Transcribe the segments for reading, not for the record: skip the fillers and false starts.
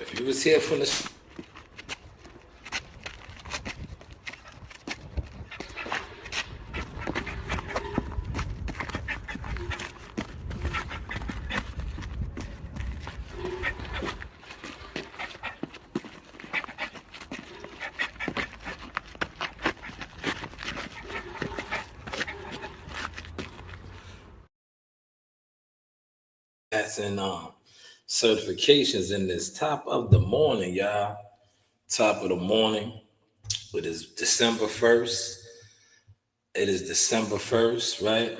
If you was here from the and certifications in this top of the morning, y'all. Top of the morning. It is December 1st. It is December 1st, right?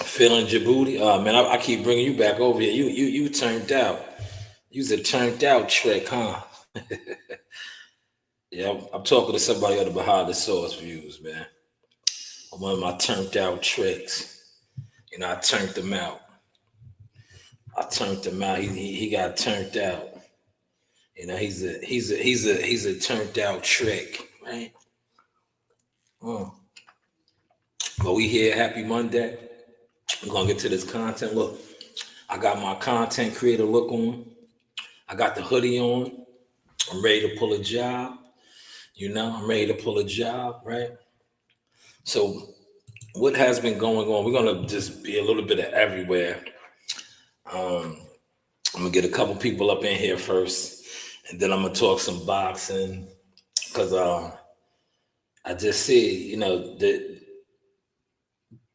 Feeling Djibouti. Man, I keep bringing you back over here. You turned out. You's a turned out trick, huh? Yeah, I'm talking to somebody on the behind the source views, man. One of my turned out tricks. I turned him out. I turned him out. He got turned out. He's a turned out trick, right? Mm. But we here, happy Monday. We're gonna get to this content. Look, I got my content creator look on. I got the hoodie on. I'm ready to pull a job. I'm ready to pull a job, right? So what has been going on? We're gonna just be a little bit of everywhere. I'm gonna get a couple people up in here first, and then I'm gonna talk some boxing because I just see, that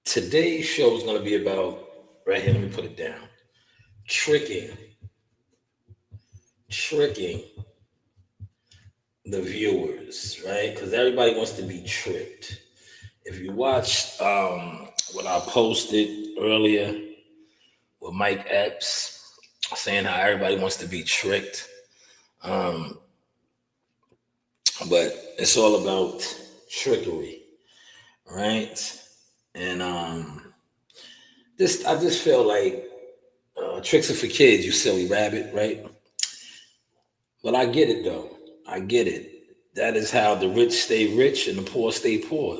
today's show is gonna be about right here. Let me put it down. Tricking the viewers, right? Because everybody wants to be tricked. If you watch what I posted earlier with Mike Epps saying how everybody wants to be tricked, but it's all about trickery, right? And I just feel like tricks are for kids, you silly rabbit, right? But I get it though. I get it. That is how the rich stay rich and the poor stay poor.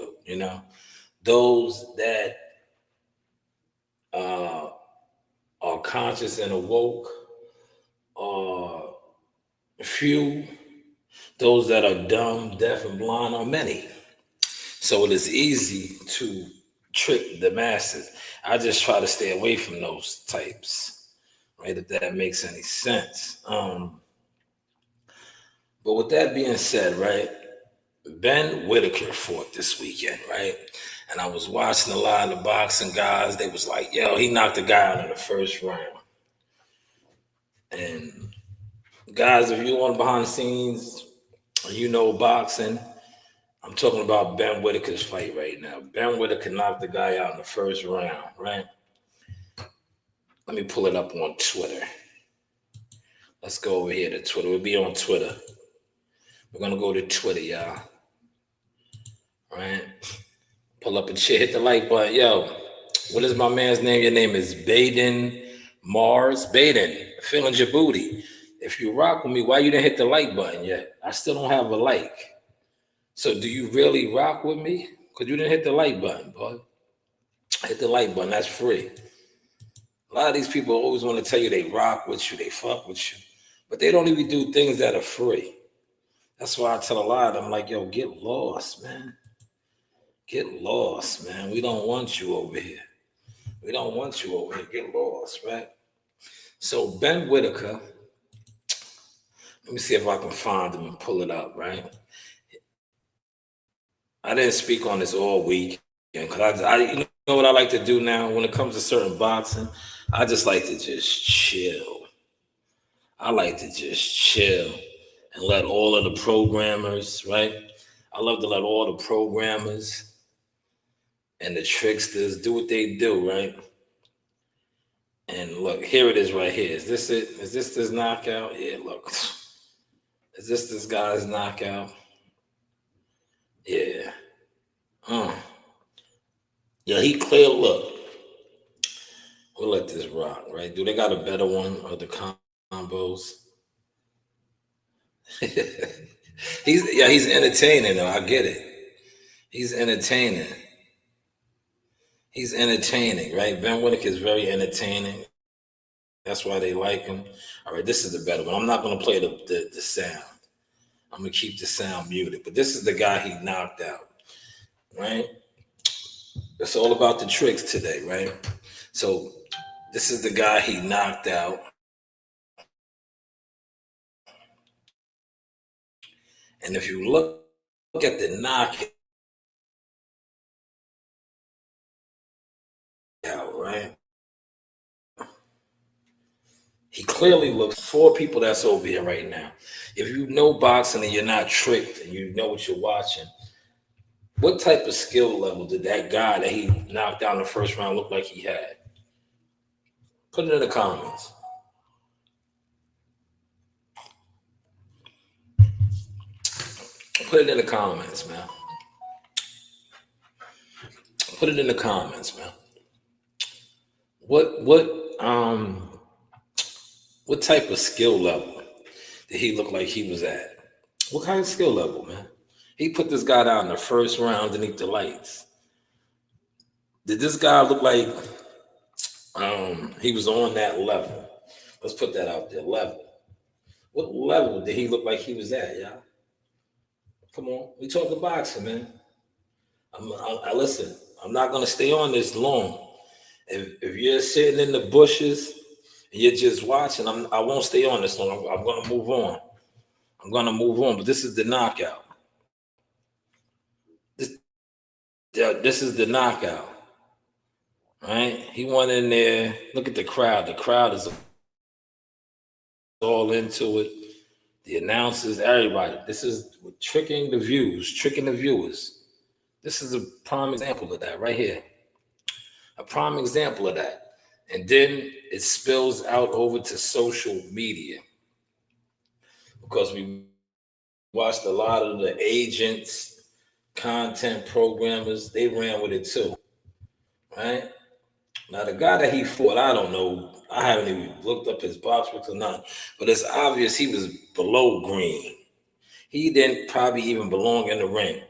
Those that are conscious and awoke are few. Those that are dumb, deaf, and blind are many. So it is easy to trick the masses. I just try to stay away from those types, right? If that makes any sense. But with that being said, right, Ben Whitaker fought this weekend, right? And I was watching a lot of the boxing guys. They was like, yo, he knocked the guy out in the first round. And guys, if you want behind the scenes, boxing, I'm talking about Ben Whitaker's fight right now. Ben Whitaker knocked the guy out in the first round, right? Let me pull it up on Twitter. Let's go over here to Twitter. We'll be on Twitter. We're going to go to Twitter, y'all. All right? Pull up and shit. Hit the like button. Yo, what is my man's name? Your name is Baden Mars. Baden, feeling Djibouti. If you rock with me, why you didn't hit the like button yet? I still don't have a like. So do you really rock with me? Because you didn't hit the like button, boy. Hit the like button. That's free. A lot of these people always want to tell you they rock with you, they fuck with you, but they don't even do things that are free. That's why I tell a lot of them, like, yo, get lost, man. Get lost, man. We don't want you over here. We don't want you over here. Get lost, right? So Ben Whitaker, let me see if I can find him and pull it up, right? I didn't speak on this all week because you know what I like to do now when it comes to certain boxing? I just like to just chill. I like to just chill and let all of the programmers, right? I love to let all the programmers and the tricksters do what they do, right? And look, here it is right here. Is this it? Is this knockout? Yeah, look. Is this guy's knockout? Yeah. Yeah, he clear look. We'll let this rock, right? Do they got a better one of the combos? He's entertaining though. I get it. He's entertaining. He's entertaining, right? Ben Whitaker is very entertaining. That's why they like him. All right, this is the better one. I'm not gonna play the sound. I'm gonna keep the sound muted. But this is the guy he knocked out, right? It's all about the tricks today, right? So this is the guy he knocked out. And if you look at the knockout, right? He clearly looks four people that's over here right now. If you know boxing and you're not tricked and you know what you're watching, what type of skill level did that guy that he knocked down the first round look like he had? Put it in the comments. Put it in the comments, man. Put it in the comments, man. What type of skill level did he look like he was at? What kind of skill level, man? He put this guy down in the first round underneath the lights. Did this guy look like he was on that level? Let's put that out there. Level. What level did he look like he was at, y'all? Come on, we talking boxing, man. I listen. I'm not gonna stay on this long. If you're sitting in the bushes and you're just watching, I won't stay on this long. I'm gonna move on. I'm gonna move on. But this is the knockout. This is the knockout. Right? He went in there. Look at the crowd. The crowd is all into it. The announcers, everybody. This is tricking the viewers. This is a prime example of that right here. A prime example of that. And then it spills out over to social media because we watched a lot of the agents, content programmers, they ran with it too. Right? Now, the guy that he fought, I don't know. I haven't even looked up his box records or nothing, but it's obvious he was below green. He didn't probably even belong in the ring.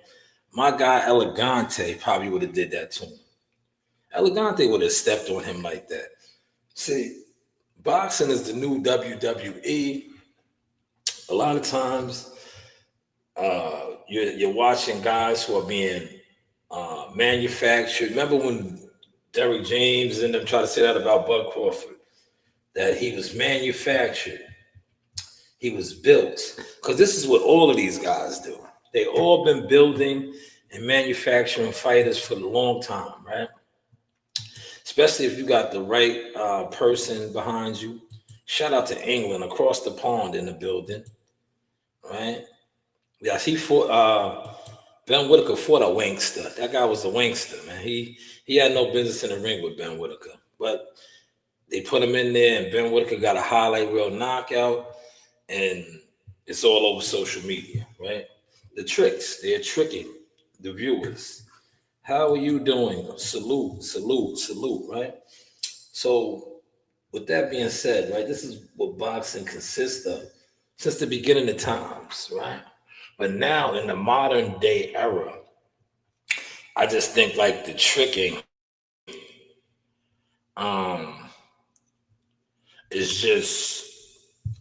My guy Elegante probably would have did that to him. Elegante would have stepped on him like that. See, boxing is the new WWE. A lot of times, you're watching guys who are being manufactured. Remember when Derrick James and them try to say that about Bud Crawford, that he was manufactured, he was built. Because this is what all of these guys do. They all been building and manufacturing fighters for a long time, right? Especially if you got the right person behind you. Shout out to England across the pond in the building, right? Yes, he fought. Ben Whitaker fought a wankster. That guy was a wankster, man. He had no business in the ring with Ben Whitaker, but they put him in there, and Ben Whitaker got a highlight reel knockout, and it's all over social media, right? The tricks, they're tricking the viewers. How are you doing? Salute, salute, salute, right? So, with that being said, right, this is what boxing consists of since the beginning of times, right? But now in the modern day era, I just think like the tricking is just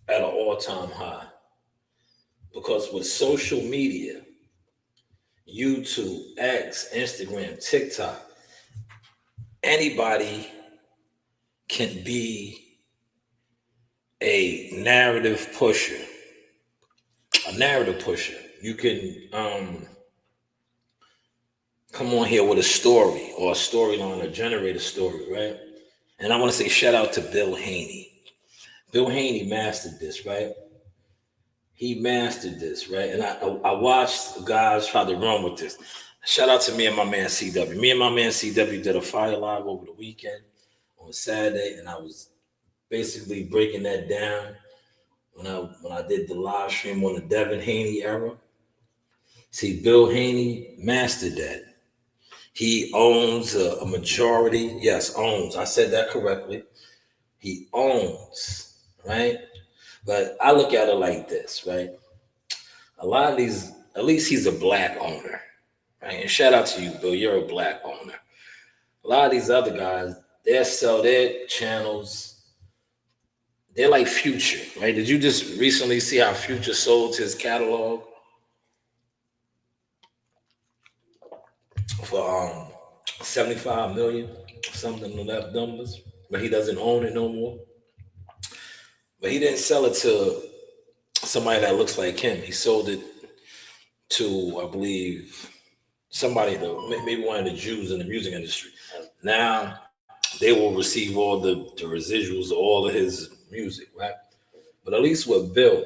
at an all-time high. Because with social media, YouTube, X, Instagram, TikTok, anybody can be a narrative pusher. A narrative pusher. You can come on here with a story or a storyline or generate a story, right? And I want to say shout out to Bill Haney. Bill Haney mastered this, right? He mastered this, right? And I watched guys try to run with this. Shout out to me and my man CW. Me and my man CW did a fire live over the weekend on Saturday, and I was basically breaking that down when I did the live stream on the Devin Haney era. See, Bill Haney mastered that. He owns a majority. Yes, owns. I said that correctly. He owns, right? But I look at it like this, right? A lot of these, at least he's a black owner, right? And shout out to you, Bill. You're a black owner. A lot of these other guys, they sell their channels They're like Future, right? Did you just recently see how Future sold his catalog for 75 million, something of that numbers, but he doesn't own it no more. But he didn't sell it to somebody that looks like him. He sold it to, I believe, somebody, maybe one of the Jews in the music industry. Now they will receive all the residuals of all of his music, right? But at least with Bill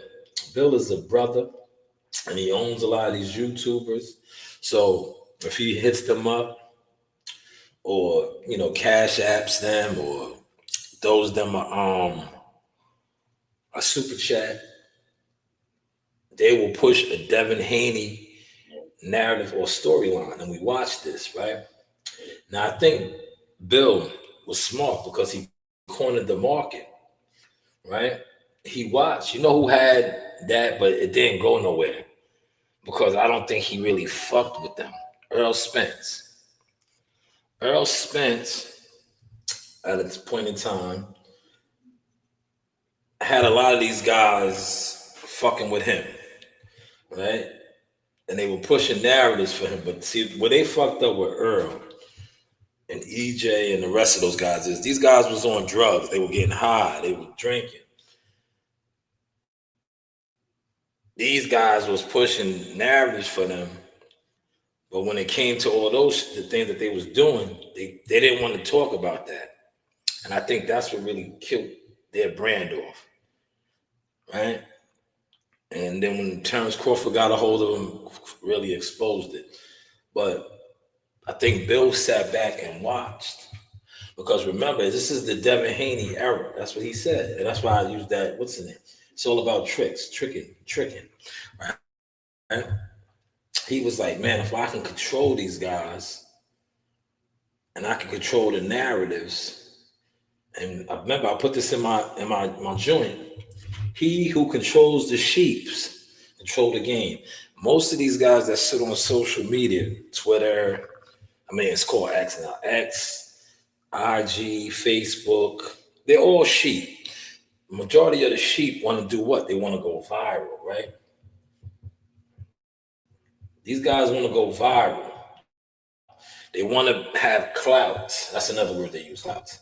is a brother, and he owns a lot of these YouTubers. So if he hits them up, or cash apps them, or throws them a super chat, they will push a Devin Haney narrative or storyline, and we watch this, right? Now I think Bill was smart because he cornered the market, right? He watched, who had that, but it didn't go nowhere because I don't think he really fucked with them. Earl Spence. Earl Spence, at its point in time, had a lot of these guys fucking with him, right? And they were pushing narratives for him. But see, where they fucked up with Earl and EJ and the rest of those guys is these guys was on drugs. They were getting high. They were drinking. These guys was pushing narratives for them. But when it came to all the things that they was doing, they didn't want to talk about that. And I think that's what really killed their brand off, right? And then when Terrence Crawford got a hold of him, really exposed it. But I think Bill sat back and watched. Because remember, this is the Devin Haney era. That's what he said. And that's why I used that, what's the name? It's all about tricking, right? He was like, man, if I can control these guys and I can control the narratives, and I remember I put this in my joint. He who controls the sheeps control the game. Most of these guys that sit on social media, Twitter, it's called X now, X, IG, Facebook, they're all sheep. The majority of the sheep want to do what? They want to go viral, right? These guys want to go viral. They want to have clout. That's another word they use, clout.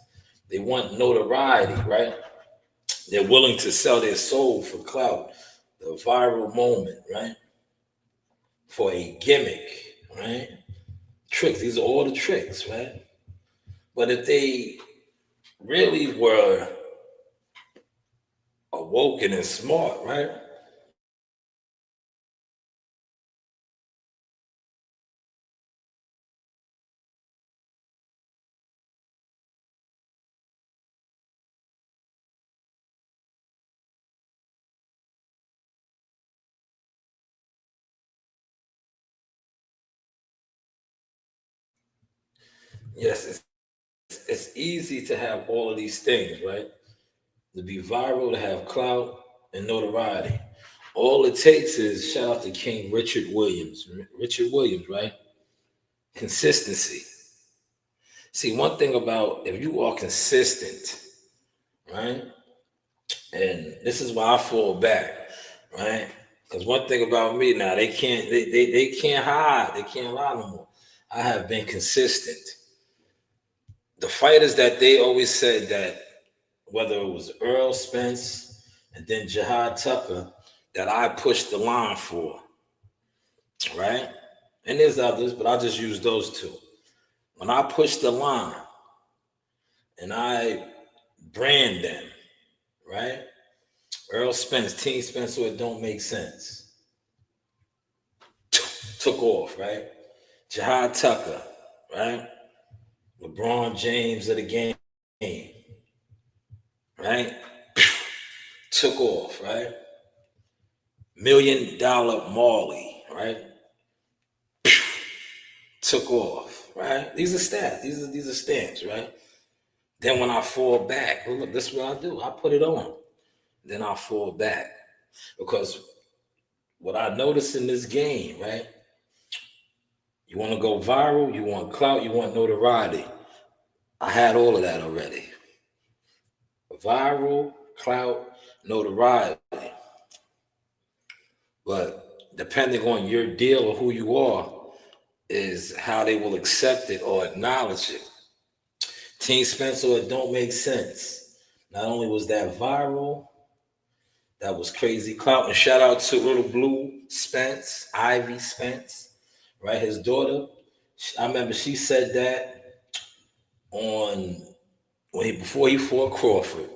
They want notoriety, right? They're willing to sell their soul for clout, the viral moment, right? For a gimmick, right? Tricks. These are all the tricks, right? But if they really were awoken and smart, right? Yes, it's easy to have all of these things, right? To be viral, to have clout and notoriety. All it takes is shout out to King Richard Williams. Richard Williams, right? Consistency. See, one thing about if you are consistent, right? And this is why I fall back, right? Because one thing about me now, they can't hide, they can't lie no more. I have been consistent. The fighters that they always said that whether it was Earl Spence and then Jihad Tucker that I pushed the line for, right? And there's others, but I'll just use those two. When I push the line and I brand them, right? Earl Spence, Team Spence, so it don't make sense. Took off, right? Jihad Tucker, right? LeBron James of the game, right? Took off, right? $1 million Marley, right? Took off, right? These are stats. These are stamps, right? Then when I fall back, well, look, this is what I do. I put it on. Then I fall back. Because what I noticed in this game, right? You want to go viral, you want clout, you want notoriety. I had all of that already. Viral, clout, notoriety. But depending on your deal or who you are, is how they will accept it or acknowledge it. Team Spencer, it don't make sense. Not only was that viral, that was crazy clout. And shout out to little Blue Spence, Ivy Spence, right? His daughter. I remember she said that on before he fought Crawford.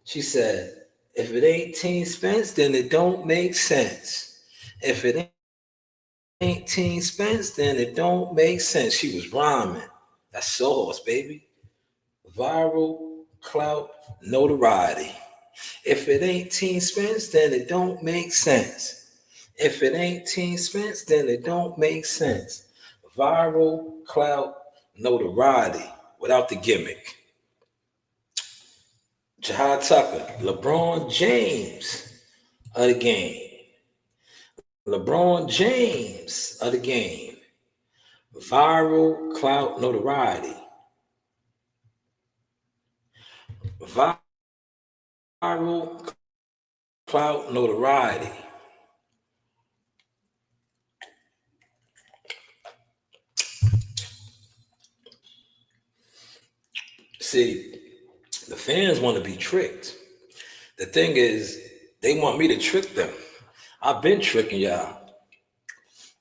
She said, "If it ain't Team Spence, then it don't make sense. If it ain't Team Spence, then it don't make sense." She was rhyming. That's sauce, baby. Viral clout notoriety. If it ain't Team Spence, then it don't make sense. If it ain't Team Spence, then it don't make sense. Viral clout notoriety without the gimmick. Jahad Tucker, LeBron James of the game. LeBron James of the game. Viral clout notoriety. Viral clout notoriety. See, the fans want to be tricked. The thing is, they want me to trick them. I've been tricking y'all.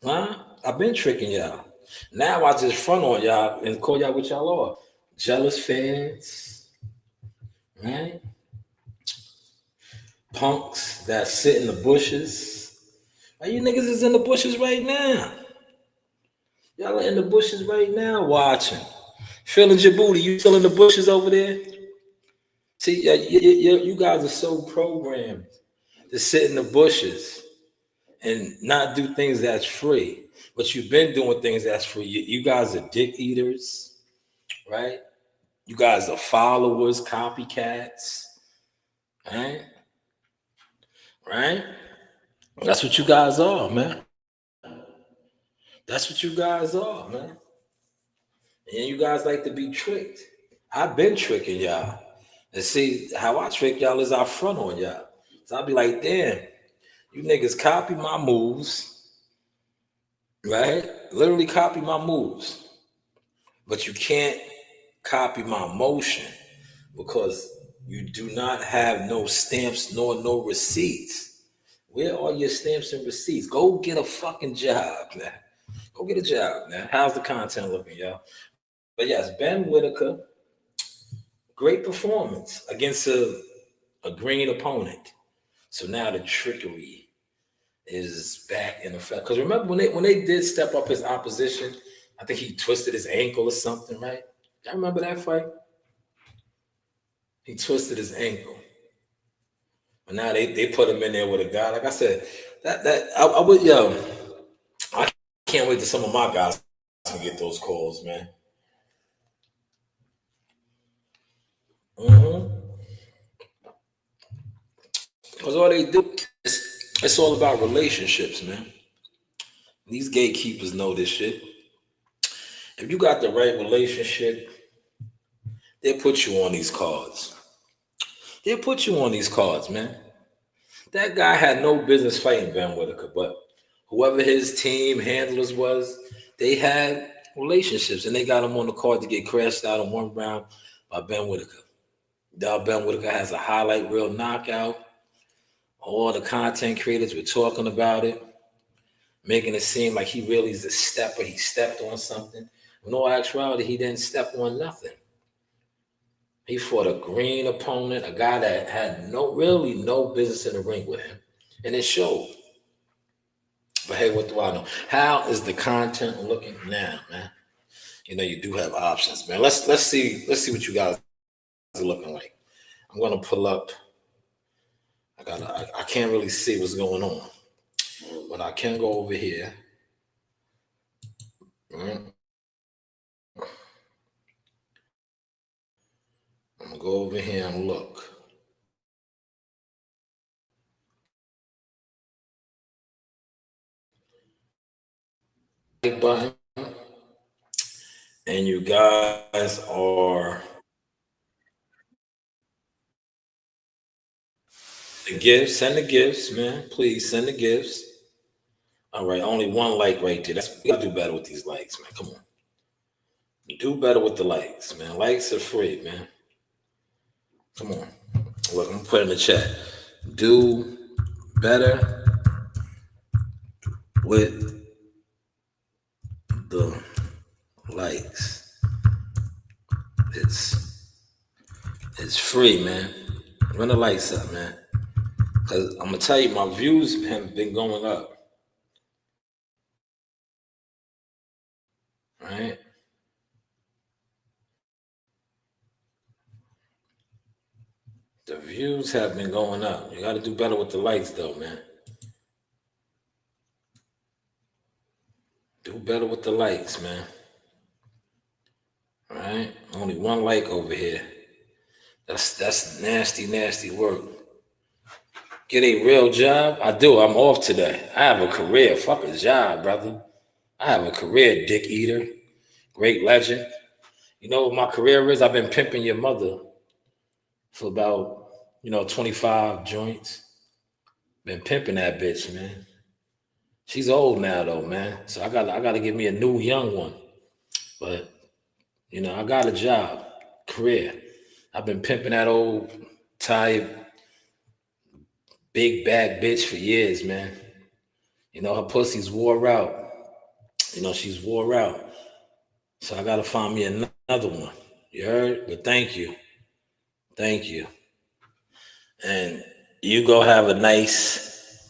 Huh? I've been tricking y'all. Now I just front on y'all and call y'all what y'all are. Jealous fans, right? Punks that sit in the bushes. Why you niggas is in the bushes right now? Y'all are in the bushes right now watching. Feeling your booty. You still in the bushes over there? See, you guys are so programmed to sit in the bushes and not do things that's free. But you've been doing things that's free. You guys are dick eaters, right? You guys are followers, copycats, right? Right? That's what you guys are, man. That's what you guys are, man. And you guys like to be tricked. I've been tricking y'all. And see, how I trick y'all is I front on y'all. So I'll be like, damn, you niggas copy my moves, right? Literally copy my moves. But you can't copy my motion because you do not have no stamps nor no receipts. Where are your stamps and receipts? Go get a fucking job, man. Go get a job, man. How's the content looking, y'all? But yes, Ben Whitaker, great performance against a green opponent. So now the trickery is back in effect. Because remember when they did step up his opposition, I think he twisted his ankle or something, right? Y'all remember that fight? He twisted his ankle. But now they put him in there with a guy. Like I said, I would I can't wait till some of my guys can get those calls, man. Because all they do it's all about relationships, man. These gatekeepers know this shit. If you got the right relationship, they'll put you on these cards. They'll put you on these cards, man. That guy had no business fighting Van Whitaker, but whoever his team handlers was, they had relationships and they got him on the card to get crashed out in one round by Ben Whitaker. Now Ben Whitaker has a highlight reel knockout. All the content creators were talking about it, making it seem like he really is a stepper. He stepped on something. In all actuality, he didn't step on nothing. He fought a green opponent, a guy that had no business in the ring with him. And it showed. But hey, what do I know? How is the content looking now, man? You know, you do have options, man. Let's see what you guys are looking like. I'm gonna pull up. I can't really see what's going on, but I can go over here. Mm. I'm gonna go over here and look. Button, and you guys are The gifts, send the gifts, man. Please send the gifts. All right, only one like right there. That's we gotta do better with these likes, man. Come on. Do better with the likes, man. Likes are free, man. Come on. Look, I'm gonna put in the chat. Do better with the likes. It's it's free, man. Run the lights up, man. Cause I'm gonna tell you, my views have been going up. Right? The views have been going up. You gotta do better with the likes though, man. Do better with the likes, man. All right? Only one like over here. That's nasty, nasty work. Get a real job? I do. I'm off today. I have a career. Fuck a job, brother. I have a career, dick eater. Great legend. You know what my career is? I've been pimping your mother for about, 25 joints. Been pimping that bitch, man. She's old now though, man. So I gotta get me a new young one. But I got a job, career. I've been pimping that old tired big bag bitch for years, man. Her pussy's wore out. She's wore out. So I gotta find me another one. You heard? But thank you. Thank you. And you go have a nice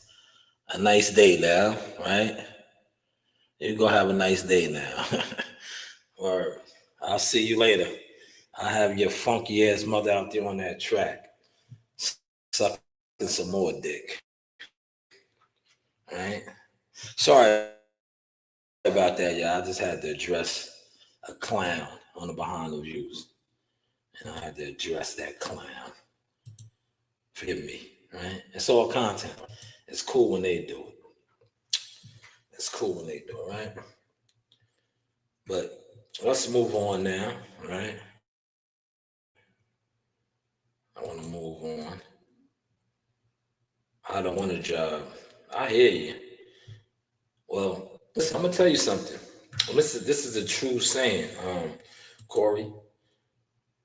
day now, right? You go have a nice day now. Or I'll see you later. I'll have your funky ass mother out there on that track. Sucking some more dick. Right? Sorry about that, y'all. I just had to address a clown on the behind the views. And I had to address that clown. Forgive me, right? It's all content. It's cool when they do it. It's cool when they do it, right? But let's move on now, right? I want to move on. I don't want a job. I hear you. Well, listen, I'm gonna tell you something. This is a true saying, Corey.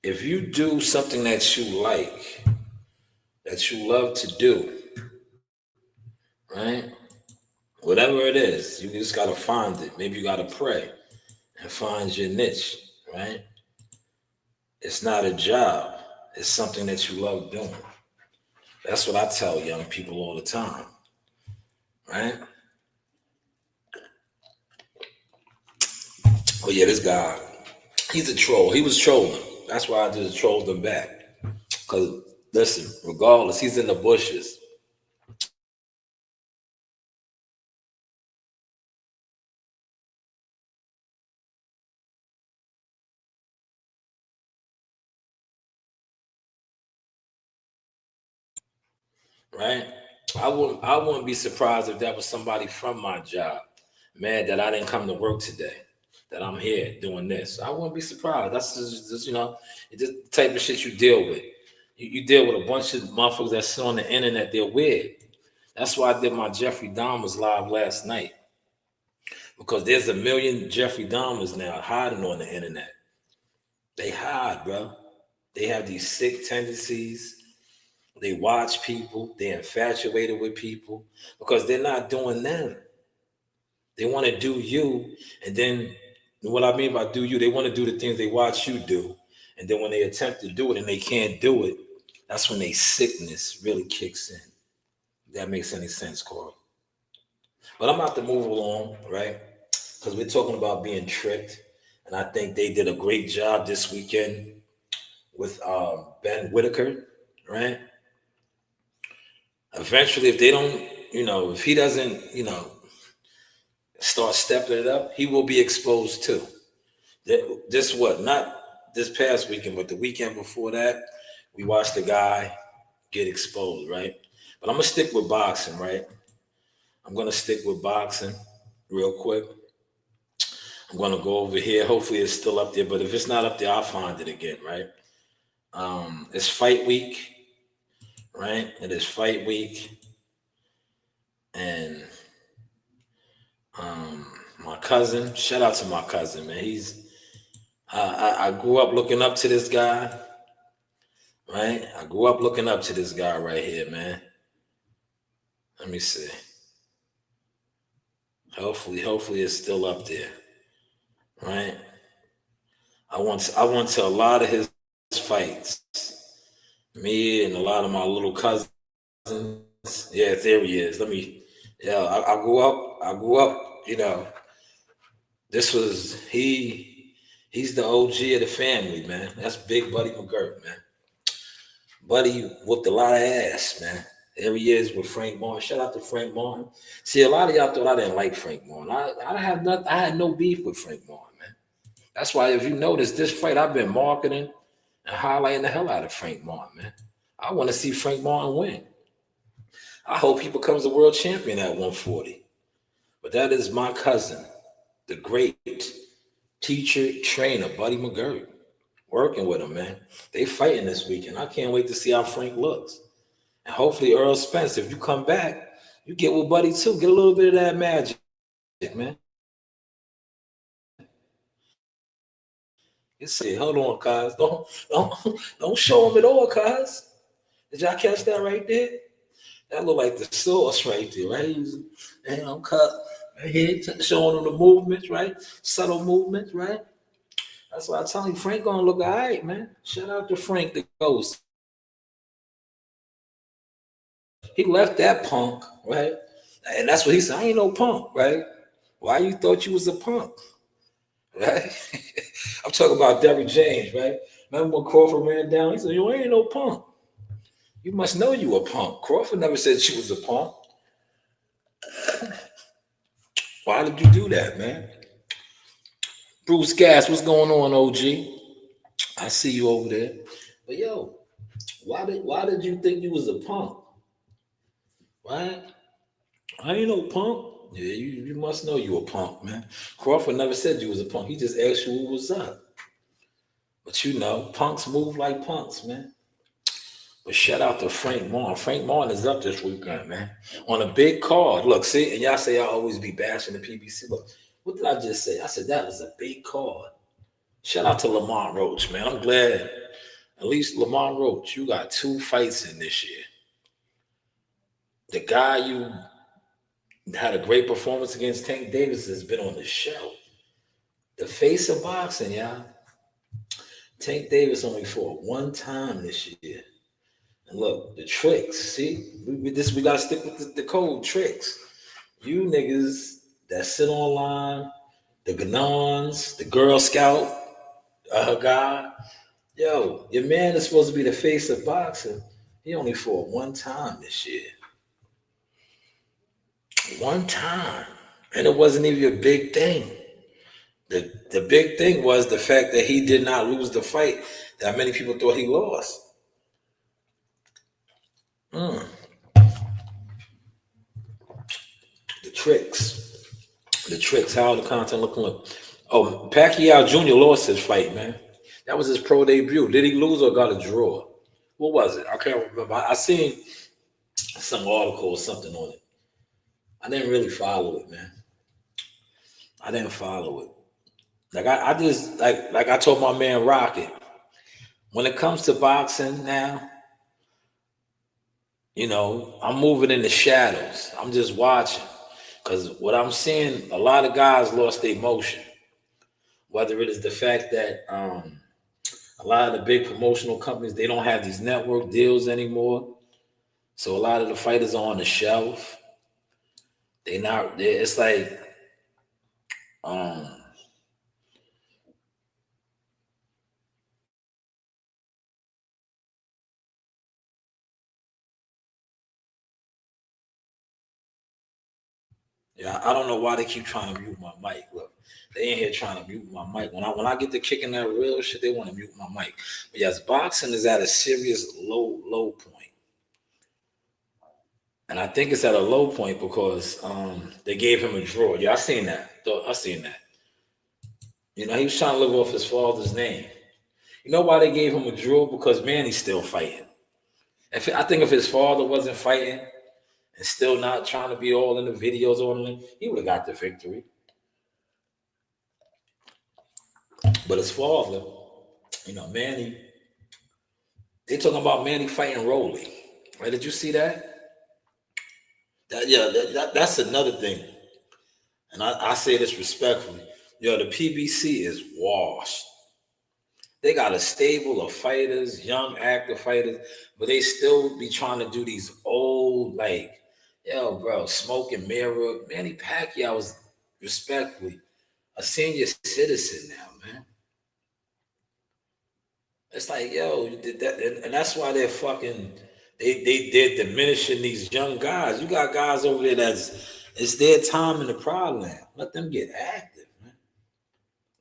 If you do something that you like, that you love to do, right? Whatever it is, you just gotta find it. Maybe you gotta pray and find your niche, right? It's not a job. It's something that you love doing. That's what I tell young people all the time, right? Oh yeah, this guy, he's a troll. He was trolling. That's why I just trolled him back. Cause listen, regardless, he's in the bushes. Right? I wouldn't be surprised if that was somebody from my job. Mad that I didn't come to work today. That I'm here doing this. I wouldn't be surprised. That's just it's just the type of shit you deal with. You deal with a bunch of motherfuckers that sit on the internet, they're weird. That's why I did my Jeffrey Dahmer's live last night. Because there's a million Jeffrey Dahmers now hiding on the internet. They hide, bro. They have these sick tendencies. They watch people. They're infatuated with people because they're not doing them. They want to do you. And then what I mean by do you, they want to do the things they watch you do. And then when they attempt to do it and they can't do it, that's when they sickness really kicks in. If that makes any sense, Corey. But I'm about to move along, right? Because we're talking about being tricked. And I think they did a great job this weekend with Ben Whitaker, right? Eventually, if they don't, if he doesn't, start stepping it up, he will be exposed too. This what? Not this past weekend, but the weekend before that, we watched the guy get exposed, right? But I'm gonna stick with boxing, right? I'm gonna stick with boxing real quick. I'm gonna go over here. Hopefully, it's still up there. But if it's not up there, I'll find it again, right? It's fight week, right? It is fight week. And my cousin, shout out to my cousin, man. I grew up looking up to this guy, right? I grew up looking up to this guy right here, man. Let me see. Hopefully it's still up there, right? I went to a lot of his fights. Me and a lot of my little cousins. Yeah, there he is. I grew up, this was he's the OG of the family, man. That's Big Buddy McGirt, man. Buddy whooped a lot of ass, man. There he is with Frank Martin. Shout out to Frank Martin. See, a lot of y'all thought I didn't like Frank Martin. I had no beef with Frank Martin, man. That's why if you notice this fight, I've been marketing and highlighting the hell out of Frank Martin, man. I want to see Frank Martin win. I hope he becomes a world champion at 140. But that is my cousin, the great teacher, trainer, Buddy McGirt. Working with him, man. They fighting this weekend. I can't wait to see how Frank looks. And hopefully Earl Spence, if you come back, you get with Buddy too. Get a little bit of that magic, man. You see, hold on, cuz. Don't show him at all, cuz. Did y'all catch that right there? That look like the source right there, right? I'm cut right here, showing him the movements, right? Subtle movements, right? That's why I tell you, Frank gonna look all right, man. Shout out to Frank the Ghost. He left that punk, right? And that's what he said. I ain't no punk, right? Why you thought you was a punk, right? I'm talking about Derrick James, right? Remember when Crawford ran down? He said, "You ain't no punk. You must know you a punk." Crawford never said she was a punk. Why did you do that, man? Bruce Gas, what's going on, OG? I see you over there. But yo, why did you think you was a punk? Right? I ain't no punk. Yeah, you must know you a punk, man. Crawford never said you was a punk. He just asked you what was up. But punks move like punks, man. But shout out to Frank Martin. Frank Martin is up this weekend, man. On a big card. Look, see, and y'all say I always be bashing the PBC. Look, what did I just say? I said that was a big card. Shout out to Lamont Roach, man. I'm glad. At least Lamont Roach, you got 2 fights in this year. The guy you had a great performance against, Tank Davis, has been on the show. The face of boxing, y'all. Tank Davis only fought 1 time this year. And look, the tricks, see? We got to stick with the code tricks. You niggas that sit online, the Ganons, the Girl Scout guy, yo, your man is supposed to be the face of boxing. He only fought 1 time this year. 1 time. And it wasn't even a big thing. The big thing was the fact that he did not lose the fight that many people thought he lost. The tricks. How the content looking? Oh, Pacquiao Jr. lost his fight, man. That was his pro debut. Did he lose or got a draw? What was it? I can't remember. I seen some article or something on it. I didn't really follow it, man. I didn't follow it. Like I just like I told my man Rocket. When it comes to boxing now, I'm moving in the shadows. I'm just watching. Because what I'm seeing, a lot of guys lost their motion. Whether it is the fact that a lot of the big promotional companies, they don't have these network deals anymore. So a lot of the fighters are on the shelf. It's like, yeah, I don't know why they keep trying to mute my mic. Look, they ain't here trying to mute my mic. When I get to kicking that real shit, they want to mute my mic. But yes, boxing is at a serious low point. And I think it's at a low point because they gave him a draw. Yeah, I seen that. He was trying to live off his father's name. You know why they gave him a draw? Because Manny's still fighting. I think if his father wasn't fighting and still not trying to be all in the videos on him, he would have got the victory. But his father, Manny, they talking about Manny fighting Rolly. Right? Did you see that? That's another thing. And I say this respectfully. The PBC is washed. They got a stable of fighters, young active fighters, but they still be trying to do these old, bro, smoke and mirror. Manny Pacquiao is respectfully a senior citizen now, man. It's like, you did that, and that's why they're fucking. They're diminishing these young guys. You got guys over there it's their time in the prime land. Let them get active, man.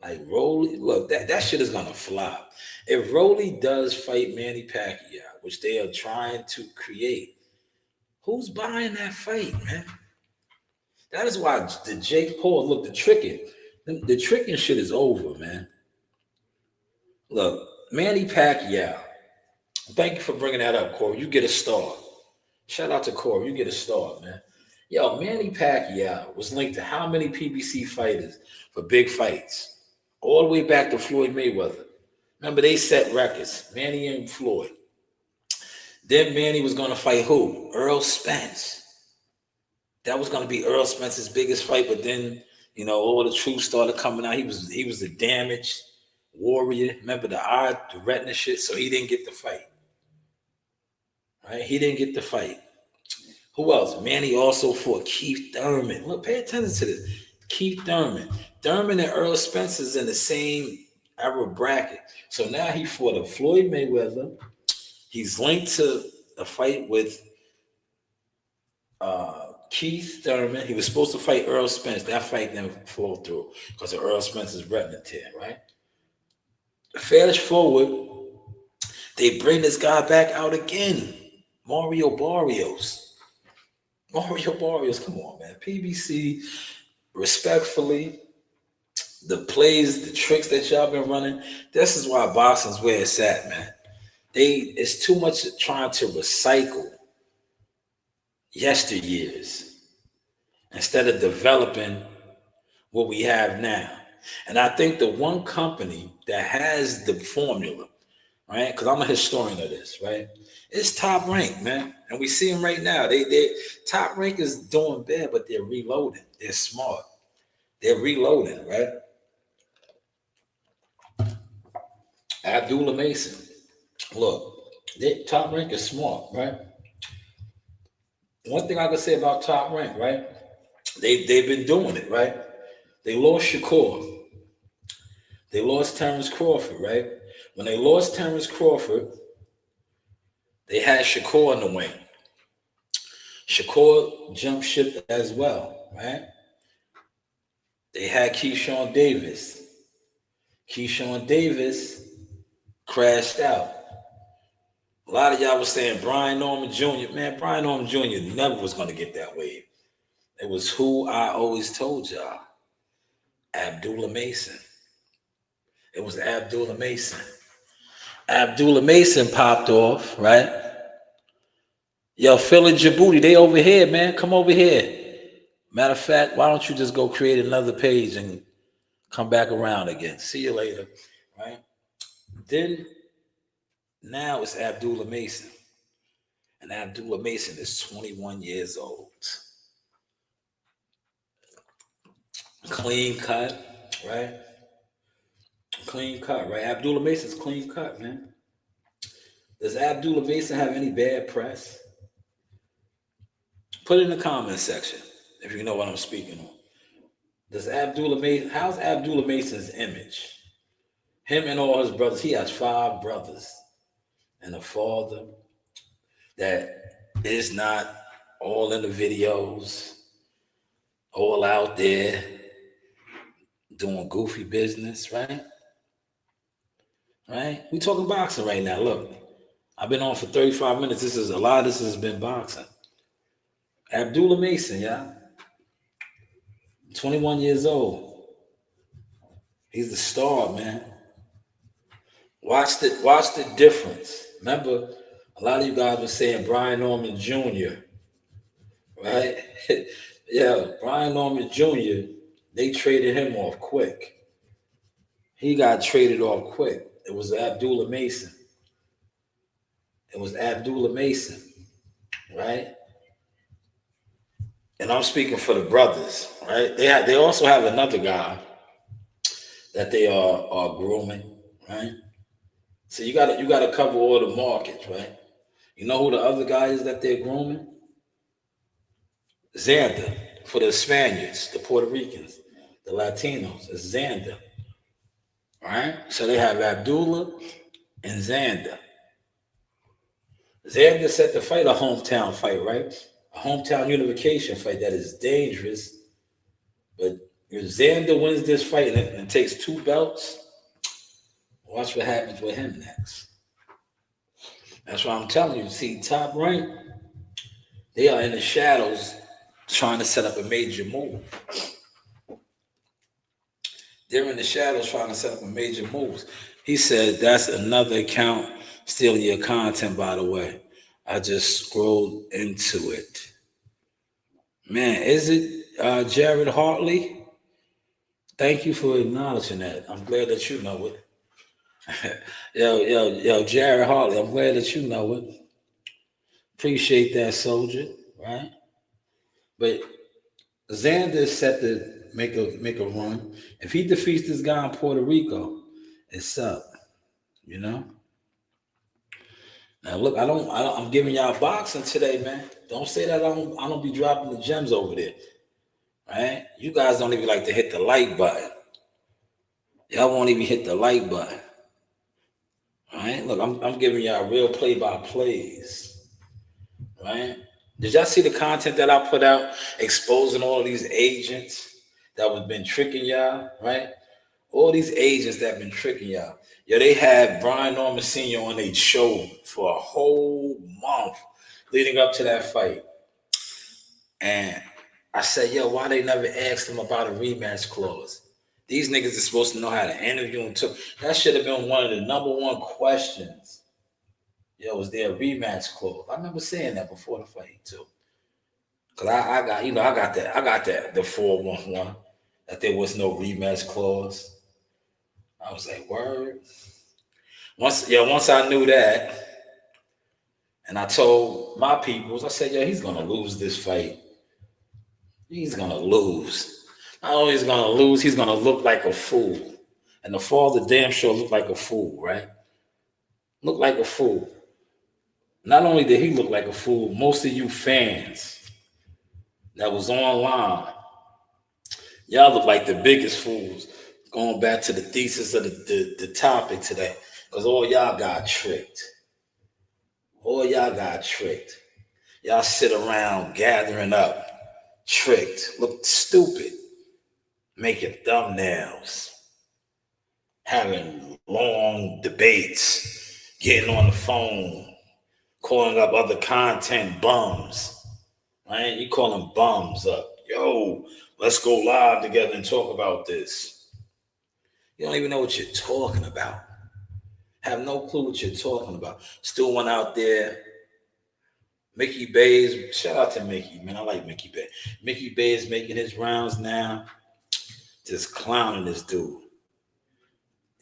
Like Rolly, look, that shit is gonna flop. If Rolly does fight Manny Pacquiao, which they are trying to create, who's buying that fight, man? That is why the Jake Paul, look, the tricking shit is over, man. Look, Manny Pacquiao. Thank you for bringing that up, Corey. You get a star. Shout out to Corey. You get a star, man. Manny Pacquiao was linked to how many PBC fighters for big fights? All the way back to Floyd Mayweather. Remember, they set records. Manny and Floyd. Then Manny was going to fight who? Earl Spence. That was going to be Earl Spence's biggest fight, but then, all the truth started coming out. He was a damaged warrior. Remember the retina shit, so he didn't get the fight. Right? He didn't get the fight. Who else? Manny also fought Keith Thurman. Look, pay attention to this. Keith Thurman. Thurman and Earl Spence is in the same era bracket. So now he fought a Floyd Mayweather. He's linked to a fight with Keith Thurman. He was supposed to fight Earl Spence. That fight didn't fall through because of Earl Spence's retina tear, right? Fast forward, they bring this guy back out again. Mario Barrios. Come on, man. PBC, respectfully, the plays, the tricks that y'all been running, this is why boxing's where it's at, man. It's too much trying to recycle yesteryears instead of developing what we have now. And I think the one company that has the formula, right? Because I'm a historian of this, right? It's Top Rank, man. And we see them right now. They Top Rank is doing bad, but they're reloading. They're smart. They're reloading, right? Abdullah Mason. Look, Top Rank is smart, right? One thing I can say about Top Rank, right? They've been doing it, right? They lost Shakur. They lost Terrence Crawford, right? When they lost Terrence Crawford, they had Shakur in the wing. Shakur jumped ship as well, right? They had Keyshawn Davis. Keyshawn Davis crashed out. A lot of y'all was saying Brian Norman Jr. Man, Brian Norman Jr. never was going to get that wave. It was who I always told y'all. Abdullah Mason. It was Abdullah Mason. Abdullah Mason popped off, right? Philly Djibouti, they over here, man. Come over here. Matter of fact, why don't you just go create another page and come back around again? See you later, right? Then, now it's Abdullah Mason. And Abdullah Mason is 21 years old. Clean cut, right? Clean cut, right? Abdullah Mason's clean cut, man. Does Abdullah Mason have any bad press? Put it in the comment section if you know what I'm speaking on. How's Abdullah Mason's image? Him and all his brothers, he has 5 brothers and a father that is not all in the videos, all out there doing goofy business, right? Right? We talking boxing right now. Look, I've been on for 35 minutes. This has been boxing. Abdullah Mason, yeah. 21 years old. He's the star, man. Watch the difference. Remember, A lot of you guys were saying Brian Norman Jr., right? Yeah, Brian Norman Jr., they traded him off quick. He got traded off quick. It was Abdullah Mason. It was Abdullah Mason, right? And I'm speaking for the brothers, right? They also have another guy that they are grooming, right? So you gotta cover all the markets, right? You know who the other guy is that they're grooming? Xander for the Spaniards, the Puerto Ricans, the Latinos. It's Xander, right? So they have Abdullah and Xander. Xander set to fight a hometown fight, right? A hometown unification fight that is dangerous. But if Xander wins this fight and takes 2 belts, watch what happens with him next. That's why I'm telling you. See, Top Rank, they are in the shadows trying to set up a major move. They're in the shadows trying to set up a major move. He said that's another account stealing your content, by the way. I just scrolled into it. Man, is it Jared Hartley? Thank you for acknowledging that. I'm glad that you know it. Yo, Jared Hartley, I'm glad that you know it. Appreciate that, soldier, right? But Xander is set to make a run. If he defeats this guy in Puerto Rico, it's up. You know. Now look, I'm giving y'all boxing today, man. Don't say that I don't be dropping the gems over there, right? You guys don't even like to hit the like button. Y'all won't even hit the like button, right? Look, I'm giving y'all real play by plays, right? Did y'all see the content that I put out exposing all these agents that have been tricking y'all, right? All these agents that have been tricking y'all. Yo, they had Brian Norman Sr. on their show for a whole month leading up to that fight. And I said, yo, why they never asked him about a rematch clause? These niggas are supposed to know how to interview and talk. That should have been one of the number one questions. Yo, was there a rematch clause? I remember saying that before the fight too. Cause I got that the 411 that there was no rematch clause. I was like, word. Once I knew that, and I told my peoples, I said, yo, he's gonna lose this fight. He's gonna lose. Not only is he gonna lose, he's gonna look like a fool. And the father damn sure looked like a fool, right? Look like a fool. Not only did he look like a fool, most of you fans that was online, y'all look like the biggest fools. Going back to the thesis of the topic today, because all y'all got tricked. All y'all got tricked. Y'all sit around gathering up, tricked, look stupid, making thumbnails, having long debates, getting on the phone, calling up other content bums. Right? You call them bums up. Yo, let's go live together and talk about this. You don't even know what you're talking about. Have no clue what you're talking about. Still one out there. Mickey Bays, shout out to Mickey, man. I like Mickey Bay. Mickey Bay is making his rounds now. Just clowning this dude.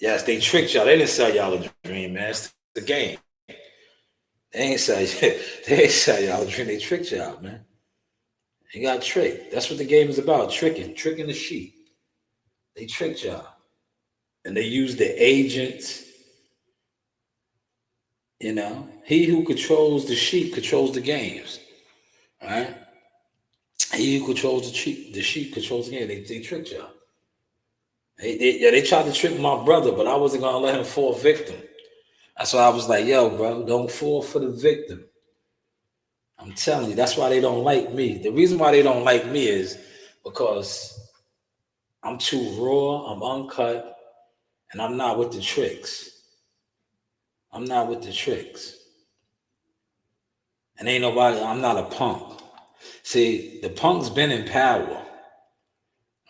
Yes, they tricked y'all. They didn't sell y'all a dream, man. It's the game. They ain't sell y'all a dream. They tricked y'all, man. You got tricked. That's what the game is about. Tricking the sheep. They tricked y'all. And they used the agents. You know, he who controls the sheep controls the games. Right? He who controls the sheep controls the game. They tricked y'all. They tried to trick my brother, but I wasn't gonna let him fall victim. That's why I was like, yo, bro, don't fall for the victim. I'm telling you, that's why they don't like me. The reason why they don't like me is because I'm too raw, I'm uncut, and I'm not with the tricks. I'm not with the tricks. And ain't nobody, I'm not a punk. See, the punk's been in power,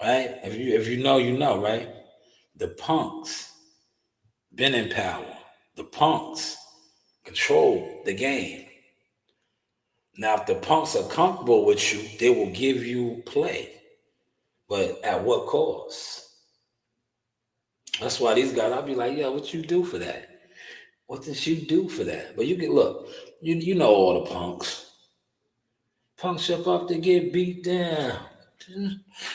right? If you know, you know, right? The punk's been in power. The punks control the game. Now, if the punks are comfortable with you, they will give you play. But at what cost? That's why these guys, I'll be like, yeah, what you do for that? What did you do for that? But you can look, you know all the punks. Punks up to get beat down.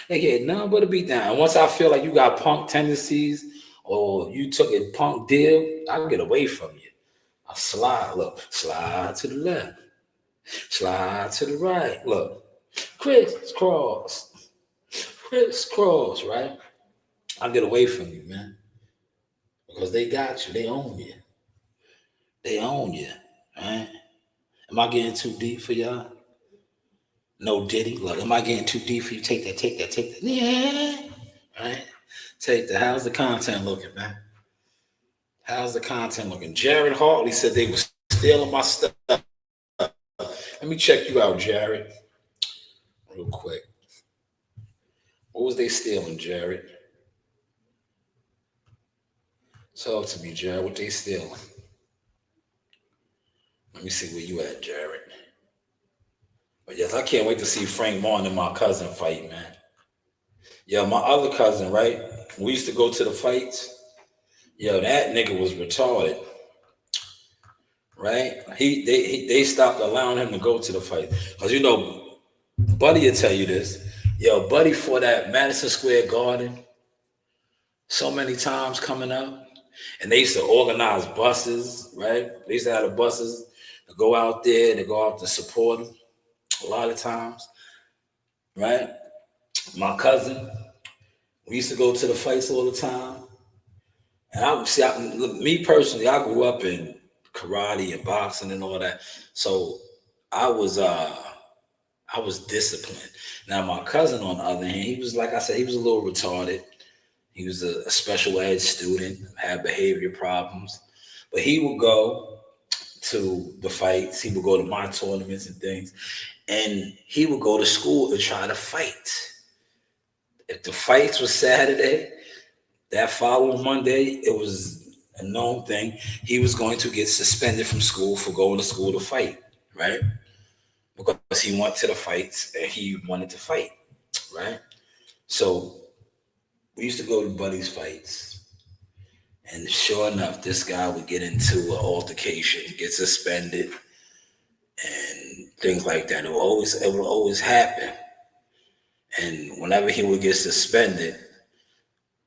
They get nothing but a beat down. Once I feel like you got punk tendencies or you took a punk deal, I'll get away from you. I slide, look, slide to the left, slide to the right. Look, crisscross, crisscross, right? I'll get away from you, man. Because they got you, they own you. They own you, right? Am I getting too deep for y'all? No Diddy. Look, am I getting too deep for you? Take that, take that, take that. Yeah. Right? Take that. How's the content looking, man? How's the content looking? Jared Hartley said they was stealing my stuff. Let me check you out, Jared. Real quick. What was they stealing, Jared? Talk to me, Jared. What they stealing? Let me see where you at, Jared. But yes, I can't wait to see Frank Martin and my cousin fight, man. Yeah, my other cousin, right? We used to go to the fights. Yo, that nigga was retarded, right? They stopped allowing him to go to the fight because Buddy will tell you this. Yo, Buddy fought at Madison Square Garden so many times coming up, and they used to organize buses, right? They used to have the buses to go out there to go out to support him a lot of times, right? My cousin, we used to go to the fights all the time. And me personally, I grew up in karate and boxing and all that. So I was disciplined. Now my cousin, on the other hand, he was, like I said, he was a little retarded. He was a special ed student, had behavior problems. But he would go to the fights, he would go to my tournaments and things, and he would go to school to try to fight. If the fights were Saturday, that following Monday, it was a known thing. He was going to get suspended from school for going to school to fight, right? Because he went to the fights and he wanted to fight, right? So we used to go to Buddy's fights. And sure enough, this guy would get into an altercation, get suspended, and things like that. It would always happen. And whenever he would get suspended,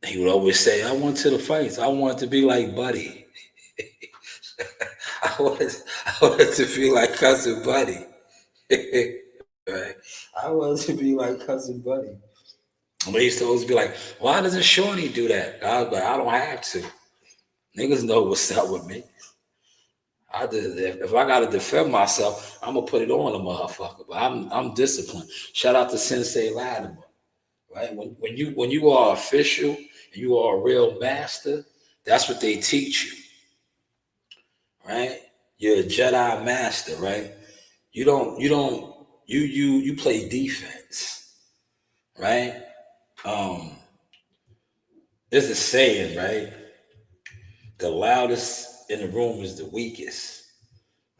he would always say, I went to the fights. I wanted to be like Buddy. I wanted to be like Cousin Buddy. Right? I wanted to be like Cousin Buddy. But he used to always be like, why doesn't Shorty do that? I was like, I don't have to. Niggas know what's up with me. If I gotta defend myself, I'm gonna put it on a motherfucker. But I'm disciplined. Shout out to Sensei Latimer. Right? When you are official and you are a real master, that's what they teach you. Right? You're a Jedi master, right? You play defense. Right? There's a saying, right? The loudest in the room is the weakest.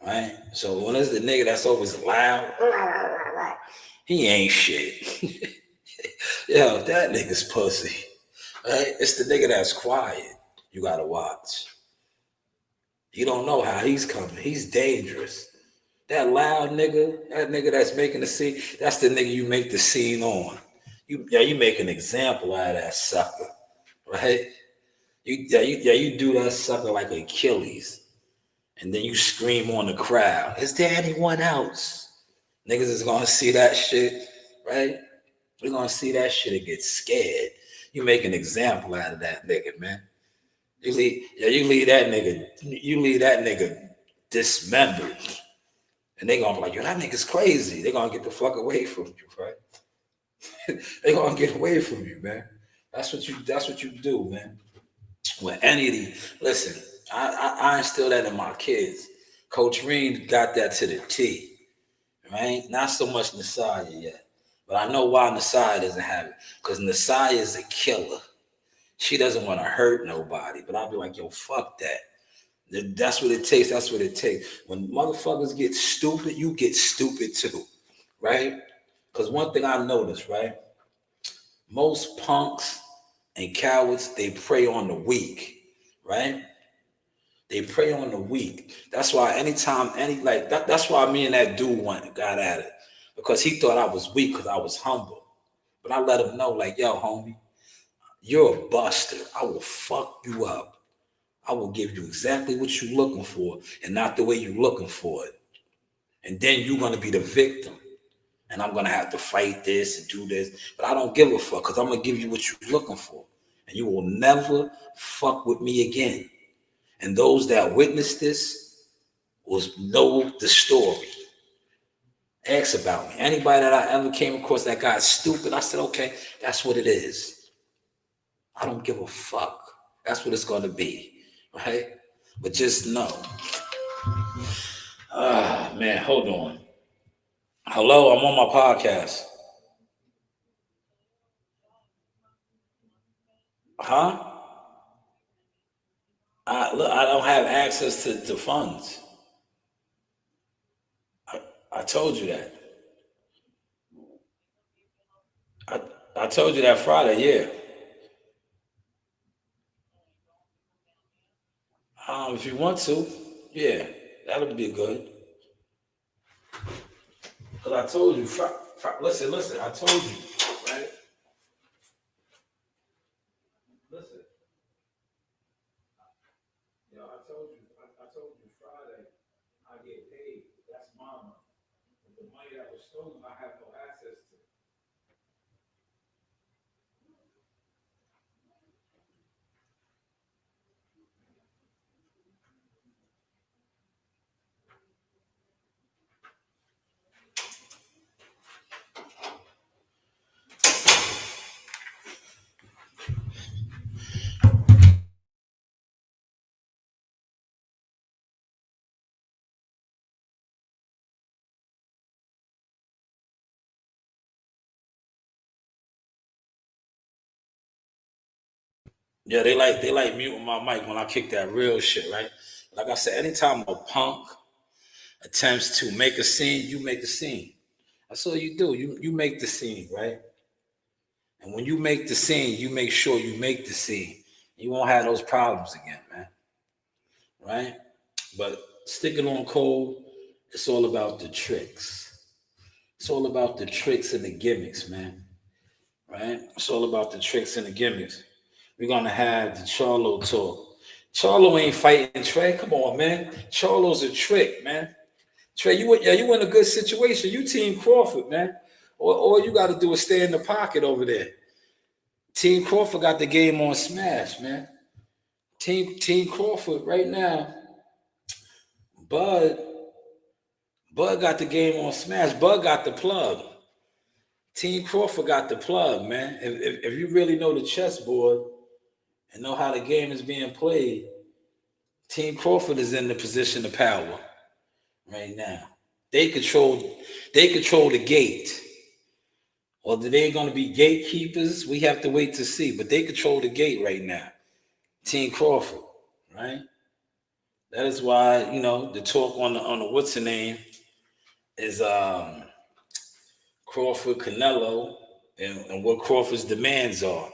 Right? So when it's the nigga that's always loud, he ain't shit. Yo, that nigga's pussy. Right? It's the nigga that's quiet. You gotta watch. You don't know how he's coming. He's dangerous. That loud nigga, that nigga that's making the scene, that's the nigga you make the scene on. You make an example out of that sucker, right? You do that sucker like Achilles, and then you scream on the crowd. Is there anyone else? Niggas is gonna see that shit, right? We're gonna see that shit and get scared. You make an example out of that nigga, man. You leave that nigga dismembered. And they gonna be like, yo, that nigga's crazy. They gonna get the fuck away from you, right? They gonna get away from you, man. That's what you do, man. With any of these, listen, I instill that in my kids. Coach Reed got that to the T, right? Not so much Nasaya yet. But I know why Nasaya doesn't have it. Because Nasaya is a killer. She doesn't want to hurt nobody. But I'll be like, yo, fuck that. That's what it takes. That's what it takes. When motherfuckers get stupid, you get stupid too, right? Because one thing I noticed, right? Most punks and cowards, they prey on the weak, right? They prey on the weak. That's why anytime that's why me and that dude got at it. Because he thought I was weak because I was humble. But I let him know, like, yo, homie, you're a buster. I will fuck you up. I will give you exactly what you're looking for and not the way you're looking for it. And then you're gonna be the victim. And I'm gonna have to fight this and do this. But I don't give a fuck because I'm gonna give you what you're looking for. And you will never fuck with me again. And those that witnessed this will know the story. Ask about me. Anybody that I ever came across that got stupid, I said, okay, that's what it is. I don't give a fuck. That's what it's gonna be, right? But just know. Ah, man, hold on. Hello, I'm on my podcast. Huh? Look, I don't have access to funds. I told you that. I, I told you that Friday, yeah. If you want to, yeah, that'll be good. Because I told you, listen, I told you, right? Listen, I told you Friday, I get paid. That's mama. But the money that was stolen, I have no access to. Yeah, they like muting my mic when I kick that real shit, right? Like I said, anytime a punk attempts to make a scene, you make a scene. That's all you do. You make the scene, right? And when you make the scene, you make sure you make the scene. You won't have those problems again, man. Right? But sticking on cold, it's all about the tricks. It's all about the tricks and the gimmicks, man. Right? It's all about the tricks and the gimmicks. We're gonna have the Charlo talk. Charlo ain't fighting Trey. Come on, man. Charlo's a trick, man. Trey, you in a good situation. You Team Crawford, man. All you got to do is stay in the pocket over there. Team Crawford got the game on smash, man. Team Crawford right now. Bud Bud got the game on smash. Bud got the plug. Team Crawford got the plug, man. If you really know the chessboard and know how the game is being played, Team Crawford is in the position of power right now. They control the gate. Whether they're going to be gatekeepers, we have to wait to see. But they control the gate right now. Team Crawford, right? That is why the talk on the what's the name is Crawford Canelo and what Crawford's demands are,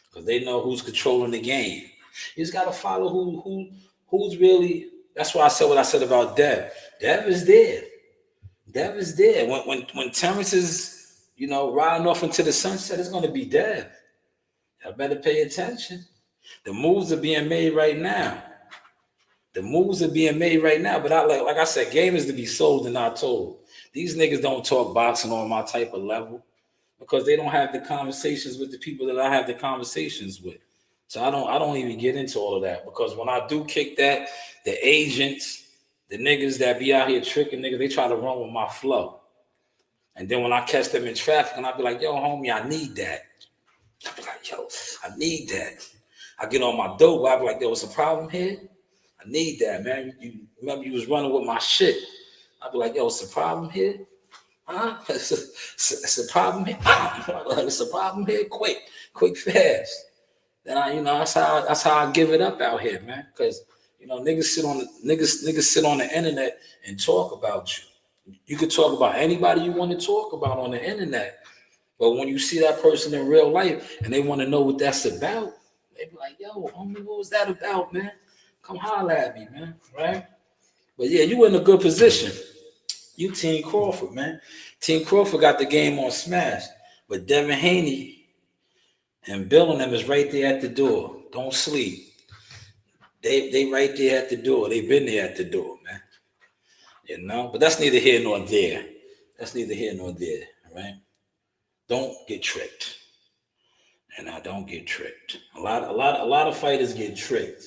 because they know who's controlling the game. You just got to follow who's really. That's why I said what I said about Dev. Dev is there. Dev is there. When Terrence is riding off into the sunset, it's going to be Dev. I better pay attention. The moves are being made right now. But like I said, game is to be sold and not told. These niggas don't talk boxing on my type of level because they don't have the conversations with the people that I have the conversations with. So I don't even get into all of that, because when I do kick that, the agents, the niggas that be out here tricking niggas, they try to run with my flow. And then when I catch them in traffic and I be like, yo, homie, I need that. I be like, yo, I need that. I get on my dope. I be like, there was a problem here. I need that, man. You remember you was running with my shit. I be like, yo, it's a problem here. Huh? It's a problem here. It's a problem here. Quick, fast. Then that's how I give it up out here, man. Because You know, niggas sit on the internet and talk about you. You could talk about anybody you want to talk about on the internet. But when you see that person in real life and they want to know what that's about, they be like, yo, homie, what was that about, man? Come holler at me, man. Right? But yeah, you in a good position. You Team Crawford, man. Team Crawford got the game on smash. But Devin Haney and Bill and them is right there at the door. Don't sleep. They right there at the door. They've been there at the door, man. You know, but that's neither here nor there. That's neither here nor there, right? Don't get tricked. And I don't get tricked. A lot of fighters get tricked.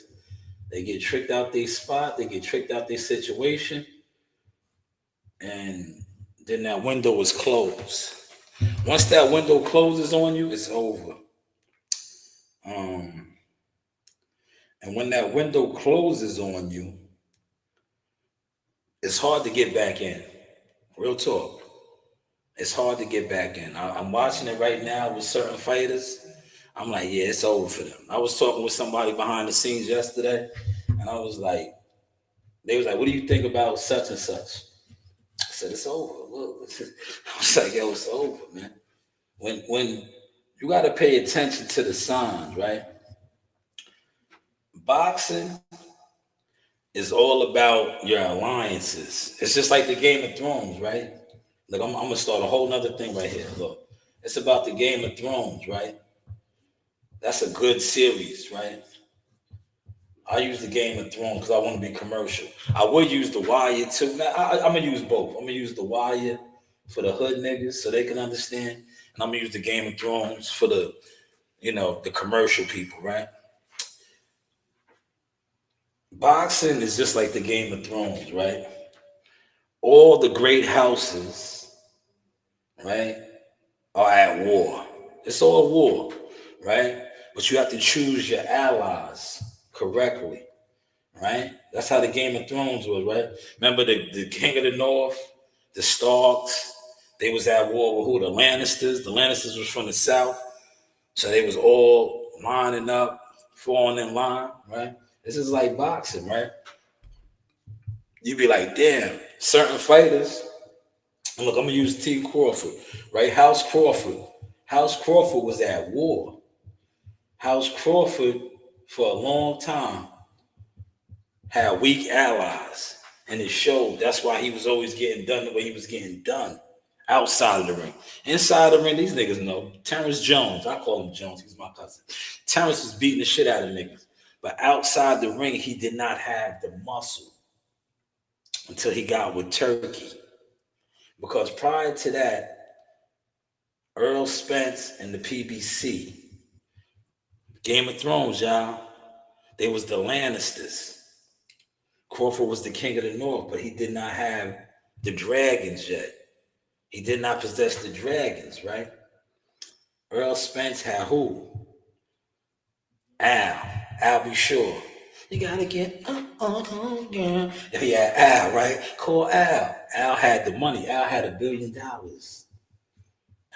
They get tricked out their spot, they get tricked out their situation, and then that window is closed. Once that window closes on you, it's over. And when that window closes on you, it's hard to get back in. Real talk. It's hard to get back in. I'm watching it right now with certain fighters. I'm like, yeah, it's over for them. I was talking with somebody behind the scenes yesterday, and I was like, they was like, what do you think about such and such? I said, it's over. Look. I was like, yo, it's over, man. When you got to pay attention to the signs, right? Boxing is all about your alliances. It's just like the Game of Thrones, right? Look, I'm gonna start a whole nother thing right here. Look, it's about the Game of Thrones, right? That's a good series, right? I use the Game of Thrones because I want to be commercial. I would use The Wire too. Now, I'm gonna use both. I'm gonna use The Wire for the hood niggas so they can understand, and I'm gonna use the Game of Thrones for the, the commercial people, right? Boxing is just like the Game of Thrones, right? All the great houses, right, are at war. It's all war, right? But you have to choose your allies correctly, right? That's how the Game of Thrones was, right? Remember the King of the North, the Starks, they was at war with who? The Lannisters. The Lannisters was from the South. So they was all lining up, falling in line, right? This is like boxing, right? You be like, damn, certain fighters. Look, I'm gonna use T. Crawford, right? House Crawford. House Crawford was at war. House Crawford, for a long time, had weak allies. And it showed. That's why he was always getting done the way he was getting done. Outside of the ring. Inside the ring, these niggas know. Terrence Jones, I call him Jones, he's my cousin. Terrence was beating the shit out of niggas. But outside the ring, he did not have the muscle until he got with Turkey. Because prior to that, Earl Spence and the PBC, Game of Thrones, y'all, they was the Lannisters. Crawford was the King of the North, but he did not have the dragons yet. He did not possess the dragons, right? Earl Spence had who? Al be sure. You gotta get girl. If he had Al, right? Call Al. Al had the money. Al had $1 billion.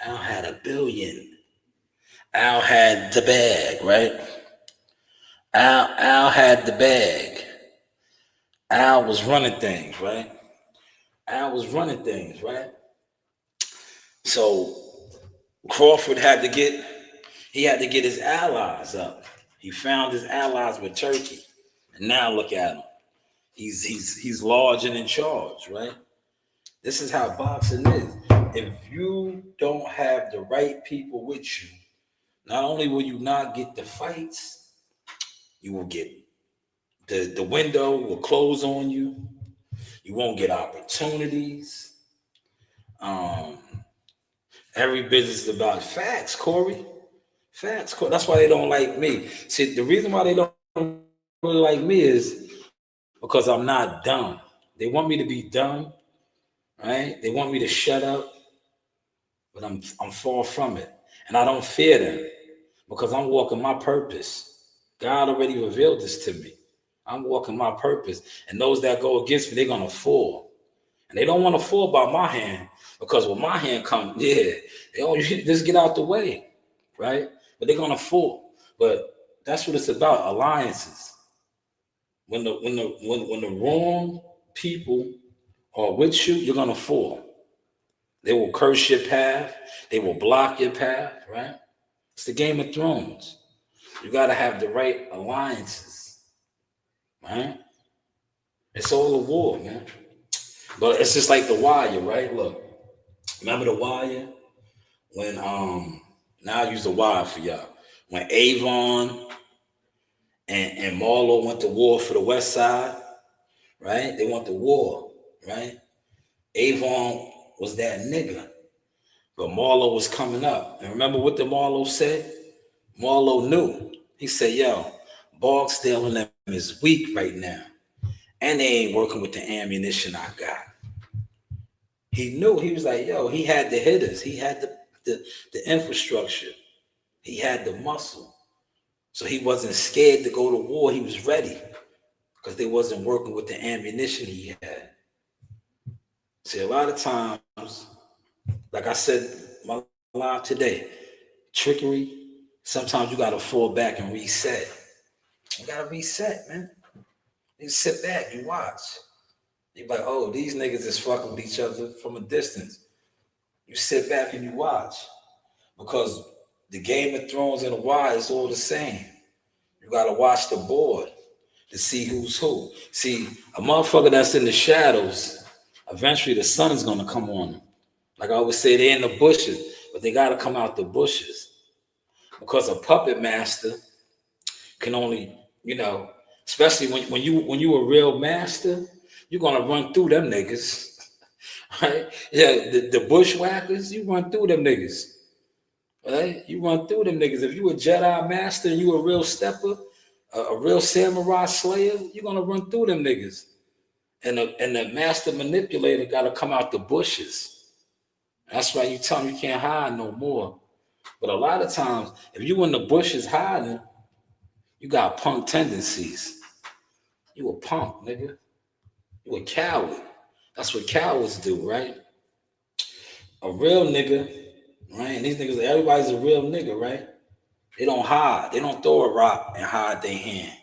Al had $1 billion. Al had the bag, right? Al had the bag. Al was running things, right? Al was running things, right? So Crawford had to get his allies up. He found his allies with Turkey. And now look at him. He's large and in charge, right? This is how boxing is. If you don't have the right people with you, not only will you not get the fights, you will get the window will close on you. You won't get opportunities. Every business is about facts, Corey. Facts, Corey. That's why they don't like me. See, the reason why they don't really like me is because I'm not dumb. They want me to be dumb, right? They want me to shut up, but I'm far from it. And I don't fear them because I'm walking my purpose. God already revealed this to me. I'm walking my purpose. And those that go against me, they're going to fall. And they don't want to fall by my hand because when my hand comes, they don't just get out the way, right? But they're going to fall. But that's what it's about, alliances. When the wrong people are with you, you're gonna fall. They will curse your path. They will block your path. Right? It's the Game of Thrones. You gotta have the right alliances. Right? It's all a war, man. But it's just like the Wire, right? Look, remember the Wire when now I use the Wire for y'all. When Avon and Marlo went to war for the West Side, right? They went to war, right? Avon was that nigga, but Marlo was coming up. And remember what the Marlo said? Marlo knew. He said, "Yo, Barksdale and them is weak right now, and they ain't working with the ammunition I got." He knew. He was like, "Yo," he had the hitters, he had the infrastructure, he had the muscle, so he wasn't scared to go to war. He was ready because they wasn't working with the ammunition he had. See, a lot of times, like I said, my live today, trickery. Sometimes you gotta fall back and reset. You gotta reset, man. You sit back, you watch. You're like, oh, these niggas is fucking with each other from a distance. You sit back and you watch. Because the Game of Thrones and the Wire is all the same. You gotta watch the board to see who's who. See, a motherfucker that's in the shadows, eventually the sun is gonna come on them. Like I always say, they're in the bushes, but they gotta come out the bushes. Because a puppet master can only, especially when you a real master, you're gonna run through them niggas. Right? Yeah, the bushwhackers, you run through them niggas. Right? You run through them niggas. If you a Jedi master and you a real stepper, a real samurai slayer, you're gonna run through them niggas. And the master manipulator gotta come out the bushes. That's why you tell them you can't hide no more. But a lot of times, if you in the bushes hiding, you got punk tendencies. You a punk, nigga. You a coward. That's what cowards do, right? A real nigga, right? And these niggas, everybody's a real nigga, right? They don't hide. They don't throw a rock and hide their hand,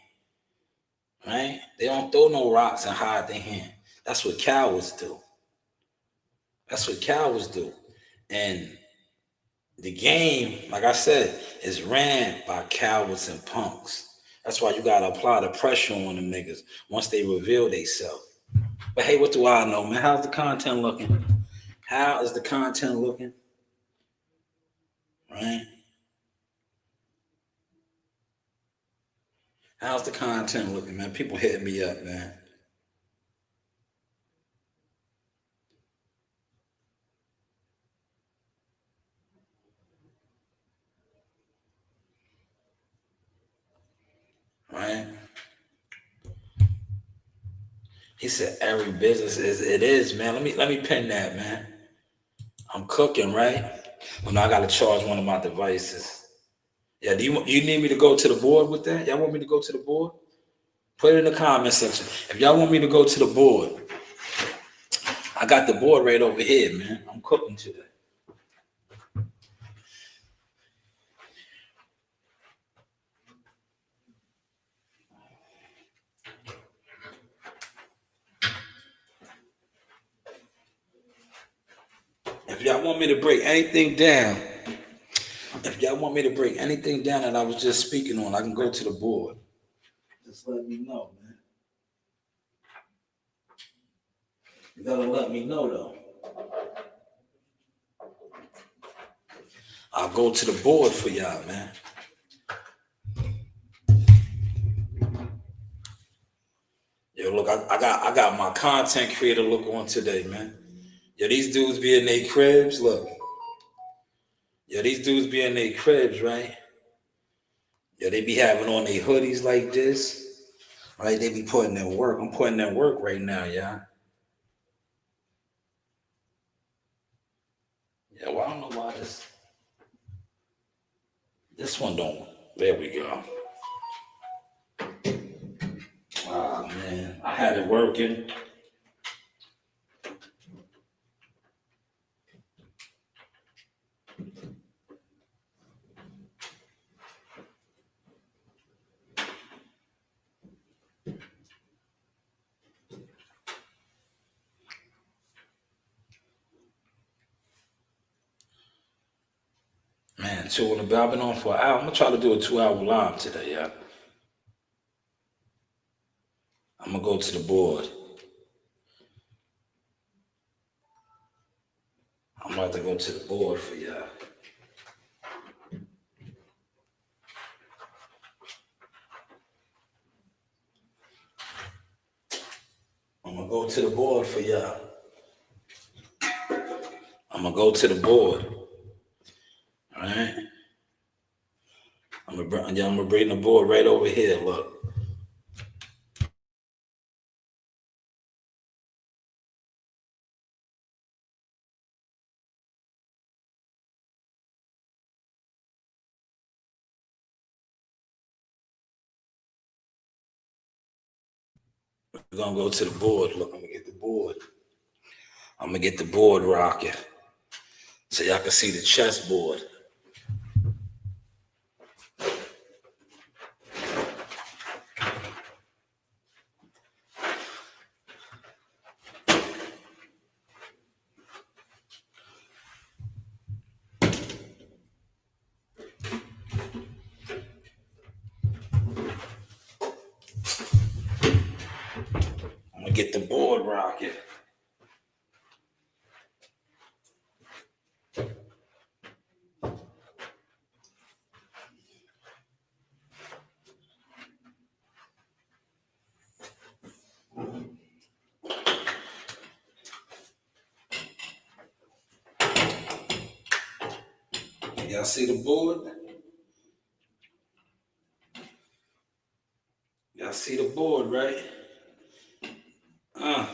right? They don't throw no rocks and hide their hand. That's what cowards do. That's what cowards do. And the game, like I said, is ran by cowards and punks. That's why you gotta apply the pressure on them niggas once they reveal themselves. But hey, what do I know, man? How's the content looking? How is the content looking? Right? How's the content looking, man? People hitting me up, man. Right? He said every business is it is, man. Let me pin that, man. I'm cooking, right? Well, now I gotta charge one of my devices. Yeah, do you need me to go to the board with that? Y'all want me to go to the board? Put it in the comment section. If y'all want me to go to the board, I got the board right over here, man. I'm cooking today. If y'all want me to break anything down, if y'all want me to break anything down that I was just speaking on, I can go to the board. Just let me know, man. You gotta let me know though. I'll go to the board for y'all, man. Yo, look, I got my content creator look on today, man. Yo, these dudes be in their cribs. Look, yo, these dudes be in their cribs, right? Yo, they be having on their hoodies like this, right? They be putting in work. I'm putting in work right now, y'all. Yeah, well, I don't know why this one don't. There we go. Ah, man, I had it working. Man, 2 in the bed. I've been on for an hour. I'm gonna try to do a 2 hour live today, yeah. I'm gonna go to the board. I'm about to go to the board for y'all. I'm gonna go to the board for y'all. I'm gonna go to the board. All right. I'm gonna bring the board right over here. Look. We're gonna go to the board. Look, I'm gonna get the board. I'm gonna get the board rocking so y'all can see the chessboard. I'm gonna get the board rocking. Y'all see the board? Y'all see the board, right? Uh,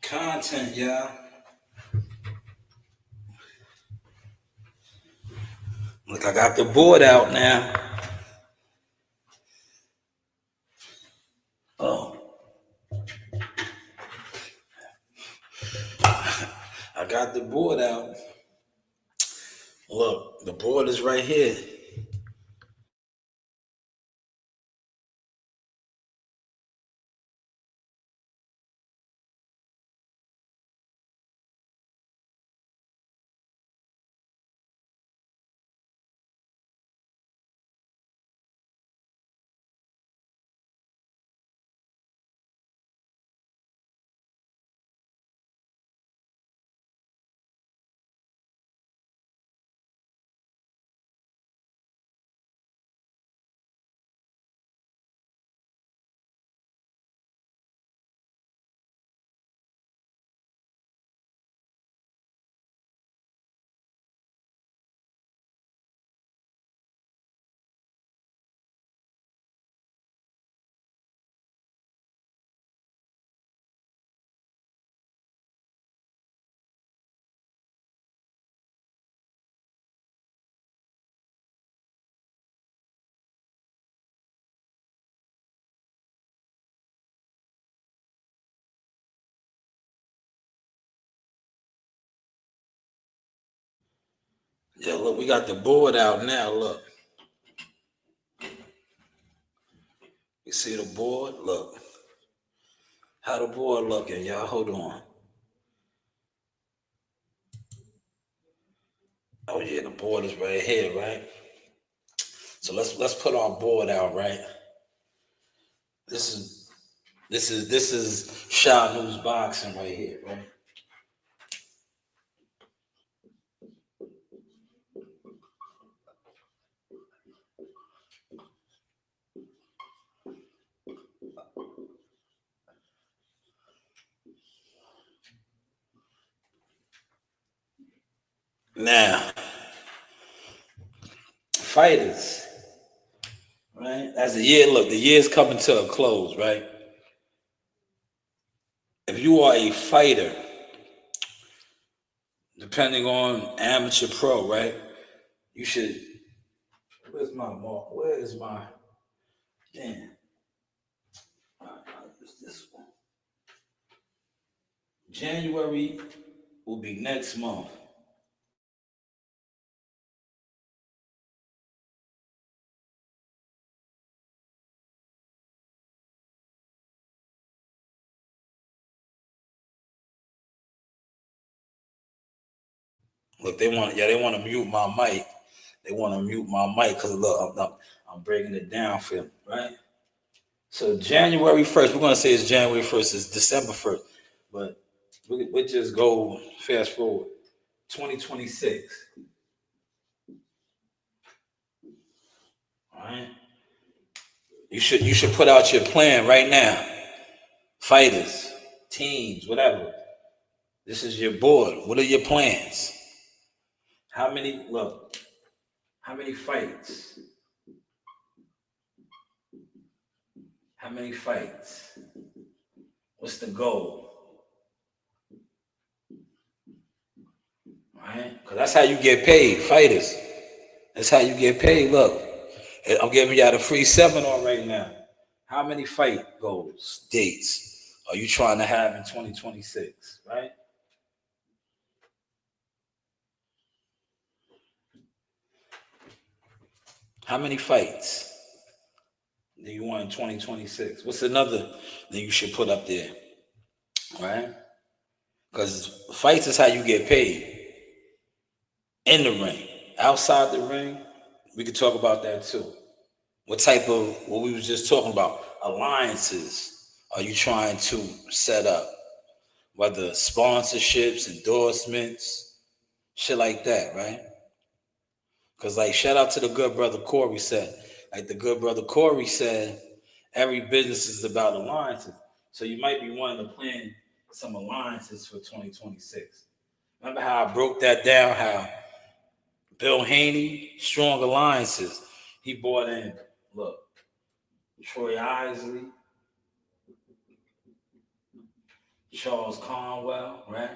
Content, y'all. Look, I got the board out now. Oh, I got the board out. Look, the board is right here. Yeah, look, we got the board out now. Look, you see the board? Look, how the board looking, y'all? Hold on. Oh yeah, the board is right here, right? So let's put our board out, right? This is this is Shanewz boxing right here, right? Now, fighters, right? As the year look, the year's coming to a close, right? If you are a fighter, depending on amateur pro, right? You should. Where's my mark? Where is my? Damn. What's this one? January will be next month. Look, they want to mute my mic. They want to mute my mic because look, I'm breaking it down for them, right? So January 1st, we're gonna say it's January 1st, it's December 1st, but we just go fast forward. 2026. All right. You should put out your plan right now. Fighters, teams, whatever. This is your board. What are your plans? How many fights? How many fights? What's the goal? Right? Because that's how you get paid, fighters. That's how you get paid. Look, I'm giving y'all the free seminar right now. How many fight goals, dates are you trying to have in 2026, right? How many fights do you want in 2026? What's another that you should put up there, right? Because fights is how you get paid. In the ring. Outside the ring, we could talk about that too. What type of, what we was just talking about, alliances are you trying to set up? Whether sponsorships, endorsements, shit like that, right? Because, like, shout out to the good brother Corey said, like the good brother Corey said, every business is about alliances. So you might be wanting to plan some alliances for 2026. Remember how I broke that down, how Bill Haney, strong alliances. He brought in, look, Troy Isley, Charles Conwell, right?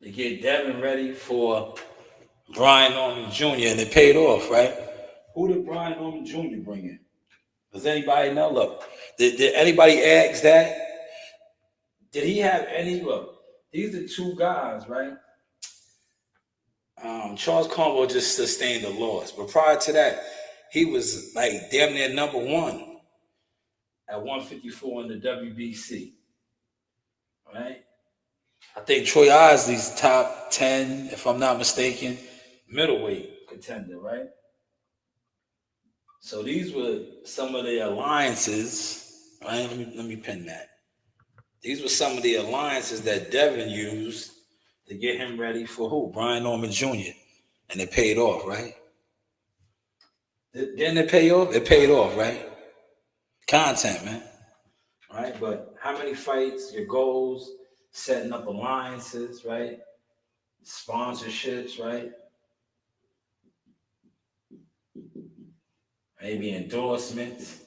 They get Devin ready for Brian Norman Jr. and it paid off, right? Who did Brian Norman Jr. bring in? Does anybody know? Look, did anybody ask that? Did he have any? Look, these are two guys, right? Charles Conwell just sustained a loss, but prior to that, he was like damn near number one at 154 in the WBC, right? I think Troy Isley's top 10, if I'm not mistaken, middleweight contender, right? So these were some of the alliances, right? Let me pin that. These were some of the alliances that Devin used to get him ready for who? Brian Norman Jr. And it paid off, right? Didn't it pay off? It paid off, right? Content, man. Right? But how many fights, your goals, setting up alliances, right? Sponsorships, right? Maybe endorsements.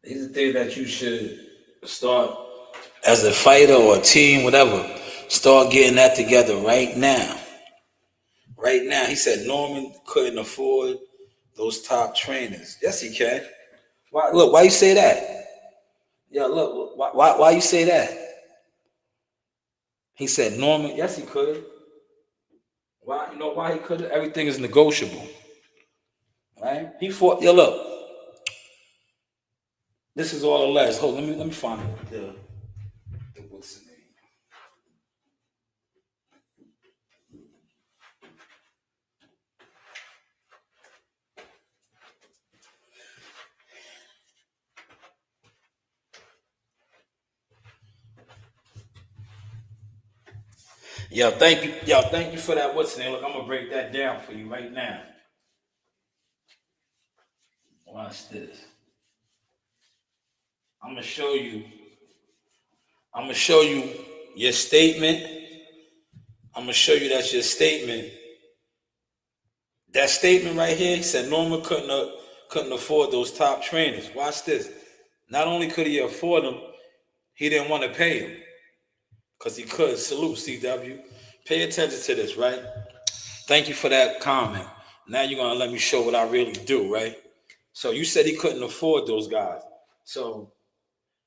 These are things that you should start as a fighter or a team, whatever. Start getting that together right now. Right now, he said Norman couldn't afford those top trainers. Yes, he can. Why? Look, why you say that? Yeah, look, why you say that? He said Norman. Yes, he could. Why? You know why he couldn't? Everything is negotiable, right? He fought. Yeah, look. This is all alleged. Hold. Let me find the what's the name. Thank you for that. What's the name? Look, I'm gonna break that down for you right now. Watch this. I'm gonna show you. I'm gonna show you your statement. I'm gonna show you that's your statement. That statement right here, he said Norman couldn't afford those top trainers. Watch this. Not only could he afford them, he didn't want to pay them because he could. Salute, CW. Pay attention to this, right? Thank you for that comment. Now you're gonna let me show what I really do, right? So you said he couldn't afford those guys. So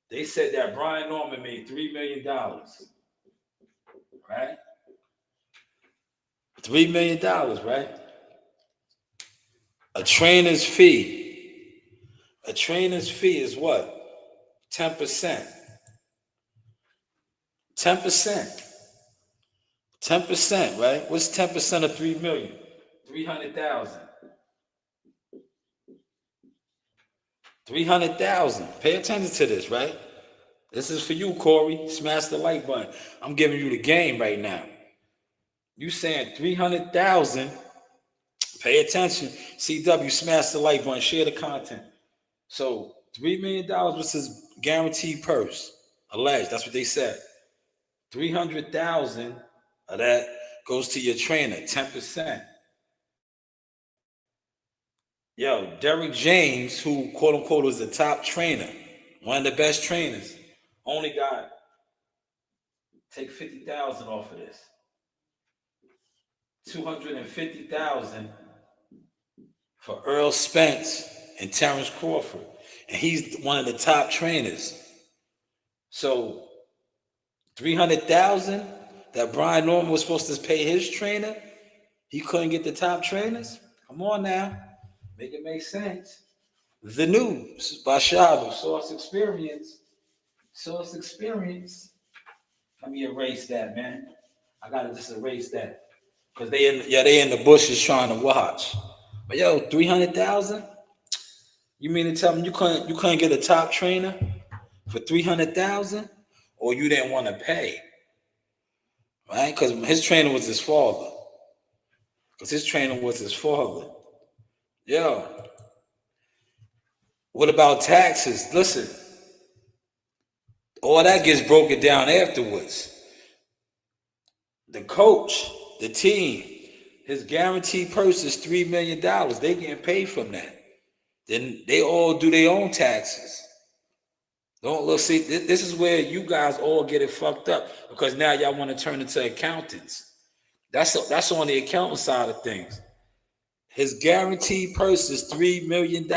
they said that Brian Norman made $3 million, right? $3 million, right? A trainer's fee. A trainer's fee is what? 10%. 10%. 10%, right? What's 10% of 3 million? 300,000. 300,000. Pay attention to this, right? This is for you, Corey. Smash the like button. I'm giving you the game right now. You saying 300,000. Pay attention. CW, smash the like button. Share the content. So $3 million was his guaranteed purse. Alleged. That's what they said. 300,000 of that goes to your trainer. 10%. Yo, Derrick James, who quote unquote was the top trainer, one of the best trainers, only got take 50,000 off of this. 250,000 for Earl Spence and Terrence Crawford. And he's one of the top trainers. So 300,000 that Brian Norman was supposed to pay his trainer, he couldn't get the top trainers? Come on now. Make it make sense. The News by Shanewz, Source Experience. Source Experience. Let me erase that, man. I gotta just erase that. Because they in the bushes trying to watch. But yo, 300,000? You mean to tell me you couldn't get a top trainer for 300,000? Or you didn't want to pay? Right? Because his trainer was his father. Yo, what about taxes? Listen, all that gets broken down afterwards. The coach, the team, his guaranteed purse is $3 million. They getting paid from that. Then they all do their own taxes. Don't look, see, this is where you guys all get it fucked up because now y'all want to turn into accountants. That's on the accountant side of things. His guaranteed purse is $3 million.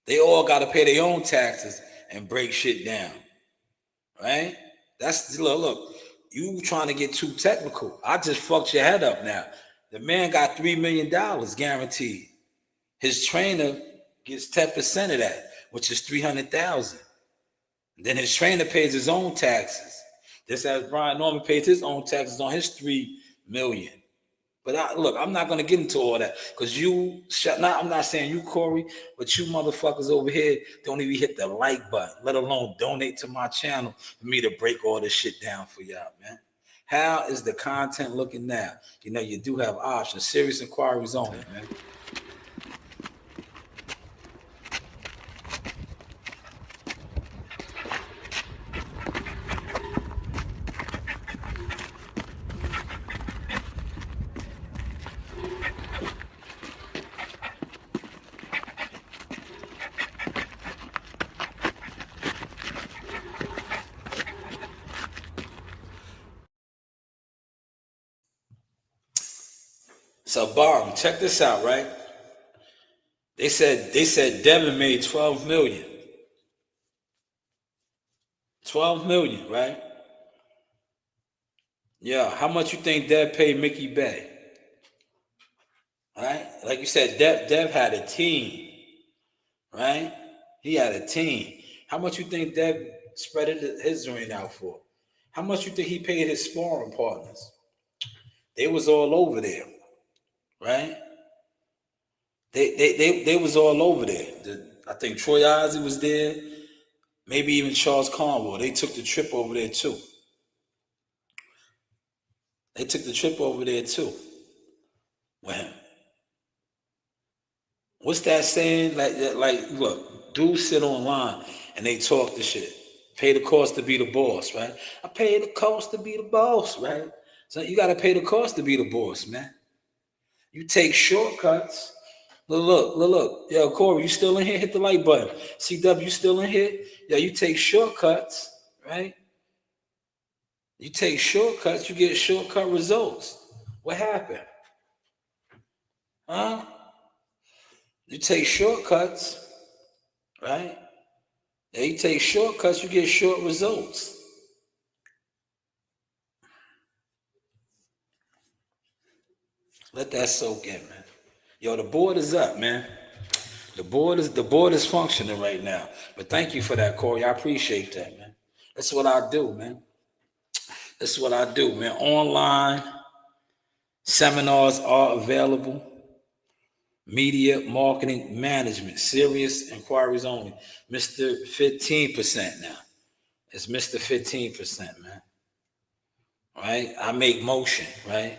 They all got to pay their own taxes and break shit down. Right? That's, look, you trying to get too technical. I just fucked your head up now. The man got $3 million guaranteed. His trainer gets 10% of that, which is 300,000. Then his trainer pays his own taxes. Just as Brian Norman pays his own taxes on his $3 million. But look, I'm not going to get into all that because I'm not saying you, Corey, but you motherfuckers over here don't even hit the like button, let alone donate to my channel for me to break all this shit down for y'all, man. How is the content looking now? You know, you do have options. Serious inquiries only, man. So, Barb, check this out, right? They said Devin made 12 million. 12 million, right? Yeah, how much you think Dev paid Mickey Bay? Right? Like you said, Dev had a team, right? He had a team. How much you think Dev spread his ring out for? How much you think he paid his sparring partners? They was all over there, right? They was all over there. I think Troy Ozzie was there. Maybe even Charles Conwell. They took the trip over there too. Well, what's that saying? Like, look, dudes sit online and they talk the shit. Pay the cost to be the boss, right? I pay the cost to be the boss, right? So you got to pay the cost to be the boss, man. You take shortcuts. Look. Yo, Corey, you still in here? Hit the like button. CW, you still in here? Yo, you take shortcuts, right? You take shortcuts, you get shortcut results. What happened? Huh? You take shortcuts, right? Yeah, you take shortcuts, you get short results. Let that soak in, man. Yo, the board is up, man. The board is functioning right now. But thank you for that, Corey. I appreciate that, man. That's what I do, man. That's what I do, man. Online seminars are available. Media marketing management. Serious inquiries only. Mr. 15% now. It's Mr. 15%, man. Right? I make motion, right?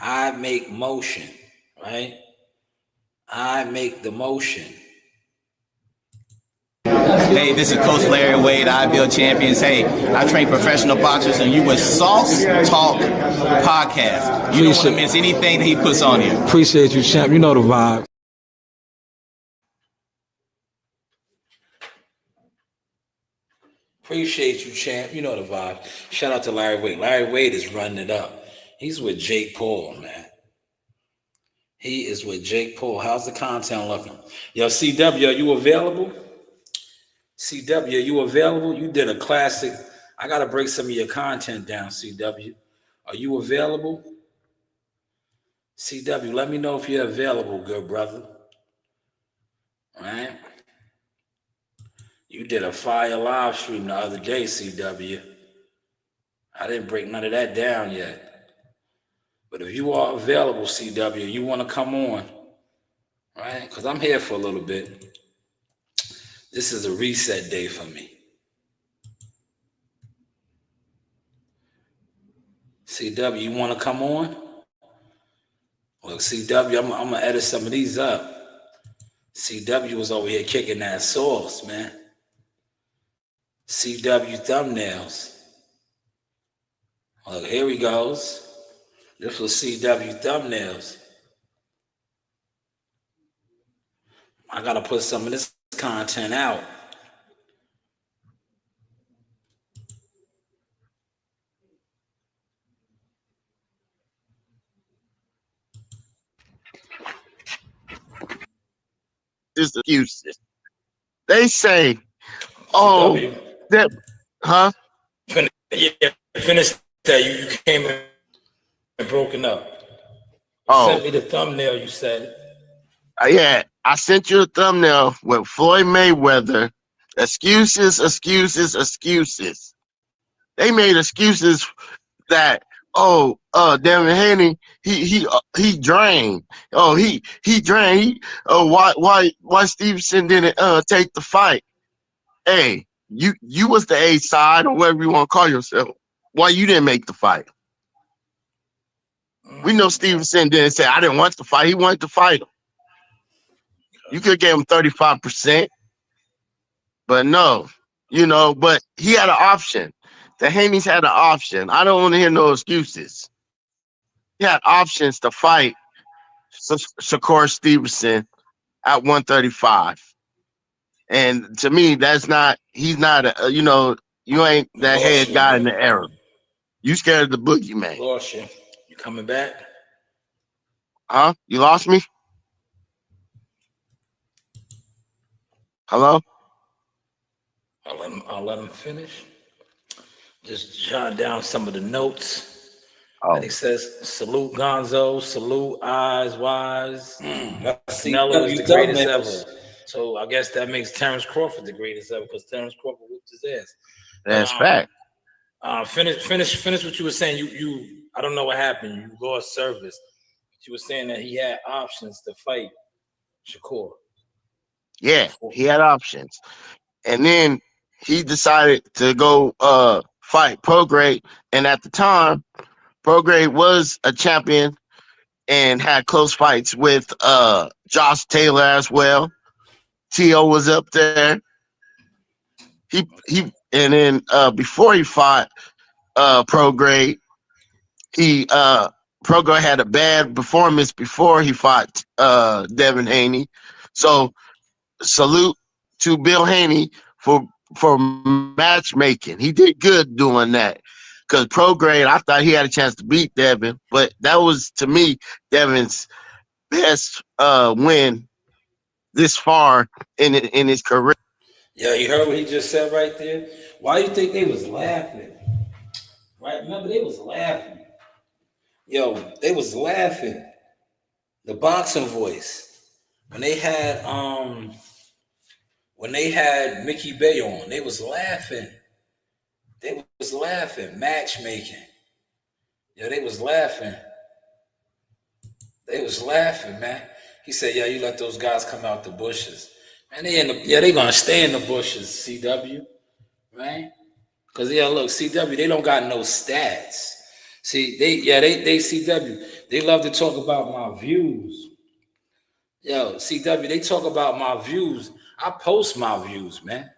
I make motion, right? I make the motion. Hey, this is Coach Larry Wade, IBL Champions. Hey, I train professional boxers, and you with Sauce Talk Podcast. You don't want to miss anything that he puts on here. Appreciate you, champ. You know the vibe. Appreciate you, champ. You know the vibe. Shout out to Larry Wade. Larry Wade is running it up. He's with Jake Paul, man. He is with Jake Paul. How's the content looking? Yo, CW, are you available? CW, are you available? You did a classic. I got to break some of your content down, CW. Are you available? CW, let me know if you're available, good brother. All right? You did a fire live stream the other day, CW. I didn't break none of that down yet. But if you are available, CW, you want to come on, right? Because I'm here for a little bit. This is a reset day for me. CW, you want to come on? Look, CW, I'm going to edit some of these up. CW was over here kicking that sauce, man. CW thumbnails. Look, here he goes. This was CW thumbnails. I got to put some of this content out. Just excuses. They say, "Oh, CW. that, huh?" Finish that. You came and broken up. Send me the thumbnail, you said. Yeah, I sent you a thumbnail with Floyd Mayweather. Excuses. They made excuses that, Devin Haney, he drained. Oh, he drained. Why Stevenson didn't take the fight? Hey, you was the A side or whatever you want to call yourself. Why you didn't make the fight? We know Stevenson didn't say, I didn't want to fight. He wanted to fight him. You could give him 35%, but no, but he had an option. The Haney's had an option. I don't want to hear no excuses. He had options to fight Shakur Stevenson at 135. And to me, he's not, you ain't that head guy in the era. You scared of the boogeyman. Lost you. You coming back? Huh? You lost me? Hello? I'll let him finish. Just jot down some of the notes. And he says, salute Gonzo, salute Eyes Wise. Canelo is the greatest ever. So I guess that makes Terrence Crawford the greatest ever because Terrence Crawford whooped his ass. That's fact. Finish what you were saying. You I don't know what happened. You lost service. But you were saying that he had options to fight Shakur. Yeah, he had options. And then he decided to go fight Prograde. And at the time, Prograde was a champion and had close fights with Josh Taylor as well. T.O. was up there. He and then before he fought Prograde, Prograde had a bad performance before he fought Devin Haney. So salute to Bill Haney for matchmaking. He did good doing that. Because Prograde, I thought he had a chance to beat Devin, but that was, to me, Devin's best win this far in his career. Yeah, you heard what he just said right there? Why do you think they was laughing? Right? Remember, they was laughing. Yo, they was laughing. The boxing voice. when they had Mickey Bay on, they was laughing. They was laughing, matchmaking. Yeah, they was laughing. They was laughing, man. He said, "Yeah, you let those guys come out the bushes, man. They gonna stay in the bushes, CW, right? Cause look, CW, they don't got no stats. See, they CW, they love to talk about my views. Yo, CW, they talk about my views. I post my views, man.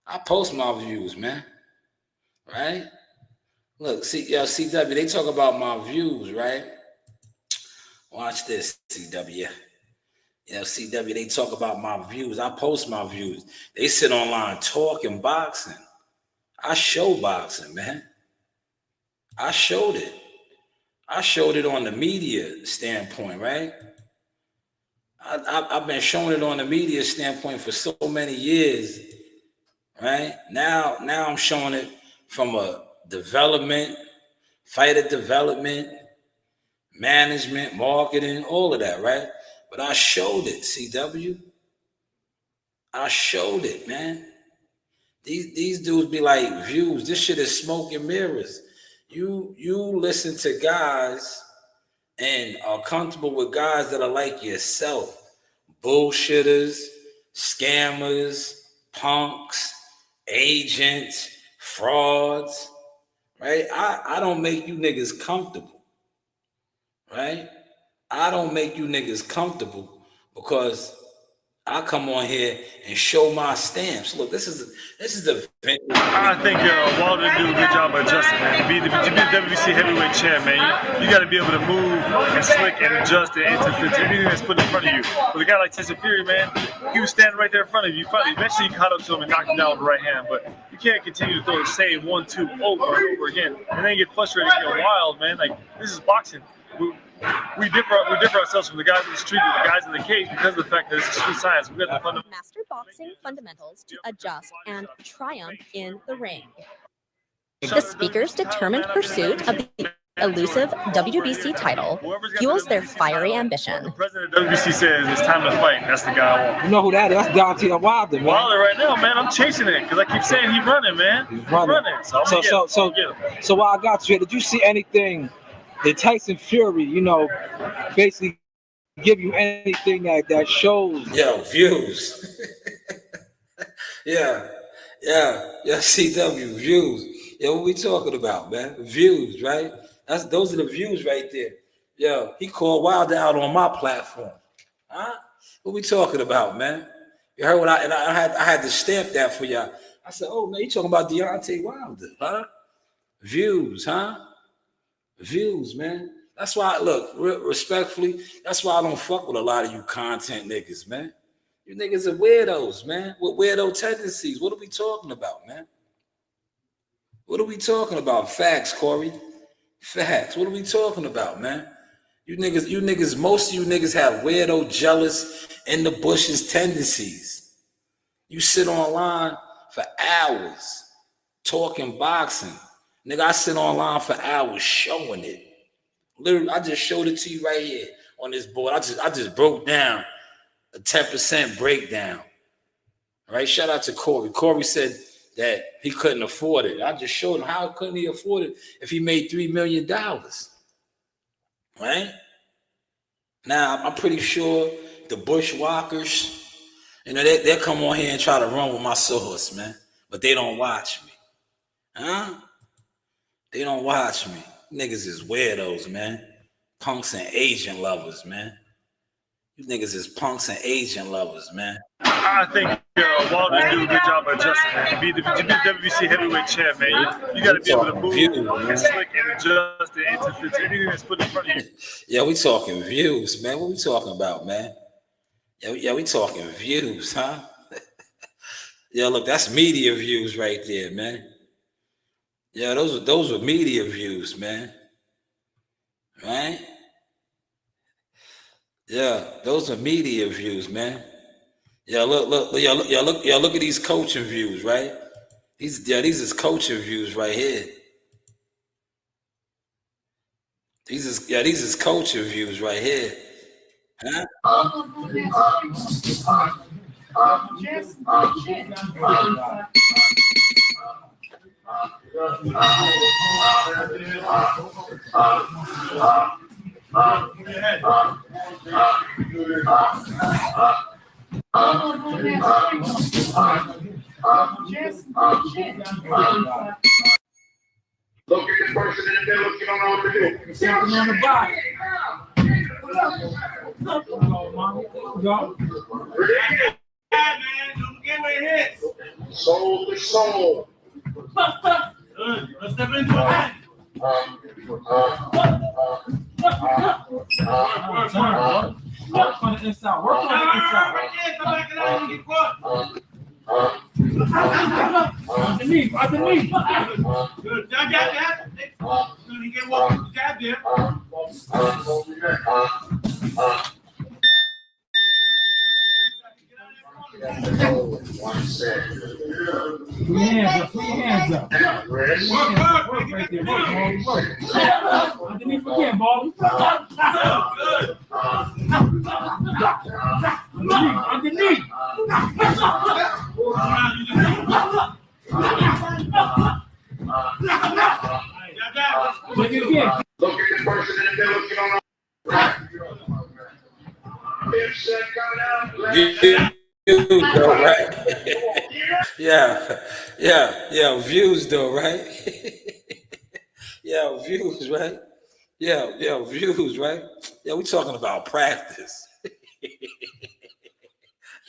I post my views, man. Right? Look, CW, they talk about my views, right? Watch this, CW. CW, they talk about my views. I post my views. They sit online talking boxing. I show boxing, man. I showed it. I showed it on the media standpoint, right? I've been showing it on the media standpoint for so many years, right? Now I'm showing it from a development, fighter development, management, marketing, all of that, right? But I showed it, CW. I showed it, man. These dudes be like, views. This shit is smoke and mirrors. You listen to guys and are comfortable with guys that are like yourself. Bullshitters, scammers, punks, agents, frauds, right? I don't make you niggas comfortable, right? I don't make you niggas comfortable because I come on here and show my stamps. Look, this is a I think Wilder did a good job of adjusting, man. To be the WBC heavyweight champ, man, you got to be able to move and slick and adjust to anything that's put in front of you. With a guy like Tyson Fury, man, he was standing right there in front of you. Eventually, you caught up to him and knocked him down with the right hand. But you can't continue to throw the same 1-2 over and over again, and then get frustrated and get wild, man. Like, this is boxing. We differ ourselves from the guys in the street and the guys in the cage because of the fact that it's street science. We got the fundamentals. Master boxing fundamentals to adjust and triumph in the ring. The speaker's determined pursuit of the elusive WBC title fuels their fiery ambition. The president of WBC says it's time to fight. That's the guy I want. You know who that is? That's Deontay Wilder, man. Wilder right now, man. I'm chasing it because I keep saying he's running, man. He's running. So while I got you here, did you see anything that Tyson Fury, basically give you anything that shows? Views. yeah, CW, views. What we talking about, man? Views, right? Those are the views right there. He called Wilder out on my platform. Huh? What we talking about, man? You heard what I had to stamp that for y'all. I said, oh man, you talking about Deontay Wilder, huh? Views, huh? Views, man. That's why, look, respectfully, that's why I don't fuck with a lot of you content niggas, man. You niggas are weirdos, man, with weirdo tendencies. What are we talking about, man? What are we talking about? Facts, Corey. Facts. What are we talking about, man? You niggas, most of you niggas have weirdo, jealous, in the bushes tendencies. You sit online for hours talking boxing. Nigga, I sit online for hours showing it. Literally, I just showed it to you right here on this board. I just broke down a 10% breakdown. All right, shout out to Corey. Corey said that he couldn't afford it. I just showed him how couldn't he afford it if he made $3 million. Right? Now, I'm pretty sure the bushwalkers, they'll come on here and try to run with my source, man. But they don't watch me. Huh? They don't watch me. Niggas is weirdos, man. Punks and agent lovers, man. You niggas is punks and agent lovers, man. I think Wilder did a good job of adjusting, man. To be the WBC heavyweight champ, man, you got to be able to move and slick and adjust to anything that's put in front of you. We talking views, man. What we talking about, man? We talking views, huh? Look, that's media views right there, man. Those were media views, man. Right? Those are media views, man. Look at these coaching views, right? These is coaching views right here. These is coaching views right here. Look at the person in the middle, you don't know what to do. Something on the body. Soul to soul. Let's step into it. Work on the inside. Work on the inside. Come back and out and get caught. Underneath. Good. Y'all got that? You get what you got there. Three hands up. Work right there. Work. Underneath again, ball. Good. Underneath. Look again. Look at the person in the middle, you don't know. Views though, right? Yeah, views though, right? Yeah, views, right? Yeah, views, right? Yeah, we talking about practice.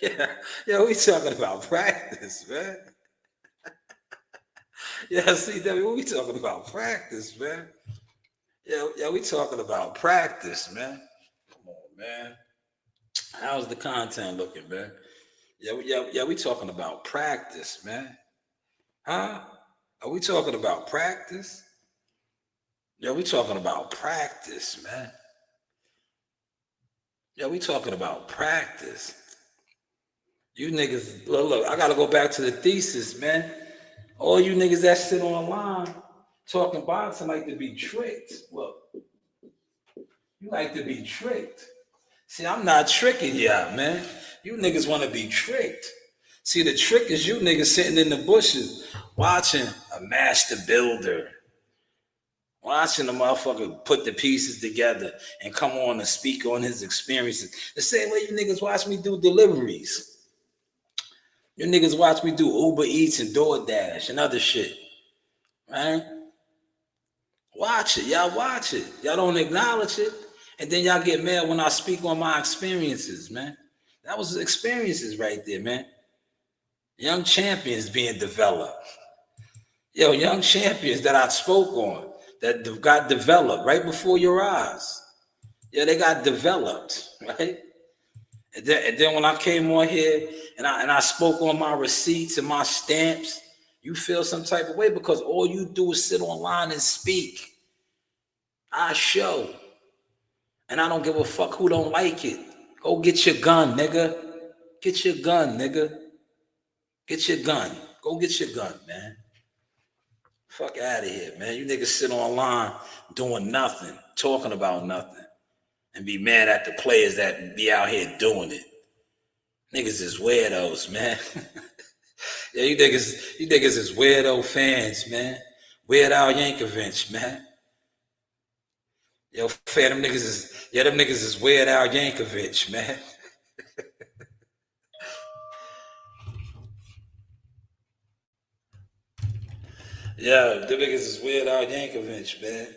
yeah, we talking about practice, man. Yeah, see, we talking about practice, man. Yeah, we talking about practice, man. Come on, man. How's the content looking, man? Yeah, we talking about practice, man. Huh? Are we talking about practice? Yeah, we talking about practice, man. Yeah, we talking about practice. You niggas, look, I gotta go back to the thesis, man. All you niggas that sit online talking boxing like to be tricked. Look, you like to be tricked. See, I'm not tricking y'all, man. You niggas want to be tricked. See, the trick is you niggas sitting in the bushes watching a master builder, watching the motherfucker put the pieces together and come on and speak on his experiences. The same way you niggas watch me do deliveries. You niggas watch me do Uber Eats and DoorDash and other shit, right? Watch it. Y'all watch it. Y'all don't acknowledge it. And then y'all get mad when I speak on my experiences, man. That was experiences right there, man. Young champions being developed. Yo, young champions that I spoke on that got developed right before your eyes. Yeah, they got developed, right? And then when I came on here and I spoke on my receipts and my stamps, you feel some type of way because all you do is sit online and speak. I show. And I don't give a fuck who don't like it. Go get your gun, nigga. Get your gun, nigga. Get your gun. Go get your gun, man. Fuck out of here, man. You niggas sit online doing nothing, talking about nothing, and be mad at the players that be out here doing it. Niggas is weirdos, man. Yeah, you niggas is weirdo fans, man. Weird Al Yankovic, man. Yo, them niggas is Weird Al Yankovic, man. Yeah, them niggas is Weird Al Yankovic, man.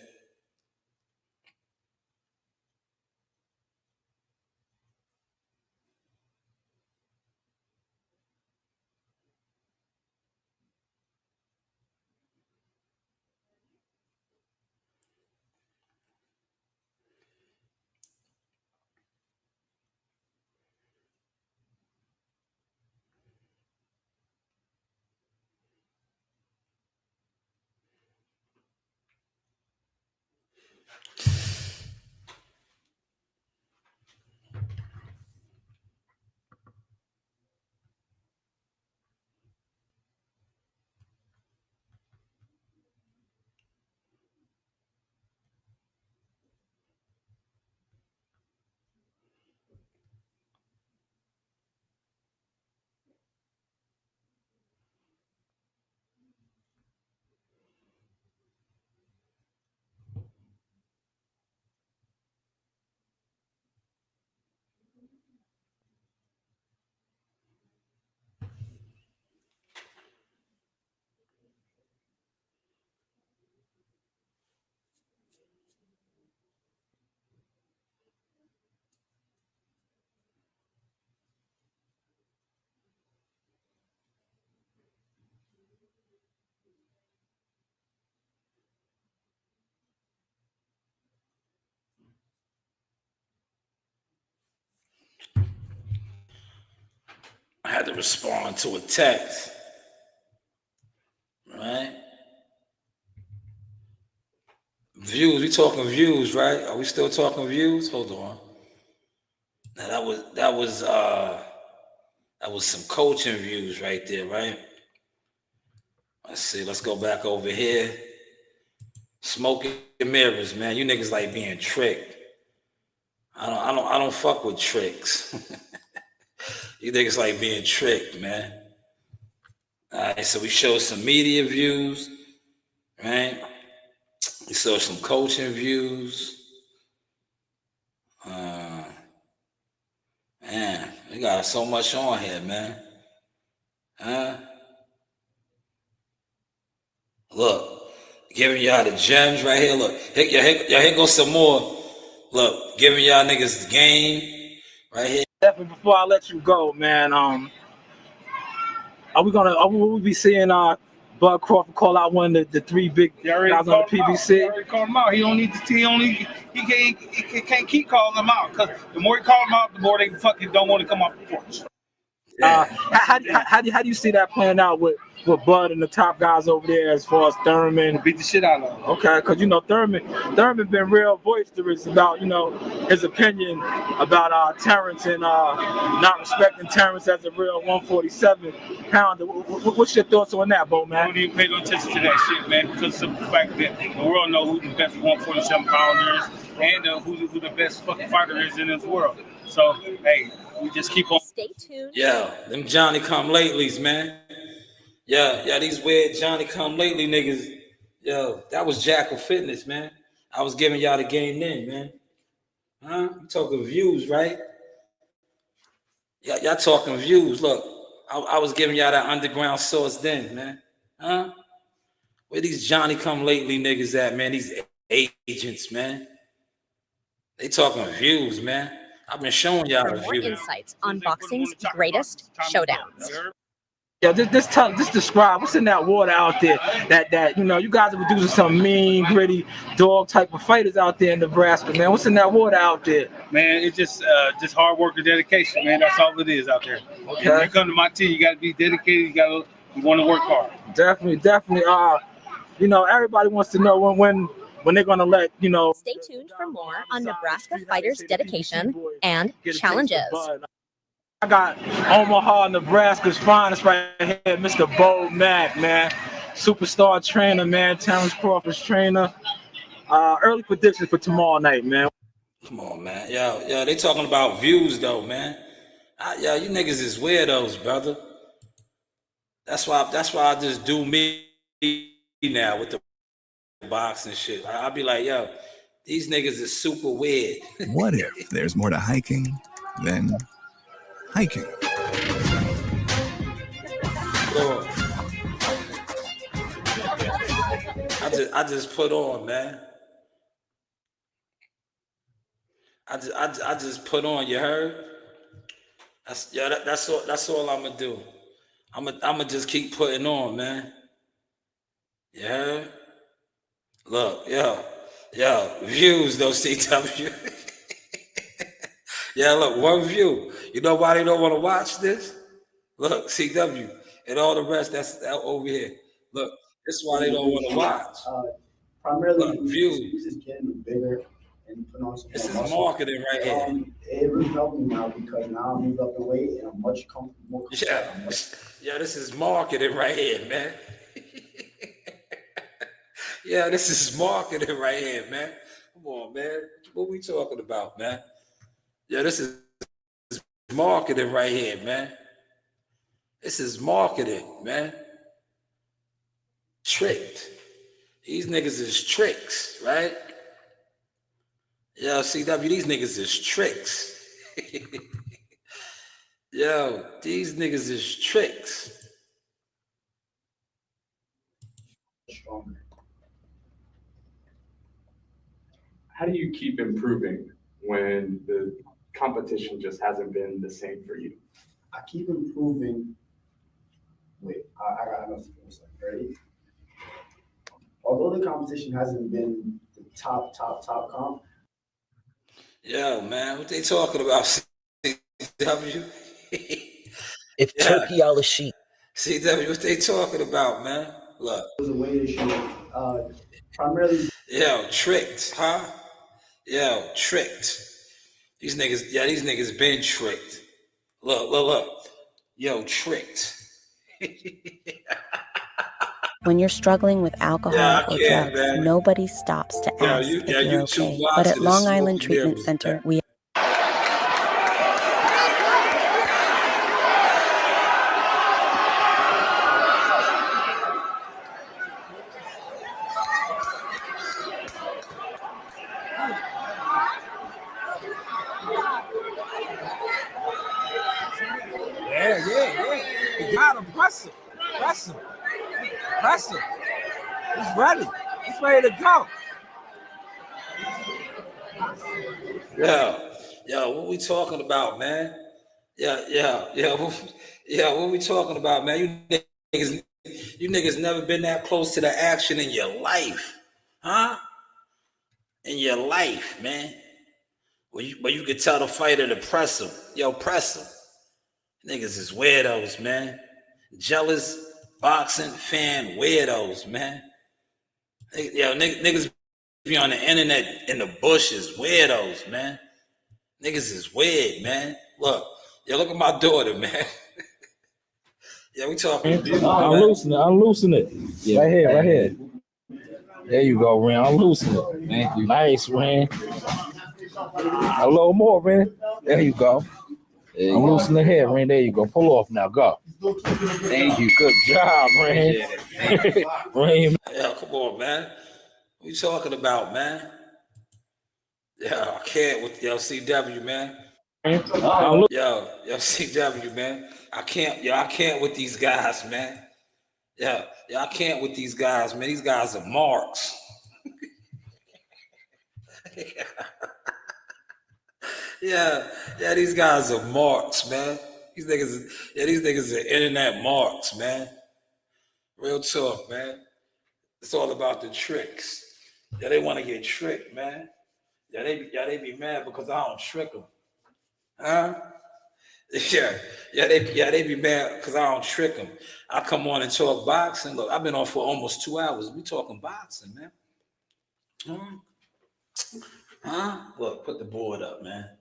respond to a text. Right? Views, we talking views, right? Are we still talking views? Hold on. Now that was some coaching views right there, right? Let's see, let's go back over here. Smoking mirrors, man. You niggas like being tricked. I don't fuck with tricks. You niggas like being tricked, man. All right, so we showed some media views, right? We saw some coaching views. Man, we got so much on here, man. Look, giving y'all the gems right here. Look, here goes some more. Look, giving y'all niggas the game right here. Definitely, before I let you go, man, will we be seeing Bud Crawford call out one of the three big guys on the PBC? He already called him out. He can't keep calling them out, because the more he call them out, the more they fucking don't want to come off the porch. How do you see that playing out with Bud and the top guys over there as far as Thurman? Beat the shit out of him. Okay, because Thurman been real boisterous about his opinion about Terrence and not respecting Terrence as a real 147 pounder. What's your thoughts on that, Bo, man? I don't even pay no attention to that shit, man, because of the fact that the world know who the best 147 pounder is and who the best fucking fighter is in this world. So hey, we just keep on. Stay tuned. Yeah, them Johnny come latelys, man. Yeah, these weird Johnny come lately niggas. Yo, that was Jackal Fitness, man. I was giving y'all the game then, man. You talking views, right? Y'all talking views. Look, I was giving y'all that underground source then, man. Where these Johnny come lately niggas at, man? These agents, man. They talking views, man. I've been showing y'all For the more views. insights on boxing's greatest showdowns. Yeah, just describe what's in that water out there. That you guys are producing some mean, gritty, dog type of fighters out there in Nebraska, man. What's in that water out there? Man, it's just hard work and dedication, man. That's all it is out there. Okay. When you come to my team, you got to be dedicated. You want to work hard. Definitely. Everybody wants to know when they're gonna let Stay tuned for more on Nebraska fighters' dedication and challenges. I got Omaha, Nebraska's finest right here, Mr. Bo Mack, man. Superstar trainer, man. Terrence Crawford's trainer. Early predictions for tomorrow night, man. Come on, man. Yo, they talking about views though, man. You niggas is weirdos, brother. That's why I just do me now with the boxing shit. I'll be like, yo, these niggas is super weird. What if there's more to hiking than hiking? Lord. I just put on, man. I just put on. You heard? That's all I'm gonna do. I'm gonna just keep putting on, man. You heard? Look, yo, views though, CW. Yeah, look, one view. You know why they don't want to watch this? Look, CW and all the rest that's over here. Look, this is why they don't want to watch. Primarily, Look, views. we just getting bigger and putting on some. This is marketing right here. It really helped me now because now I moved up the weight and I'm much more comfortable. Yeah, this is marketing right here, man. Yeah, this is marketing right here, man. Come on, man. What we talking about, man? Yeah, this is marketing right here, man. This is marketing, man. Tricked. These niggas is tricks, right? Yo, CW, these niggas is tricks. Yo, these niggas is tricks. Stronger. How do you keep improving when the competition just hasn't been the same for you? I keep improving. Wait, I got another thing. Ready? Although the competition hasn't been the top comp. Yo, man, what they talking about, CW? If Turkey all the sheep. CW, what they talking about, man? Look. It was a way to shoot, primarily. Yo, tricked, huh? Yo, tricked. These niggas been tricked. Look. Yo, tricked. When you're struggling with alcohol or drugs, man. nobody stops to ask if you're okay. But at Long Island Treatment Center, we Yeah. You got him. Press him. He's ready. He's ready to go. Yo, what we talking about, man? What we talking about, man? You niggas never been that close to the action in your life, huh? In your life, man. But you could tell the fighter to press him. Yo, press him. Niggas is weirdos, man. Jealous boxing fan weirdos, man. Yo, niggas be on the internet in the bushes, weirdos, man. Niggas is weird, man. Look at my daughter, man. Yeah, we talking. Unloosen it. Yeah. Right here. There you go, Ren. Unloosen it. Thank you. Nice, Ren. A little more, Ren. There you go. Unloosen the head, Ren. There you go. Pull off now. Go. Thank you. Good job, Ren. Ren. Yeah, come on, man. What you talking about, man? Yeah, I can't with CW, man. Yo, CW, man. I can't with these guys, man. Yeah, I can't with these guys, man. These guys are marks. Yeah, these guys are marks, man. These niggas are internet marks, man. Real talk, man. It's all about the tricks. Yeah, they want to get tricked, man. Yeah, they be mad because I don't trick them. Huh? Yeah, they be mad because I don't trick them. I come on and talk boxing. Look, I've been on for almost 2 hours. We talking boxing, man. Huh? Look, put the board up, man.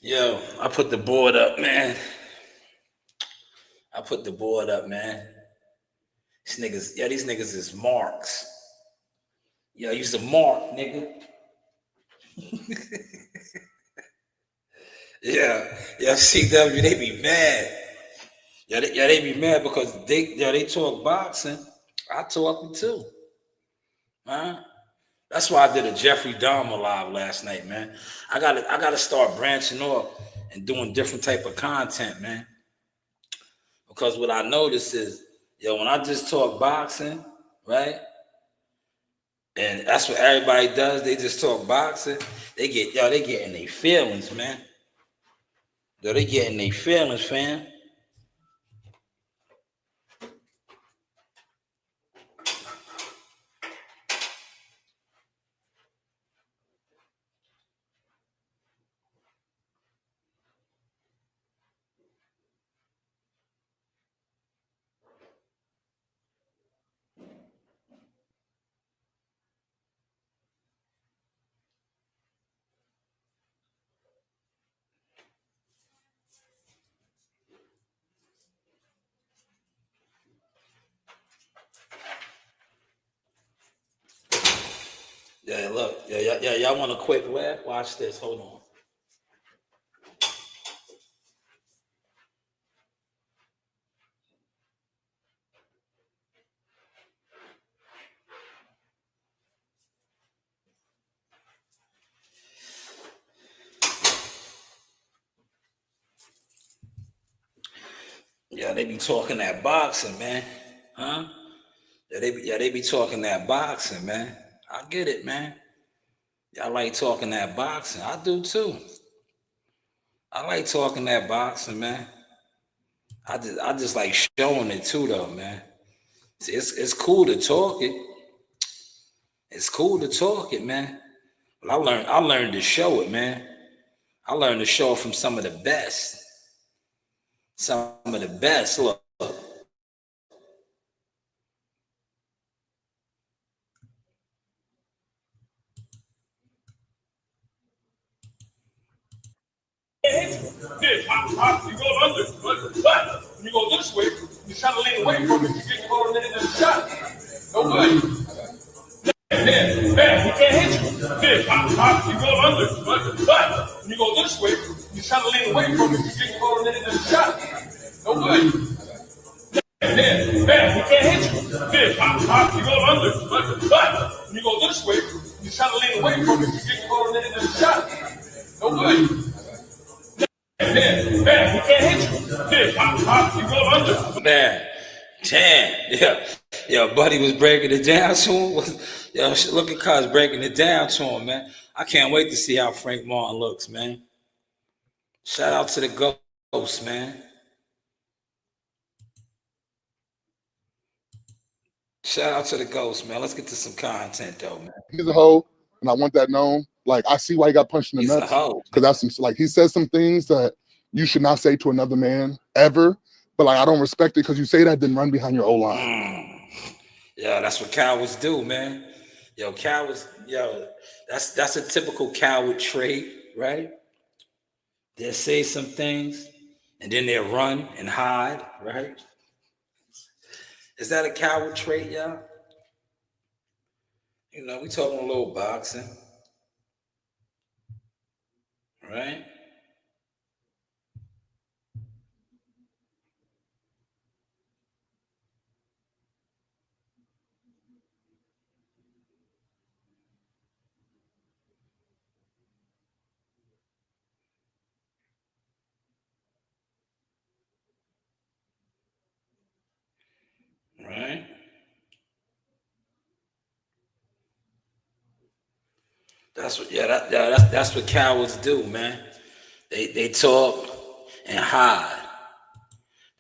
Yo, I put the board up, man. These niggas is marks. Yo, you's a mark, nigga. Yeah, CW, they be mad. They be mad because they talk boxing. I talk it too. Huh? That's why I did a Jeffrey Dahmer live last night, man. I gotta start branching off and doing different type of content, man. Because what I notice is, when I just talk boxing, right? And that's what everybody does. They just talk boxing. They get in their feelings, man. They get in their feelings, fam. Yeah, look. Yeah, y'all want a quick laugh? Watch this. Hold on. Yeah, they be talking that boxing, man. Huh? Yeah, they be talking that boxing, man. I get it, man. Y'all like talking that boxing. I do too. I like talking that boxing, man. I just like showing it too, though, man. It's cool to talk it. It's cool to talk it, man. But I learned to show it, man. I learned to show it from some of the best. Some of the best. Look. This, you go under, but when you go this way, you try to lean away from it, you get caught in the shot. No good. Man, he can't hit you. This, you go under, but when you go this way, you try to lean away from it, you get caught in the shot. No good. Man, he can't hit you. This, you go under, but when you go this way, you try to lean away from it, you get caught in the shot. No good. Man, he can't hit you. This, you go under. Man, damn, yeah, buddy was breaking it down to him. Yo, look at Cuz breaking it down to him, man. I can't wait to see how Frank Martin looks, man. Shout out to the Ghost, man. Shout out to the Ghost, man. Let's get to some content, though, man. He's a hoe, and I want that known. Like, I see why he got punched in the He's nuts. a hoe. Because that's some, like, he says some things that you should not say to another man ever. But like, I don't respect it because you say that, then run behind your O-line. Yeah, that's what cowards do, man. Yo, cowards, that's a typical coward trait, right? They'll say some things and then they'll run and hide, right? Is that a coward trait, y'all? You know, we talking a little boxing, right? Right? That's what, that's what cowards do, man. They talk and hide.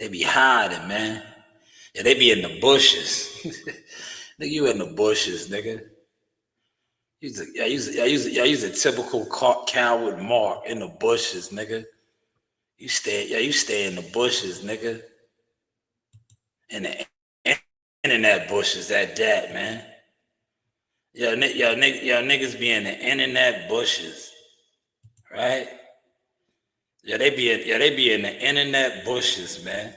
They be hiding, man. Yeah, they be in the bushes. Nigga, you in the bushes, nigga. Use a typical coward mark in the bushes, nigga. You stay in the bushes, nigga. In the internet bushes at that, man. Niggas be in the internet bushes, right? They be in the internet bushes, man.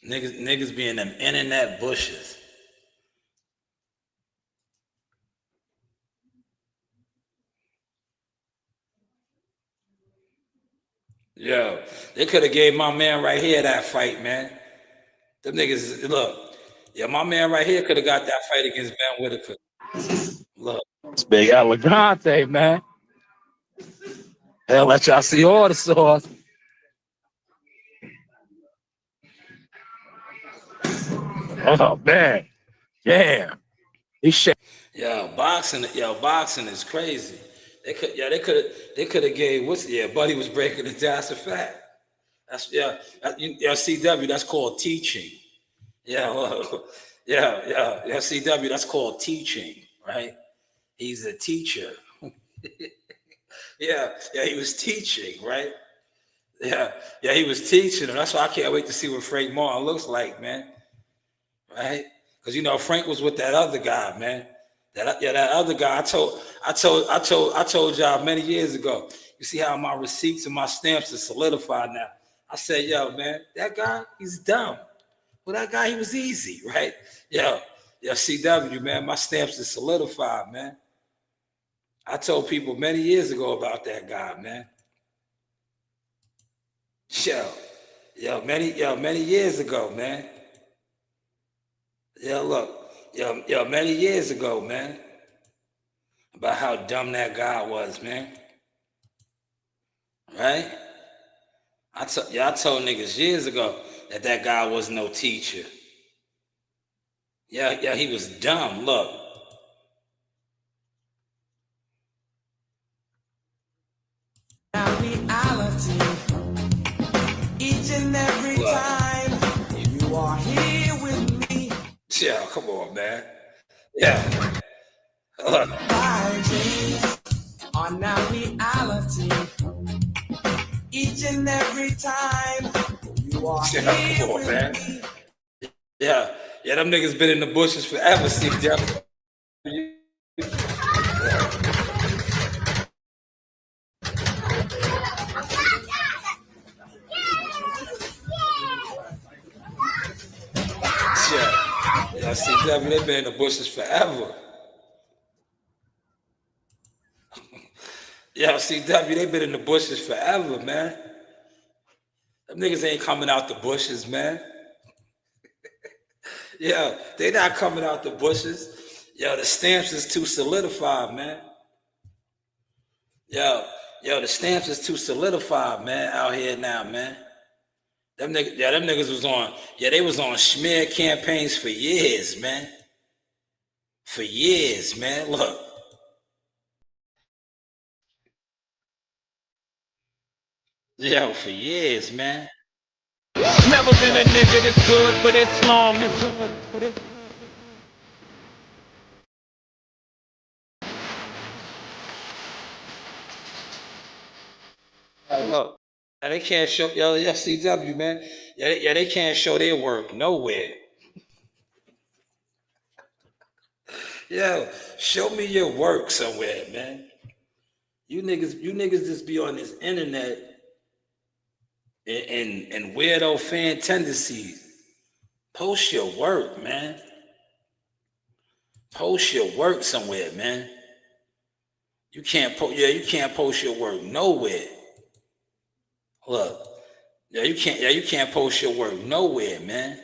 Niggas be in them internet bushes. Yo, they could have gave my man right here that fight, man. Them niggas, look. Yeah, my man right here could have got that fight against Ben Whitaker. Look. It's Big Elegante, man. They'll let y'all see all the sauce. Oh, man. Damn. He shit. Boxing is crazy. They could have gave Buddy was breaking it down. That's a fact. That's CW, that's called teaching. CW, that's called teaching, right? He's a teacher. He was teaching, right? He was teaching, and that's why I can't wait to see what Frank Martin looks like, man. Right? Because Frank was with that other guy, man. That other guy. I told y'all many years ago. You see how my receipts and my stamps are solidified now. I said, yo, man, that guy, he's dumb. Well, that guy, he was easy, right? CW, man, my stamps are solidified, man. I told people many years ago about that guy, man. Many years ago, man. Many years ago, man. About how dumb that guy was, man. Right? I told niggas years ago that guy was no teacher. He was dumb. Look. Now reality. and every time you are here with me. Yeah, come on, man. Yeah. Look. My dreams are now reality. Each and every time you are here Come on, with man. me. Yeah, them niggas been in the bushes forever, Steve Jobs. Yeah, CW, they been in the bushes forever. Yeah, CW, they been in the bushes forever, man. Them niggas ain't coming out the bushes, man. Yeah, they not coming out the bushes. Yo, the stamps is too solidified, man. Yo, the stamps is too solidified, man, out here now, man. Them niggas was on, they was on smear campaigns for years, man. For years, man. Look. Yo, for years, man. Never been a nigga that's good, but it's long. Look, they can't show CW, man. Yeah, they can't show their work nowhere. Yo, show me your work somewhere, man. You niggas just be on this internet and weirdo fan tendencies. Post your work, man. Post your work somewhere, man. You can't post your work nowhere. Look, you can't post your work nowhere, man.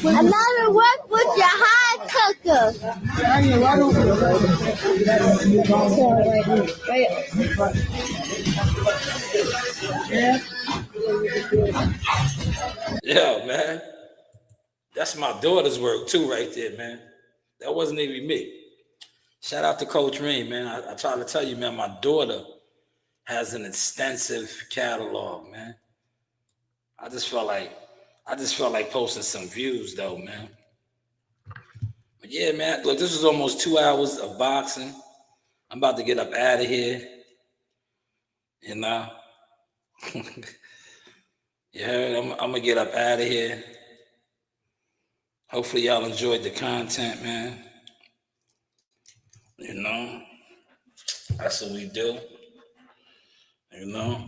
Another work with your hot cooker. Yeah, man. That's my daughter's work too, right there, man. That wasn't even me. Shout out to Coach Ream, man. I try to tell you, man, my daughter has an extensive catalog, man. I just felt like posting some views though, man. But yeah, man, look, this was almost 2 hours of boxing. I'm about to get up out of here. You know? You heard? I'm gonna get up out of here. Hopefully y'all enjoyed the content, man. You know? That's what we do. You know?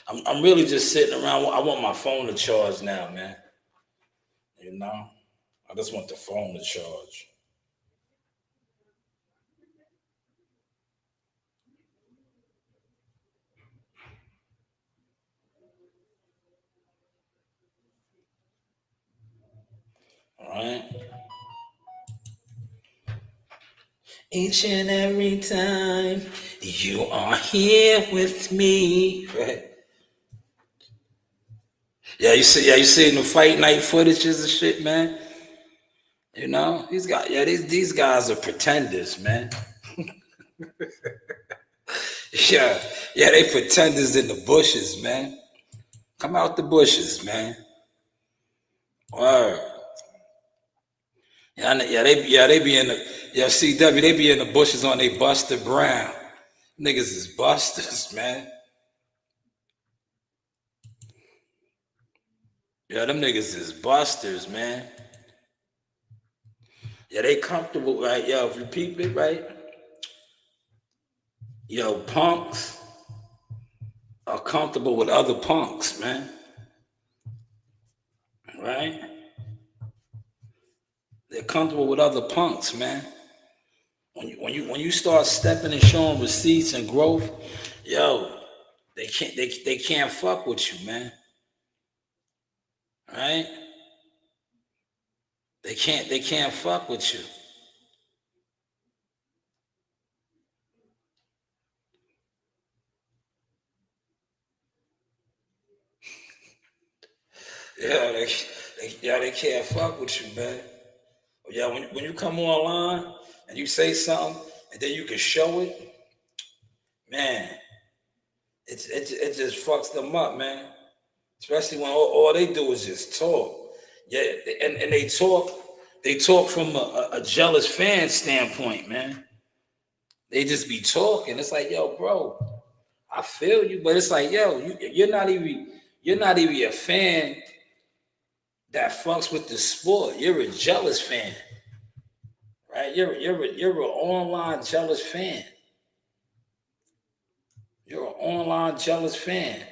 I'm really just sitting around. I want my phone to charge now, man. You know? I just want the phone to charge. All right? Each and every time you are here with me. Right? Yeah, you see the fight night footages and shit, man. You know, these guys are pretenders, man. yeah, they pretenders in the bushes, man. Come out the bushes, man. Word. They be in the CW, they be in the bushes on they Buster Brown. Niggas is busters, man. Yeah, them niggas is busters, man. Yeah, they comfortable, right? Yo, if you peep it, right? Yo, punks are comfortable with other punks, man. Right? They're comfortable with other punks, man. When you start stepping and showing receipts and growth, yo, they can't fuck with you, man. Right? They can't fuck with you. Yeah, they can't fuck with you, man. Yeah, when you come online and you say something and then you can show it, man, it just fucks them up, man. Especially when all they do is just talk. Yeah, and they talk from a jealous fan standpoint, man. They just be talking. It's like, yo, bro, I feel you, but it's like, yo, you're not even a fan that fucks with the sport. You're a jealous fan, right? You're an online jealous fan. You're an online jealous fan.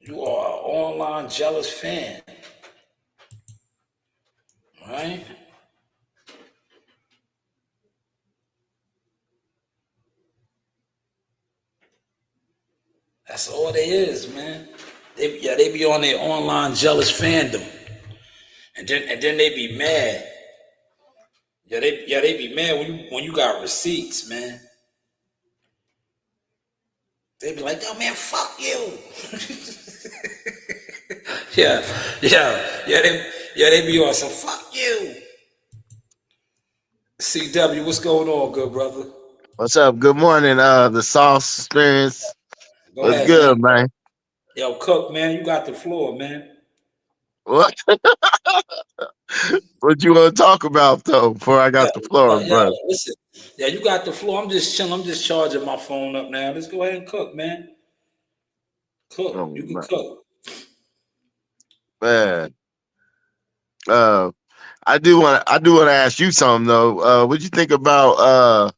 You are an online jealous fan, right? That's all they is, man. They be on their online jealous fandom, and then they be mad. They be mad when you got receipts, man. They be like, yo, man, fuck you. yeah. They be on some fuck you. CW, what's going on, good brother? What's up? Good morning. The Sauce Experience. Go What's ahead, man. good, man? Yo, Cook, man, you got the floor, man. What? What you want to talk about though? Before I got the floor, bro. Listen. Yeah, you got the floor. I'm just chilling. I'm just charging my phone up now. Let's go ahead and cook, man. Cook. Oh, You can man. cook. Man. I do want to ask you something though. What you think about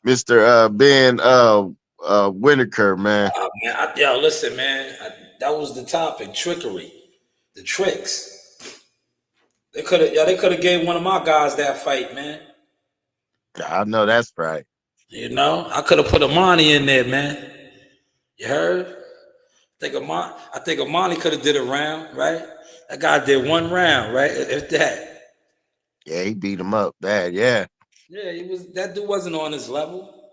Mr. Ben Whitaker, man? Man, yo, listen, man. That was the topic. Trickery. The tricks. They could have gave one of my guys that fight, man. I know that's right. You know, I could have put Amani in there, man. You heard? I think Amani could have did a round, right? That guy did one round, right? If that. Yeah, he beat him up bad. Yeah. Yeah, that dude wasn't on his level.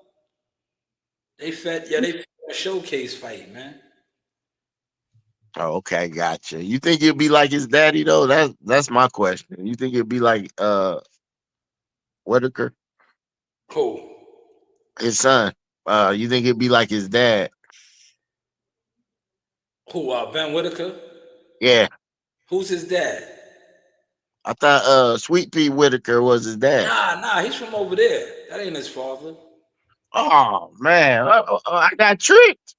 They fed a showcase fight, man. Oh, okay, gotcha. You think he'll be like his daddy though? That's my question. You think he'll be like Whitaker, Cool. his son? You think he'll be like his dad? Who? Ben Whitaker? Yeah. Who's his dad? I thought Sweet Pea Whitaker was his dad. Nah, he's from over there. That ain't his father. Oh man, I got tricked.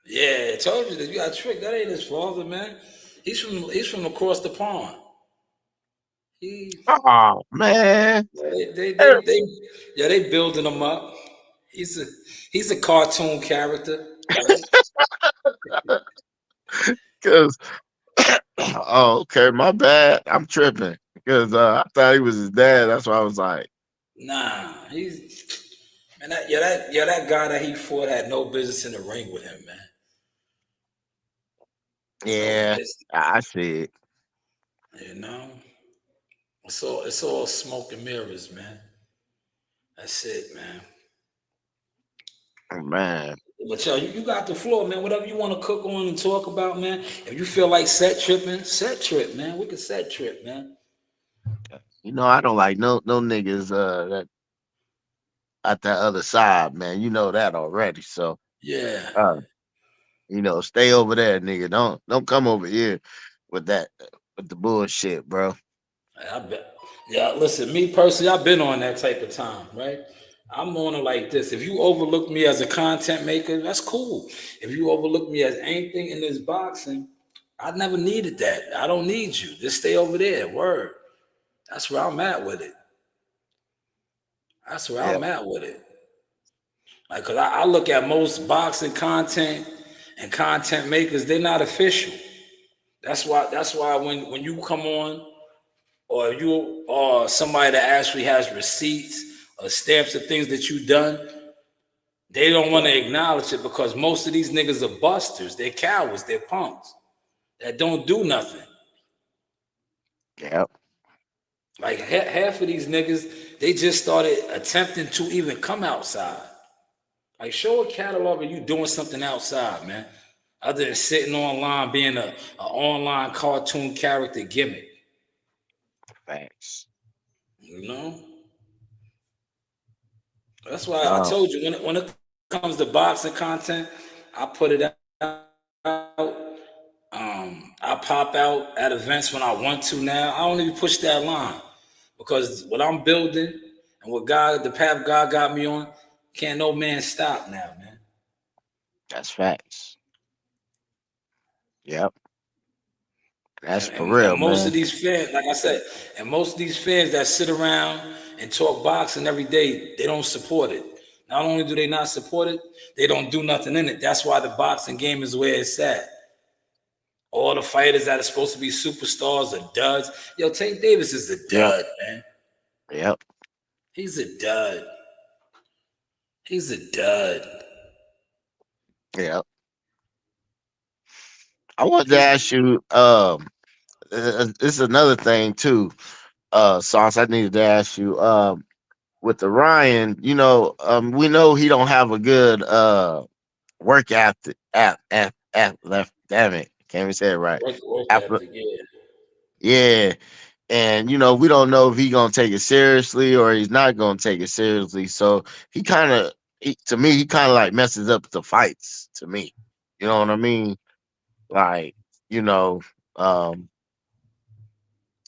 Yeah, I told you that you got tricked. That ain't his father, man. He's from across the pond. Oh man. They building him up. He's a cartoon character. Right? Cause oh, okay, my bad. I'm tripping. Because I thought he was his dad. That's why I was like, nah, that guy that he fought had no business in the ring with him, man. yeah, I see it. You know, it's all smoke and mirrors, man. That's it, man. Oh, man. But yo, you got the floor, man. Whatever you want to cook on and talk about, man. If you feel like set trip, man. We can set trip, man. You know, I don't like no niggas that at that other side, man. You know that already. So yeah. You know, stay over there, nigga. Don't come over here with the bullshit, bro. I bet. Yeah, listen, me personally, I've been on that type of time, right? I'm on it like this. If you overlook me as a content maker, that's cool. If you overlook me as anything in this boxing, I never needed that. I don't need you. Just stay over there. Word. That's where I'm at with it. Like, cause I look at most boxing content and content makers, they're not official. That's why when you come on, or you or somebody that actually has receipts or stamps of things that you've done, they don't want to acknowledge it because most of these niggas are busters. They're cowards. They're punks that don't do nothing. Yep. Like half of these niggas, they just started attempting to even come outside. Like, show a catalog of you doing something outside, man. Other than sitting online being a online cartoon character gimmick. Facts. You know? That's why I told you when it comes to boxing content, I put it out. I pop out at events when I want to now. I don't even push that line because what I'm building and the path God got me on, can't no man stop now, man. That's facts. Yep. That's for And real, most man. of these fans, like I said, and most of these fans that sit around and talk boxing every day, they don't support it. Not only do they not support it, they don't do nothing in it. That's why the boxing game is where it's at. All the fighters that are supposed to be superstars are duds. Yo, Tank Davis is a dud, man. Yep. He's a dud. He's a dud. Yep. I wanted to ask you, this is another thing too, Sauce. I needed to ask you, with the Ryan, we know he don't have a good work ethic. Left, damn it, can't even say it right. Work ethic, yeah. Yeah, and we don't know if he gonna take it seriously or he's not gonna take it seriously. So to me, he kind of like messes up the fights. To me, you know what I mean? Like, you know, um,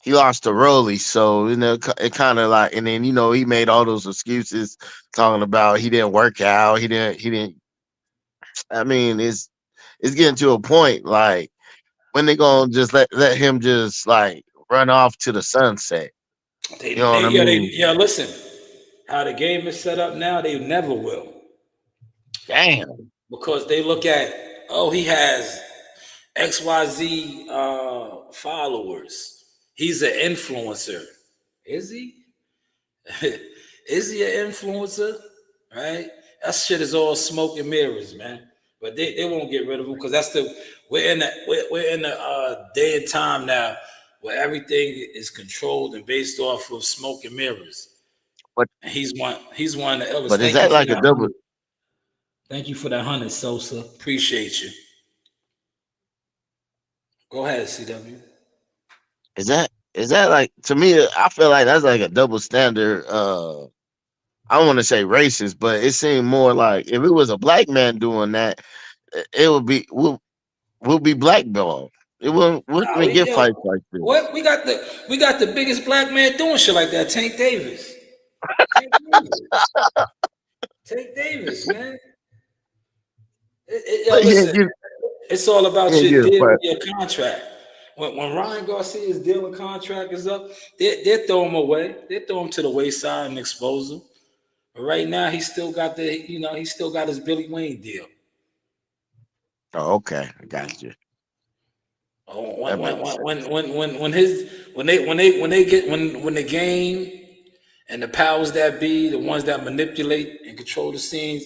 he lost to Rolly, so it kind of like, and then he made all those excuses talking about he didn't work out, he didn't. I mean, it's getting to a point like when they gonna just let him just like run off to the sunset. You know what I mean? Listen, how the game is set up now, they never will. Damn. Because they look at, he has XYZ followers. He's an influencer. Is he? Is he an influencer? Right? That shit is all smoke and mirrors, man. But they won't get rid of him because we're in the day and time now where everything is controlled and based off of smoke and mirrors. But and he's one of the illest. But is that like a double? Thank you for that 100, Sosa. Appreciate you. Go ahead, CW. Is that like, to me? I feel like that's like a double standard. I don't want to say racist, but it seemed more like if it was a black man doing that, it would be we'll be blackballed. It wouldn't get fights like this. What we got the biggest black man doing shit like that, Tank Davis. Tank Davis, man. Listen, it's all about your deal, your contract. When Ryan Garcia's deal and contract is up, they throw him away. They throw him to the wayside and expose him. But right now, he's still got his Billy Wayne deal. Oh, okay, I got you. When the game and the powers that be, the ones that manipulate and control the scenes,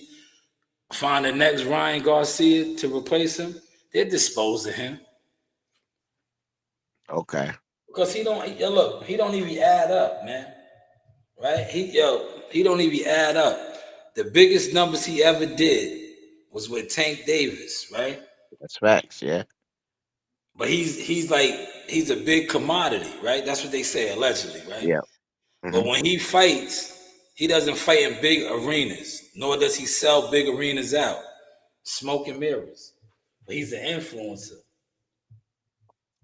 find the next Ryan Garcia to replace him, they dispose of him. Okay. Because he don't even add up, man. Right? He don't even add up. The biggest numbers he ever did was with Tank Davis, right? That's facts, yeah. But he's a big commodity, right? That's what they say, allegedly, right? Yeah. Mm-hmm. But when he fights, he doesn't fight in big arenas, nor does he sell big arenas out. Smoke and mirrors. But he's an influencer.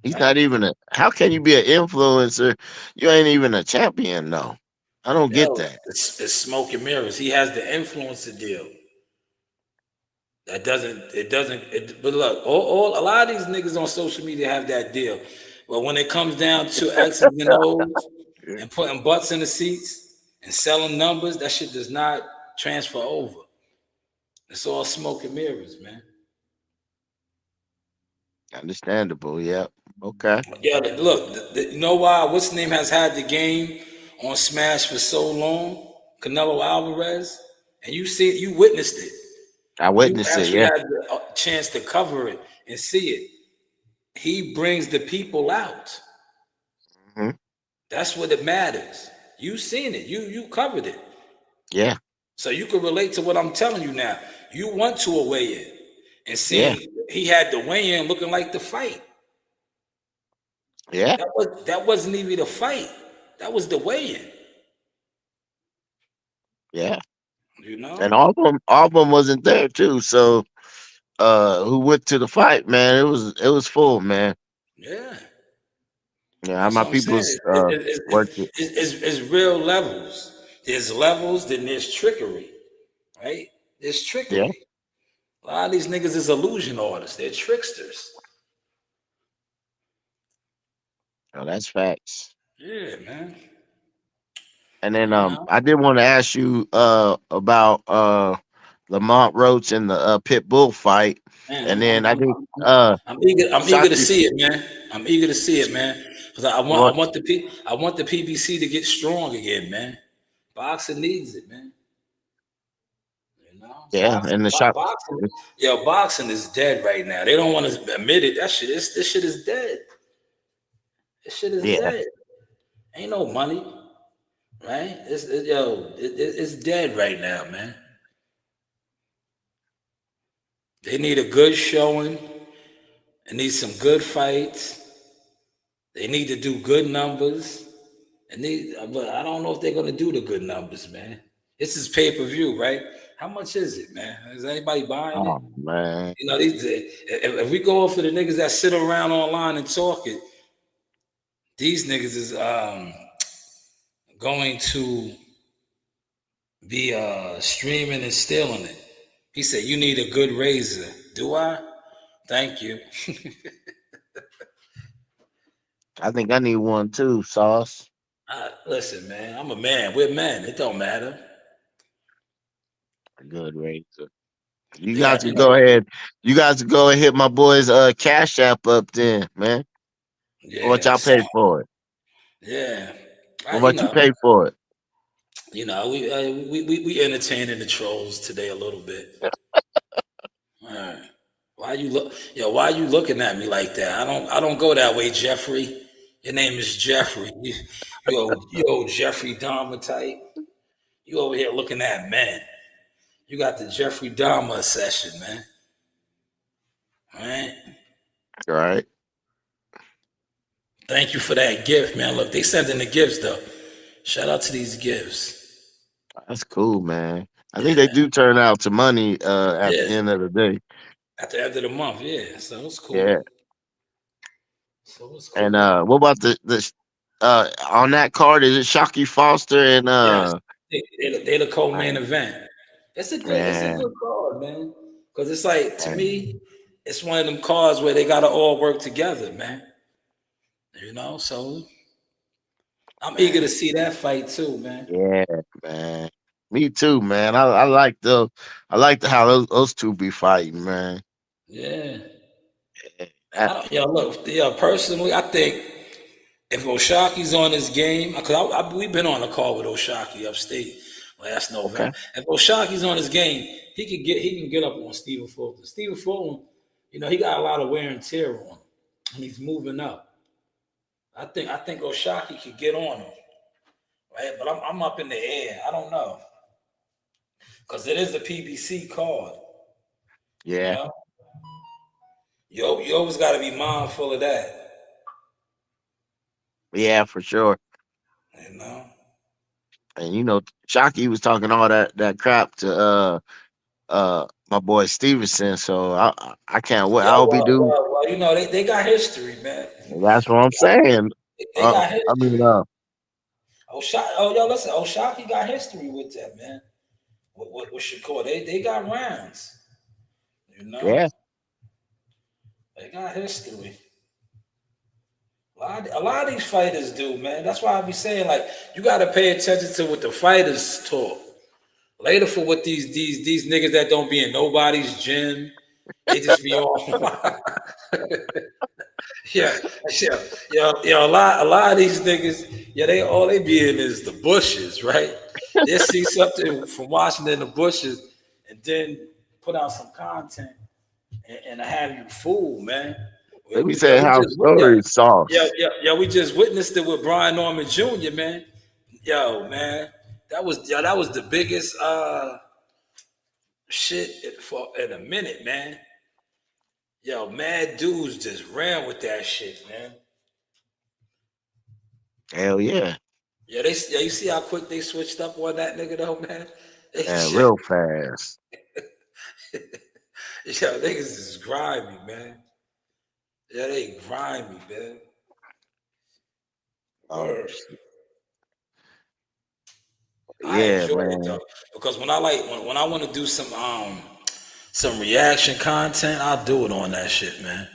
He's not even how can you be an influencer? You ain't even a champion, though. I don't get that. It's smoke and mirrors. He has the influencer deal. But look, a lot of these niggas on social media have that deal. But when it comes down to X's and O's and putting butts in the seats and selling numbers, that shit does not transfer over. It's all smoke and mirrors, man. Understandable, yeah. Okay. Yeah, look, you know why? What's the name has had the game on Smash for so long? Canelo Alvarez, and you witnessed it. I witnessed it. Yeah, had the chance to cover it and see it. He brings the people out. Mm-hmm. That's what it matters. You seen it. You covered it. Yeah. So you can relate to what I'm telling you now. You went to a weigh-in and Yeah. seeing he had the weigh-in looking like the fight. Yeah. That wasn't even the fight. That was the weigh-in. Yeah. You know? And all of them wasn't there too. So who went to the fight, man? It was full, man. Yeah. Yeah, how That's my what I'm saying. people's worked it. It's real levels. There's levels, then there's trickery, right? There's Yeah. trickery. A lot of these niggas is illusion artists. They're tricksters. Oh, that's facts. Yeah, man. And then You know? I did want to ask you about Lamont Roach and the pit bull fight. Man, And then I think I'm eager to Shocky see it, man. I'm eager to see it, man. Because I what want the PBC to get strong again, man. Boxing needs it, man. You know, yeah, and the shot boxing is dead right now. They don't want to admit it. This shit is dead. This shit is yeah, dead. Ain't no money, right? It's dead right now, man. They need a good showing. They need some good fights. They need to do good numbers. But I don't know if they're gonna do the good numbers, man. This is pay-per-view, right? How much is it, man? Is anybody buying it? oh man. You know, if we go off of the niggas that sit around online and talk it, these niggas is going to be streaming and stealing it. He said, "You need a good razor." Do I? Thank you. I think I need one too, Sauce. Listen, man, I'm a man. We're men. It don't matter. A good razor. You They guys got, can go ahead. You guys can go and hit my boy's Cash App up then, man. What yeah, y'all paid for it? yeah. Or what you paid for it? You know, we entertaining the trolls today a little bit. All right. Why you looking at me like that? I don't go that way, Jeffrey. Your name is Jeffrey. You old Jeffrey Dahmer type. You over here looking at men. You got the Jeffrey Dahmer session, man. All right. All right. Thank you for that gift, man. Look, they sending the gifts though. Shout out to these gifts. That's cool, man. I think they do turn out to money at the Yeah. end of the day. At the end of the month, yeah. So it's cool. Yeah. So it's cool. And what about the on that card? Is it Shocky Foster and Yes, they the co-main event. It's a good man, card, man. Because it's like to me, it's one of them cards where they gotta all work together, man. You know, so I'm eager to see that fight too, man. yeah, man. Me too, man. I like how those two be fighting, man. Yeah. That- Personally, I think if Oshaki's on his game, because we've been on a call with Oshaki upstate last November. Okay. If Oshaki's on his game, he can get up on Stephen Fulton. Stephen Fulton, he got a lot of wear and tear on him, and he's moving up. I think Oshaki could get on him, right? But I'm up in the air. I don't know, because it is a PBC card. Yeah. You always got to be mindful of that. Yeah, for sure. You know. And Shocky was talking all that crap to my boy Stevenson. So I can't wait. I hope he do. Well, they got history, man. That's what I'm saying. They got history. I mean, Listen, Oshaki got history with that, man. With Shakur, they got rounds. Yeah. They got history. A lot of these fighters do, man. That's why I be saying, like, you got to pay attention to what the fighters talk. Later for what these niggas that don't be in nobody's gym, they just be on. Yeah. A lot of these niggas, they be in is the bushes, right? They see something from Washington in the bushes and then put out some content and have you fooled, man. Let me say how stories Sauce. Yeah, we just witnessed it with Brian Norman Jr., man. Yo, man, That was the biggest shit for in a minute, man. Yo, mad dudes just ran with that shit, man. Hell yeah. Yeah, you see how quick they switched up on that nigga though, man. They Yeah, shit. real fast. Yo, niggas is grimy, man. Yeah, they grimy, man. Oh, Word. I yeah, enjoy it man. though because when I want to do some reaction content, I'll do it on that shit, man.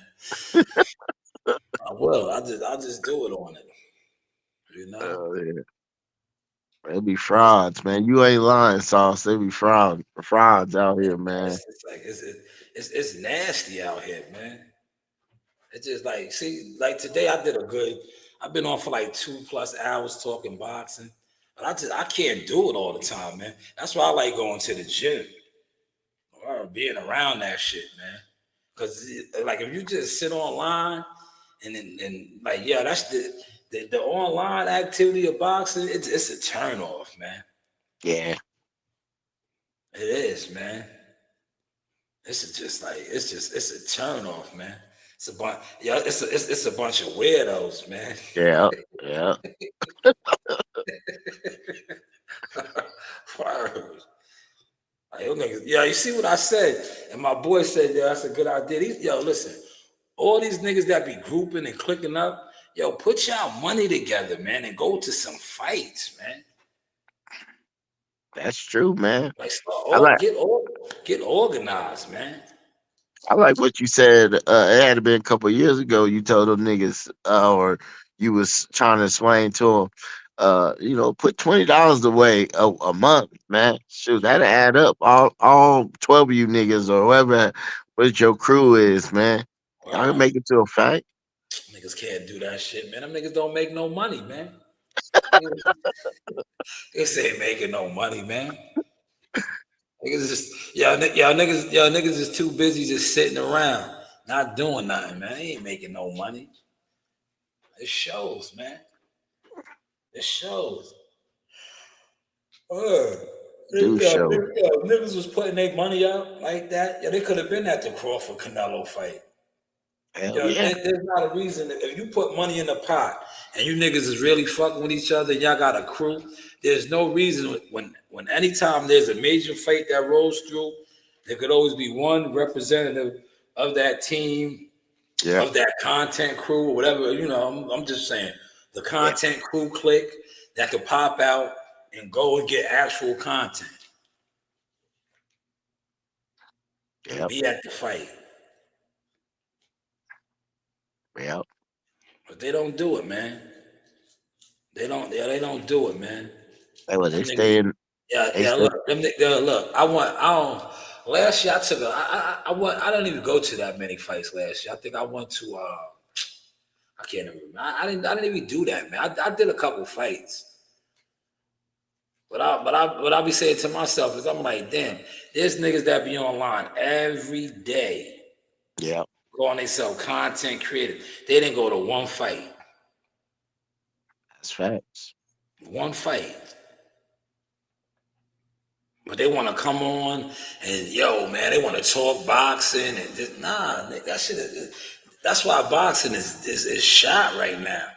I will. I just do it on it. You know. Yeah. They be frauds, man. You ain't lying, Sauce. They be frauds out here, man. It's like it's nasty out here, man. It's just like see, like today I've been on for like 2+ hours talking boxing. But I can't do it all the time, man. That's why I like going to the gym or being around that shit, man. Cause like if you just sit online and like yeah, that's the online activity of boxing. It's a turn off, man. Yeah. It is, man. It's a turn off, man. It's a bunch, yeah. It's a bunch of weirdos, man. Yeah. Yeah. Word. Like, yo, niggas, yeah, you see what I said? And my boy said, yeah, that's a good idea. Yo, listen, all these niggas that be grouping and clicking up, yo, put y'all money together, man, and go to some fights, man. That's true, man. Like, I like get organized, man. I like what you said. It had been a couple of years ago. You told them niggas, or you was trying to explain to them, put $20 away a month, man. Shoot, that'll add up. All 12 of you niggas or whoever, what your crew is, man. Y'all can make it to a fight. Niggas can't do that shit, man. Them niggas don't make no money, man. They say making no money, man. Niggas just y'all niggas is too busy just sitting around, not doing nothing, man. They ain't making no money. It shows, man. It shows. Do show. Niggas was putting their money up like that. Yeah, they could have been at the Crawford Canelo fight. Hell yeah. There's not a reason if you put money in the pot and you niggas is really fucking with each other and y'all got a crew, there's no reason when anytime there's a major fight that rolls through, there could always be one representative of that team, of that content crew, or whatever, I'm just saying the content crew clique that could pop out and go and get actual content. And be at the fight. Yeah. But they don't do it, man. They don't do it, man. They stay in. Look. Last year I took I didn't even go to that many fights last year. I think I went to I can't even remember. I didn't even do that, man. I did a couple fights. But I be saying to myself is I'm like, damn, there's niggas that be online every day. Yeah. Go on, they sell content creative. They didn't go to one fight. That's facts. One fight. But they want to come on and man, they want to talk boxing and just, that shit that's why boxing is shot right now.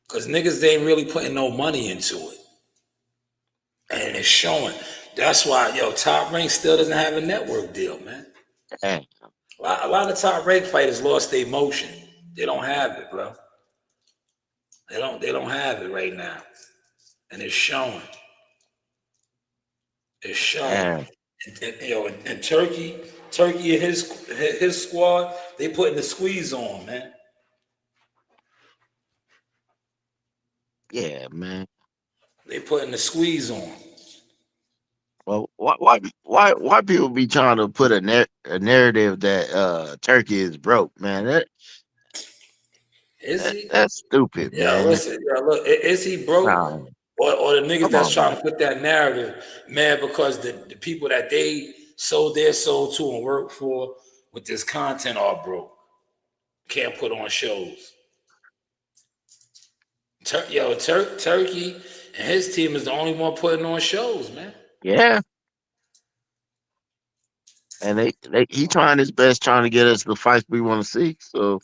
Cause niggas ain't really putting no money into it. And it's showing. That's why, Top Rank still doesn't have a network deal, man. Dang. A lot of Top Rank fighters lost their motion. They don't have it, bro. They don't have it right now. And it's showing. It's showing. And Turkey and his squad, they putting the squeeze on, man. Yeah, man. They putting the squeeze on. Well, why people be trying to put a narrative that Turkey is broke, man? That's stupid, man. Listen, look, is he broke? Nah. Or the niggas that's trying to put that narrative, man, because the people that they sold their soul to and work for with this content are broke. Can't put on shows. Turkey and his team is the only one putting on shows, man. Yeah. And he trying his best, trying to get us the fights we want to see. So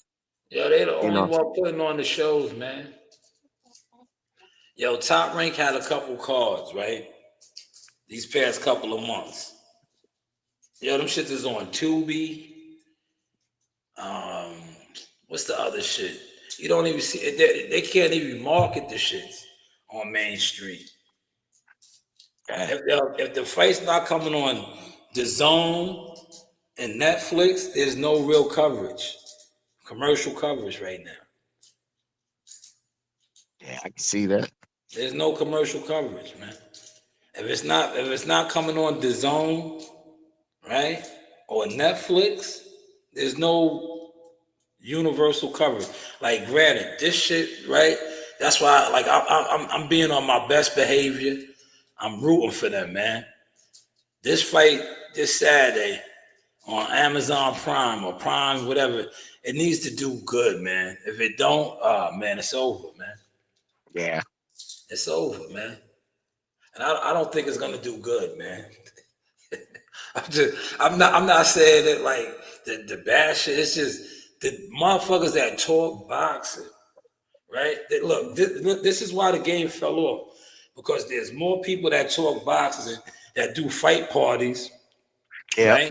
Yo, they the you only know, one putting on the shows, man. Yo, Top Rank had a couple cards, right? These past couple of months. Yo, them shit is on Tubi. What's the other shit? You don't even see it. They can't even market the shits on Main Street. If the fight's not coming on the Zone and Netflix, there's no real coverage, commercial coverage right now. Yeah, I can see that. There's no commercial coverage, man. If it's not coming on the Zone, right, or Netflix, there's no universal coverage. Like, granted, this shit, right? That's why, like, I'm being on my best behavior. I'm rooting for them, man. This fight this Saturday on Amazon Prime or Prime, whatever, it needs to do good, man. If it don't, man, it's over, man. Yeah, it's over, man. And I don't think it's gonna do good, man. I'm not saying it like the bad shit. It's just the motherfuckers that talk boxing, right? Look, this is why the game fell off, because there's more people that talk boxing that do fight parties, right?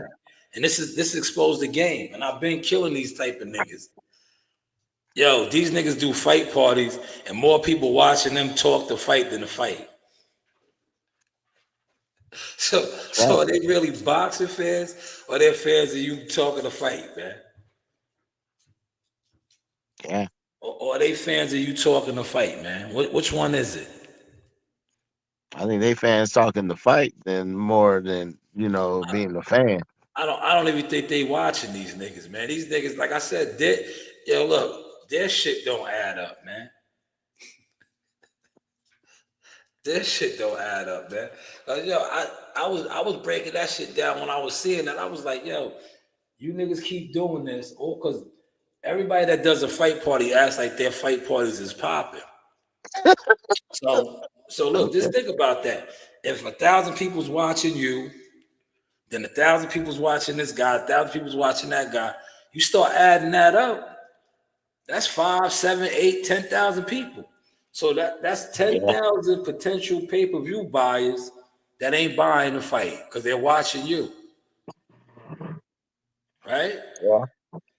And this exposed the game, and I've been killing these type of niggas. Yo, these niggas do fight parties, and more people watching them talk the fight than the fight. So are they really boxing fans, or they're fans of you talking the fight, man? Yeah. Or are they fans of you talking the fight, man? Which one is it? I think they fans talking the fight than more than being a fan. I don't even think they watching these niggas, man. These niggas, like I said, look, their shit don't add up, man. Their shit don't add up, man. Yo, I was breaking that shit down when I was seeing that. I was like, yo, you niggas keep doing this, because everybody that does a fight party acts like their fight parties is popping. So look, just think about that. If 1,000 people's watching you, then 1,000 people's watching this guy, 1,000 people's watching that guy, you start adding that up. That's 5, 7, 8, 10,000 people. So that's 10,000 potential pay-per-view buyers that ain't buying the fight because they're watching you, right? Yeah.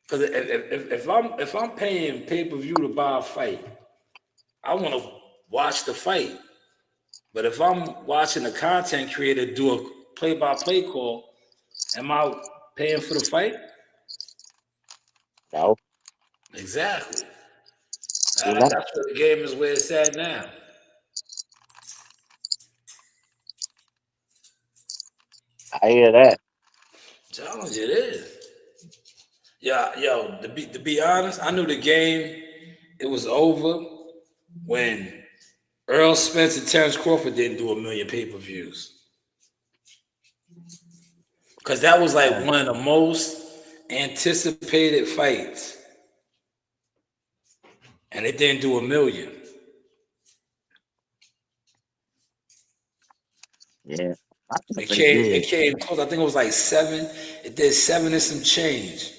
Because if I'm paying pay-per-view to buy a fight, I want to watch the fight. But if I'm watching a content creator do a play-by-play call, am I paying for the fight? No. Exactly. That's what the game is where it's at now. I hear that. Challenge it is. Yeah, yo, to be honest, I knew the game, it was over when Earl Spence and Terrence Crawford didn't do 1 million pay-per-views. Because that was like one of the most anticipated fights. And it didn't do 1 million. Yeah. It came close. I think it was like 7. It did 7 and some change.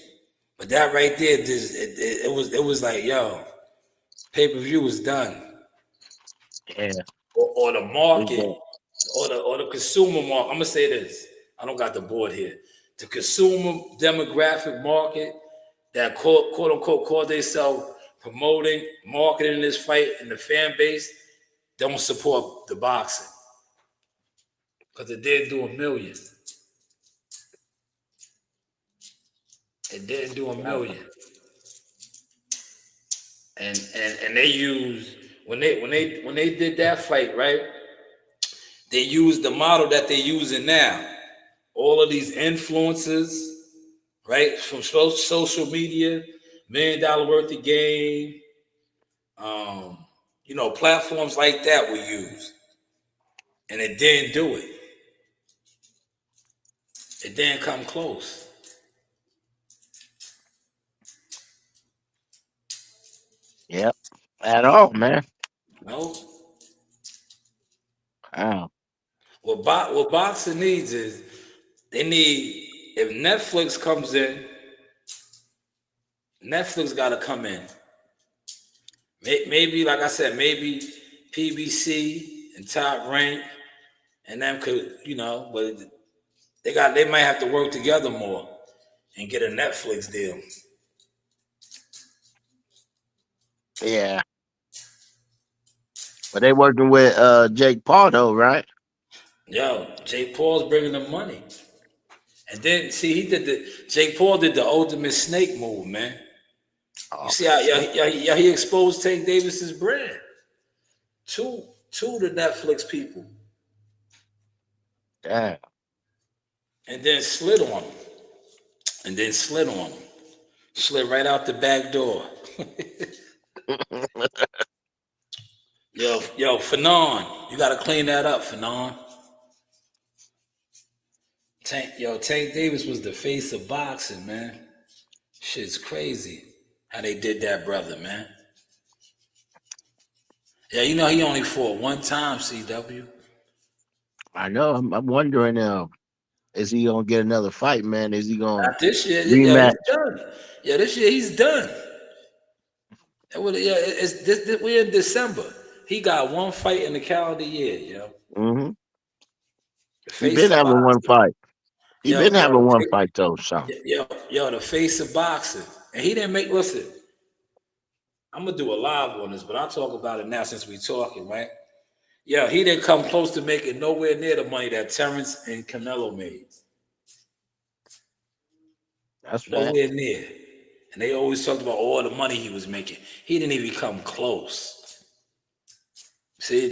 But that right there, it was like, yo, pay-per-view was done. Yeah. Or the market, or the consumer market. I'm gonna say this. I don't got the board here. The consumer demographic market that quote unquote call themselves promoting, marketing this fight, and the fan base don't support the boxing. Because it didn't do 1 million. It didn't do 1 million. And they used when they did that fight, right? They used the model that they're using now. All of these influencers, right, from social media, $1 million worth of game, platforms like that were used, and it didn't do it. It didn't come close. Yep. At all, man. No. Wow. What boxing needs is they need, if Netflix comes in, Netflix got to come in. Maybe, like I said, maybe PBC and Top Rank and them could, but they might have to work together more and get a Netflix deal. Yeah. But they working with Jake Paul though, right? Yo, Jake Paul's bringing them money. And then, see, Jake Paul did the ultimate snake move, man. You see how he exposed Tank Davis's brand to the Netflix people. Damn. And then slid on him. Slid right out the back door. Yo, Fanon, you gotta clean that up, Fanon. Tank Davis was the face of boxing, man. Shit's crazy how they did that, brother, man. Yeah, he only fought one time, CW. I know. I'm wondering is he gonna get another fight, man? Is he gonna Not this year. rematch? He's done. Yeah, this year he's done. We're in December. He got one fight in the calendar year, yo. Mm-hmm. He been having one fight. He been having one fight though, so. Yo, the face of boxing. And he didn't make, listen, I'm gonna do a live on this, but I'll talk about it now since we're talking, right? Yeah, he didn't come close to making nowhere near the money that Terrence and Canelo made. That's nowhere near. And they always talked about all the money he was making. He didn't even come close. See,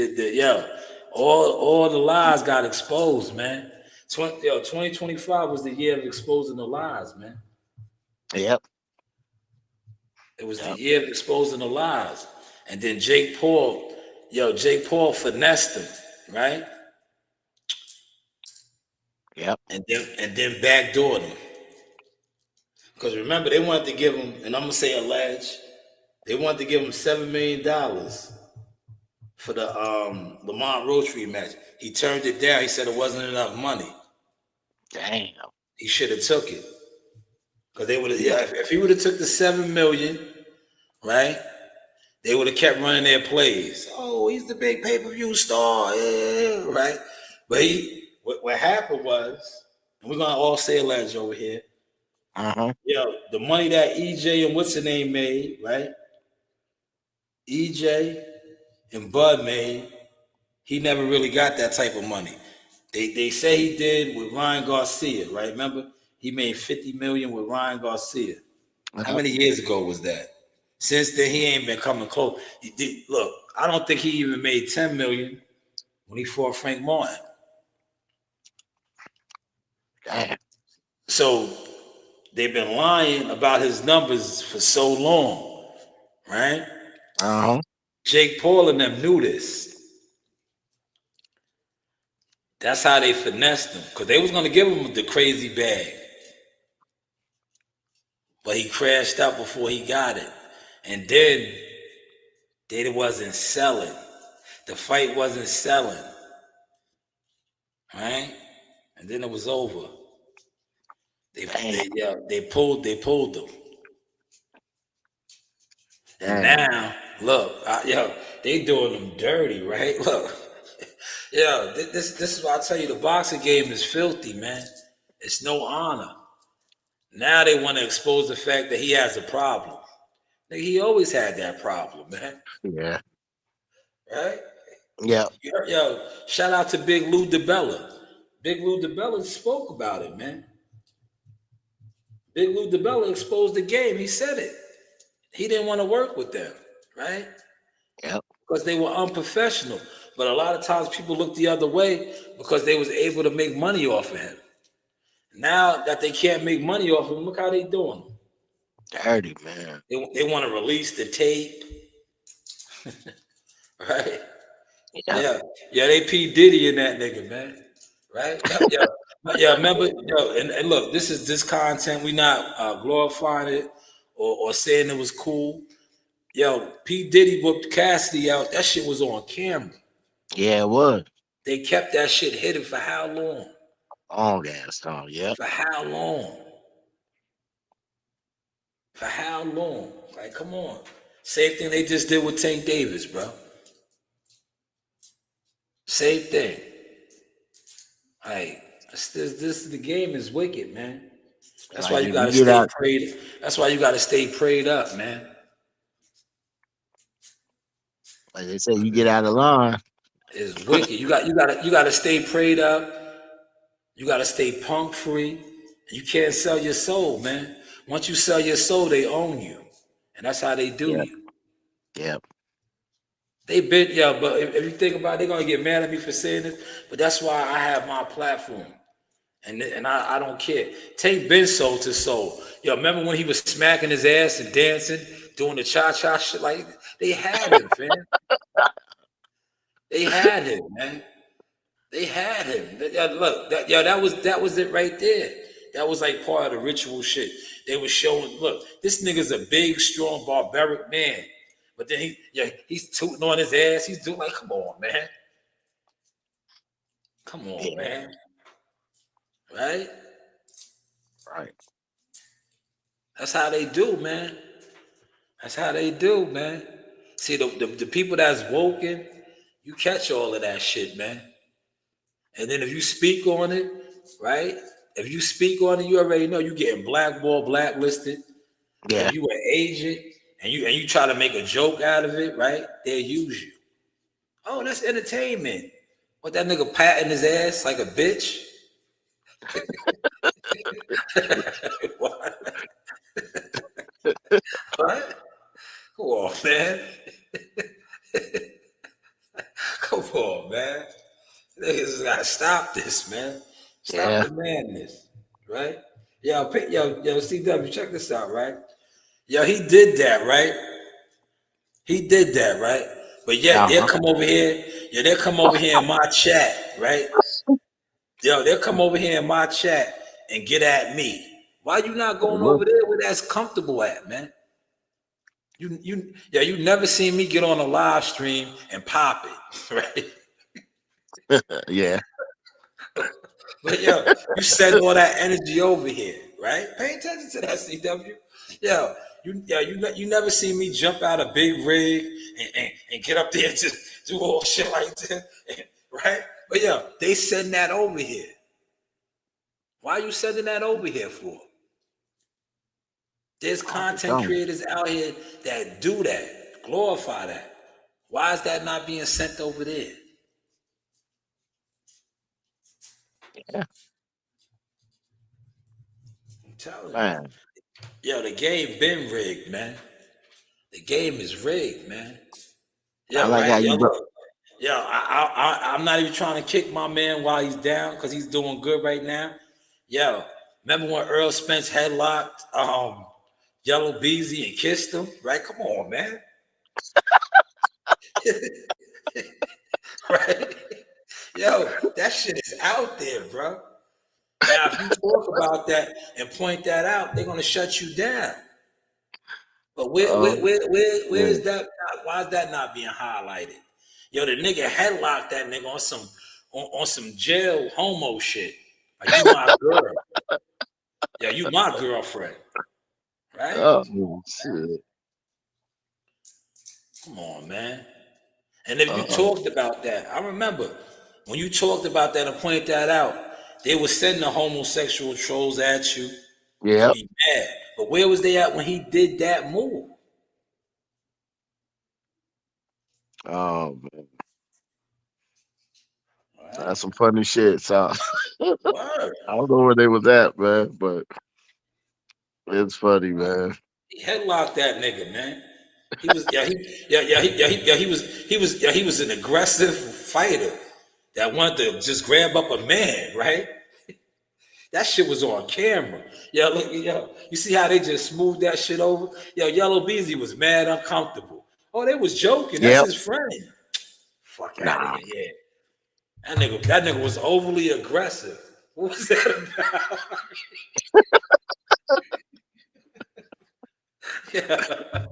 all the lies got exposed, man. 2025 was the year of exposing the lies, man. Yep. It was the year of exposing the lies. And then Jake Paul finessed him, right? Yep. And then backdoored him. Because remember, they wanted to give him, and I'm gonna say alleged, they wanted to give him $7 million for the Lamont Roach rematch. He turned it down. He said it wasn't enough money. Damn. He should have took it. Because they would have, if he would have took the $7 million, right? They would have kept running their plays. Oh, he's the big pay-per-view star, right? But what happened was, and we're gonna all say alleged over here. The money that EJ and what's the name made, right? EJ and Bud made, he never really got that type of money. They say he did with Ryan Garcia, right? Remember, he made $50 million with Ryan Garcia. How many years ago was that? Since then, he ain't been coming close. Look, I don't think he even made $10 million when he fought Frank Martin. Damn. So they've been lying about his numbers for so long, right? Jake Paul and them knew this. That's how they finessed him, because they was going to give him the crazy bag. But he crashed out before he got it. And then they wasn't selling. The fight wasn't selling. Right? And then it was over. They pulled them. And now, look, they doing them dirty, right? Look, this is why I tell you the boxing game is filthy, man. It's no honor. Now they want to expose the fact that he has a problem. He always had that problem, man. Yeah. Right? Yeah. Yo, shout out to Big Lou DiBella. Big Lou DiBella spoke about it, man. Big Lou DiBella exposed the game. He said it. He didn't want to work with them, right? Yep. Because they were unprofessional. But a lot of times people look the other way because they was able to make money off of him. Now that they can't make money off of him, look how they doing. Dirty, man. They want to release the tape. Right? Yeah, they P. Diddy in that nigga, man. Right? Remember, and look, this content, we not glorifying it or saying it was cool. Yo, P. Diddy booked Cassidy out. That shit was on camera. Yeah, it was. They kept that shit hidden for how long? Long ass time. Yep. For how long? For how long? Like, come on. Same thing they just did with Tank Davis, bro. Same thing. Like, this the game is wicked, man. That's Like why you if gotta you get stay out, prayed. That's why you gotta stay prayed up, man. like they say, you get out of line. It's wicked. You gotta stay prayed up. You gotta stay punk free. You can't sell your soul, man. Once you sell your soul, they own you, and that's how they do Yep. you. Yep. They been, yeah, but if you think about it, they're gonna get mad at me for saying this, but that's why I have my platform. And I don't care. Tank been soul to soul. Yo, remember when he was smacking his ass and dancing, doing the cha-cha shit? Like, they had him, fam. They had him, man. They had him. Look, that was it right there. That was like part of the ritual shit. They were showing, look, this nigga's a big, strong, barbaric man. But then he's tooting on his ass. He's doing like, come on, man. Come on, man. Right? Right. That's how they do, man. That's how they do, man. See, the people that's woken, you catch all of that shit, man. And then if you speak on it, right? If you speak on it, you already know you getting blackballed, blacklisted. Yeah. If you an agent and you try to make a joke out of it, right? They'll use you. Oh, that's entertainment. What, that nigga patting his ass like a bitch? What? What? Come on, man. Come on, man. Niggas gotta stop this, man. Stop Yeah. the madness, right? Yo, CW, check this out, right? Yo, he did that, right? He did that, right? But yet they'll come over here. Yeah, they'll come over here in my chat, right? Yo, they'll come over here in my chat and get at me. Why you not going over there where that's comfortable at, man? You never seen me get on a live stream and pop it, right? Yeah. But yo, you send all that energy over here, right? Pay attention to that, CW. Yo, you never see me jump out a big rig and get up there and just do all shit like that, right? But yo, they send that over here. Why are you sending that over here for? There's content creators out here that do that, glorify that. Why is that not being sent over there? Yeah. I'm telling Man. you. Yo, the game been rigged, man. The game is rigged, man. Yeah, I like right. how Yo, you look. Yo, I'm not even trying to kick my man while he's down because he's doing good right now. Yo, remember when Earl Spence headlocked Yellow Beezy and kissed him? Right? Come on, man. Right? Yo, that shit is out there, bro. Now, if you talk about that and point that out, they're gonna shut you down. But where is that? Why is that not being highlighted? Yo, the nigga headlocked that nigga on some jail homo shit. Like, you my girl. Yeah, you my girlfriend. Right? Oh shit. Come on, man. And if you talked about that, I remember when you talked about that and pointed that out, they were sending the homosexual trolls at you. Yeah. You be mad. But where was they at when he did that move? Oh man. That's some funny shit. So Word. I don't know where they was at, man, but it's funny, man. He headlocked that nigga, man. He was he was an aggressive fighter that wanted to just grab up a man, right? That shit was on camera. Yo, look, yo, you see how they just smoothed that shit over? Yo, Yellow Beezy was mad uncomfortable. Oh, they was joking. That's his friend. Fuck out of here. Yeah. That nigga was overly aggressive. What was that about?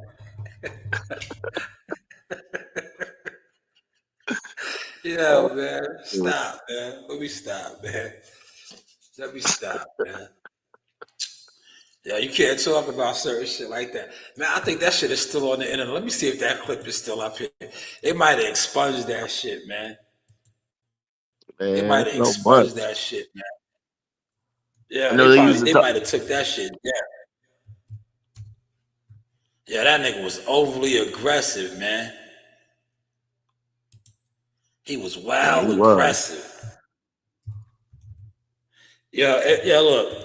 Yeah. Yeah, man. Stop, man. Let me stop, man. Let me stop, man. Yeah, you can't talk about certain shit like that. Man, I think that shit is still on the internet. Let me see if that clip is still up here. They might have expunged that shit, man. They Man, might have no much. expunged that shit, man. I Yeah, know they might have took that shit down. Yeah, that nigga was overly aggressive, man. He was Yeah, he wild was. aggressive. Yeah, look.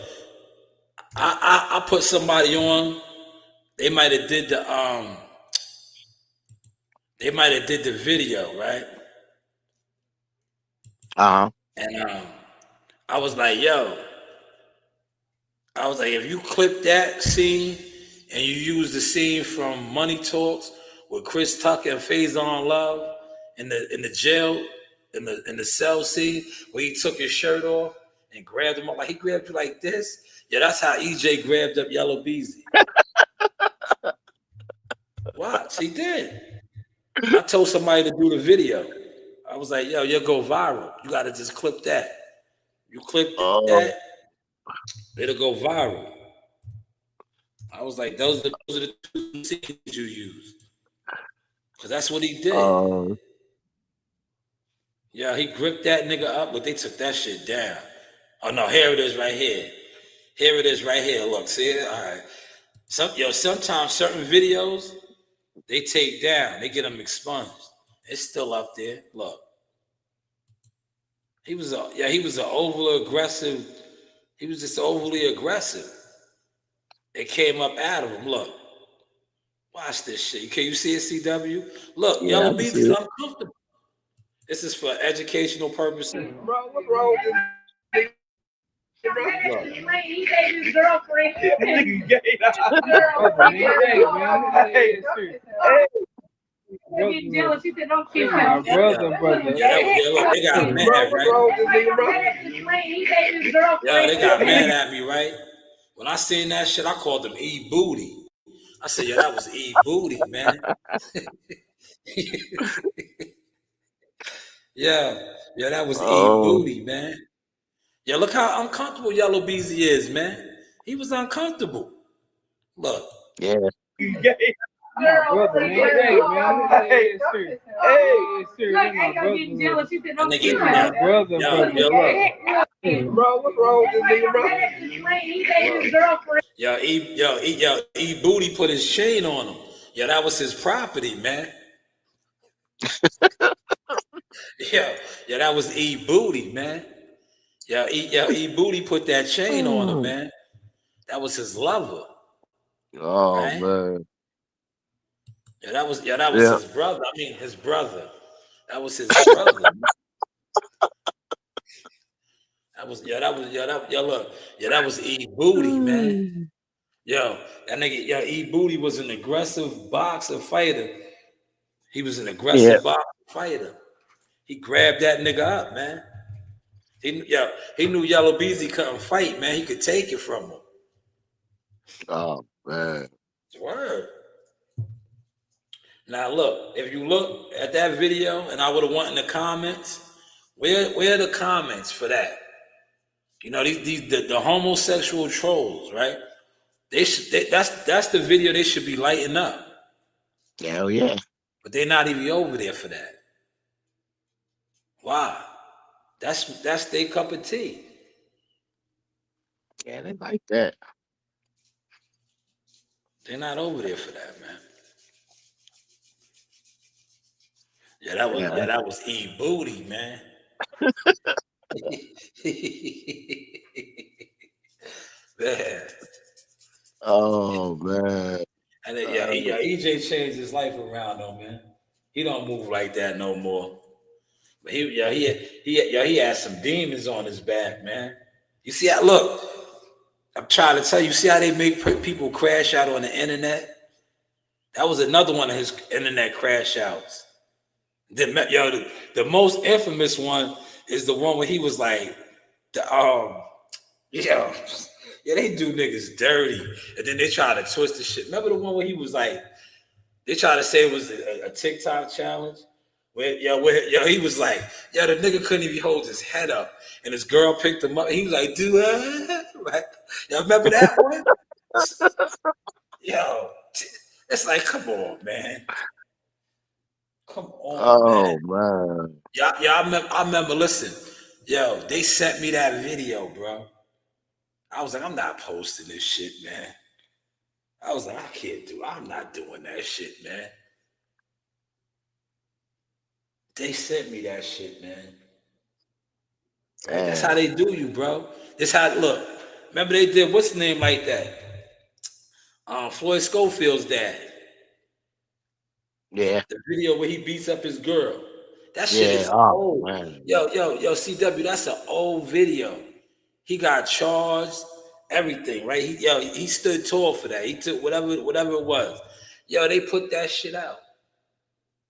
I put somebody on. They might have did the video, right? And I was like, if you clip that scene and you use the scene from Money Talks with Chris Tucker and Faison Love in the jail in the cell scene where he took his shirt off and grabbed him up, like he grabbed you like this. Yeah, that's how EJ grabbed up Yellow Beezy. Watch, he did. I told somebody to do the video. I was like, you'll go viral. You got to just clip that. You clip that, it'll go viral. I was like, those are the two scenes you use. Because that's what he did. Yeah, he gripped that nigga up, but they took that shit down. Oh, no, here it is right here. Here it is right here. Look, see it? All right. Sometimes certain videos, they take down. They get them expunged. It's still up there. Look. He was an overly aggressive. He was just overly aggressive. It came up out of him. Look. Watch this shit. Can you see it, CW? Look, Yeah, Yellow Beezy's uncomfortable. This is for educational purposes. Bro, what's wrong with this? He gave his girlfriend. Nigga gay. She said, don't kiss him. Brother. Yeah, they got mad, right? Yeah, they got mad at me, right? When I seen that shit, I called them E Booty. I said, that was E Booty, man. that was E Booty, man. Yeah, look how uncomfortable Yellow Beezy is, man. He was uncomfortable. Look. Yeah. Brother, man. Hey, man. Hey, sir. Hey, sir. Bro, what's wrong with this nigga, bro? E Booty put his chain on him. Yeah, that was his property, man. That was E Booty, man. E Booty put that chain on him, man. That was his lover. Oh, right? man. That was his brother. I mean, his brother. That was his brother. That was E Booty, man. That nigga, E Booty was an aggressive boxer fighter. He was an aggressive boxer fighter. He grabbed that nigga up, man. He knew Yellow Beezy couldn't fight, man. He could take it from him. Oh, man. Word. Now look, if you look at that video, and I would have went in the comments, where are the comments for that? You know, the homosexual trolls, right? That's the video they should be lighting up. Hell yeah. But they're not even over there for that. Why? That's their cup of tea. Yeah, they like that. They're not over there for that, man. That was E Booty, man. Man. Oh, man. And EJ changed his life around though, man. He don't move like that no more. But he had some demons on his back, man. You see how look, I'm trying to tell you, see how they make people crash out on the internet? That was another one of his internet crash outs. The most infamous one is the one where he was like, they do niggas dirty, and then they try to twist the shit. Remember the one where he was like, they try to say it was a TikTok challenge He was like, yo, the nigga couldn't even hold his head up, and his girl picked him up. He was like, dude, right? Y'all remember that one? Yo, it's like, come on, man. Come on, man. Oh man. I remember, listen, yo, they sent me that video, bro. I was like, I'm not posting this shit, man. I was like, I'm not doing that shit, man. They sent me that shit, man. Right? That's how they do you, bro. That's how, look, remember they did, what's the name like that? Floyd Schofield's dad. Yeah. The video where he beats up his girl. That shit Yeah. is Oh old. man. Yo, CW, that's an old video. He got charged, everything, right? He stood tall for that. He took whatever it was. Yo, they put that shit out.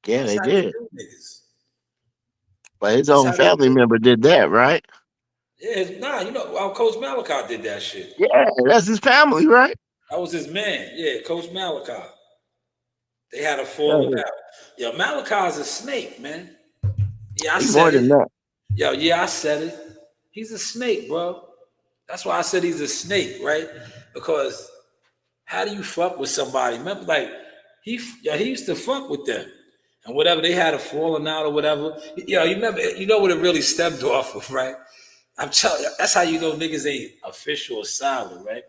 Yeah, That's they how they did. do niggas. But his That's own how they family do. member did that, right? Yeah, Coach Malachi did that shit. Yeah, that's his family, right? That was his man. Yeah, Coach Malachi. They had a falling Yeah, out. Yo, Malachi's a snake, man. Yeah, I he more said than it. that. Yo, yeah, I said it. He's a snake, bro. That's why I said he's a snake, right? Because how do you fuck with somebody? Remember, like he used to fuck with them, and whatever they had a falling out or whatever. You remember? You know what it really stemmed off of, right? I'm telling you, that's how you know niggas ain't official or solid, right?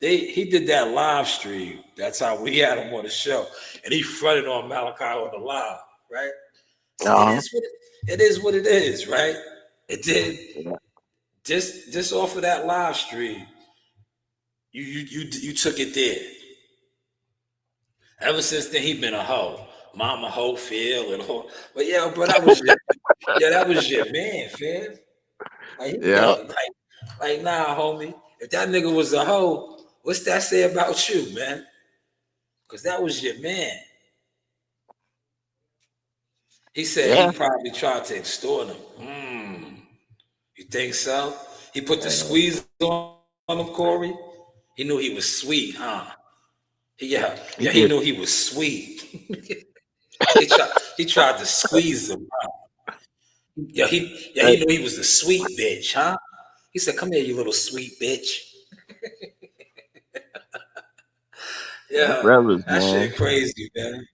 He did that live stream. That's how we had him on the show, and he fronted on Malachi on the live, right? So Uh-huh. it is what it is, right? It did Yeah. just off of that live stream. You took it there. Ever since then, he been a hoe. Mama hoe feel and all. But yeah, bro, that was your man, fam. Yeah. Like nah, homie. If that nigga was a hoe, what's that say about you, man? Because that was your man. He said he Yeah. probably tried to extort him. You think so? He put the squeeze on him, Corey. He knew he was sweet, huh? He He did. knew he was sweet. he tried to squeeze him. Huh? He Hey, knew he was a sweet bitch, huh? He said, "Come here, you little sweet bitch." they Yeah, brothers, that man. shit crazy, man.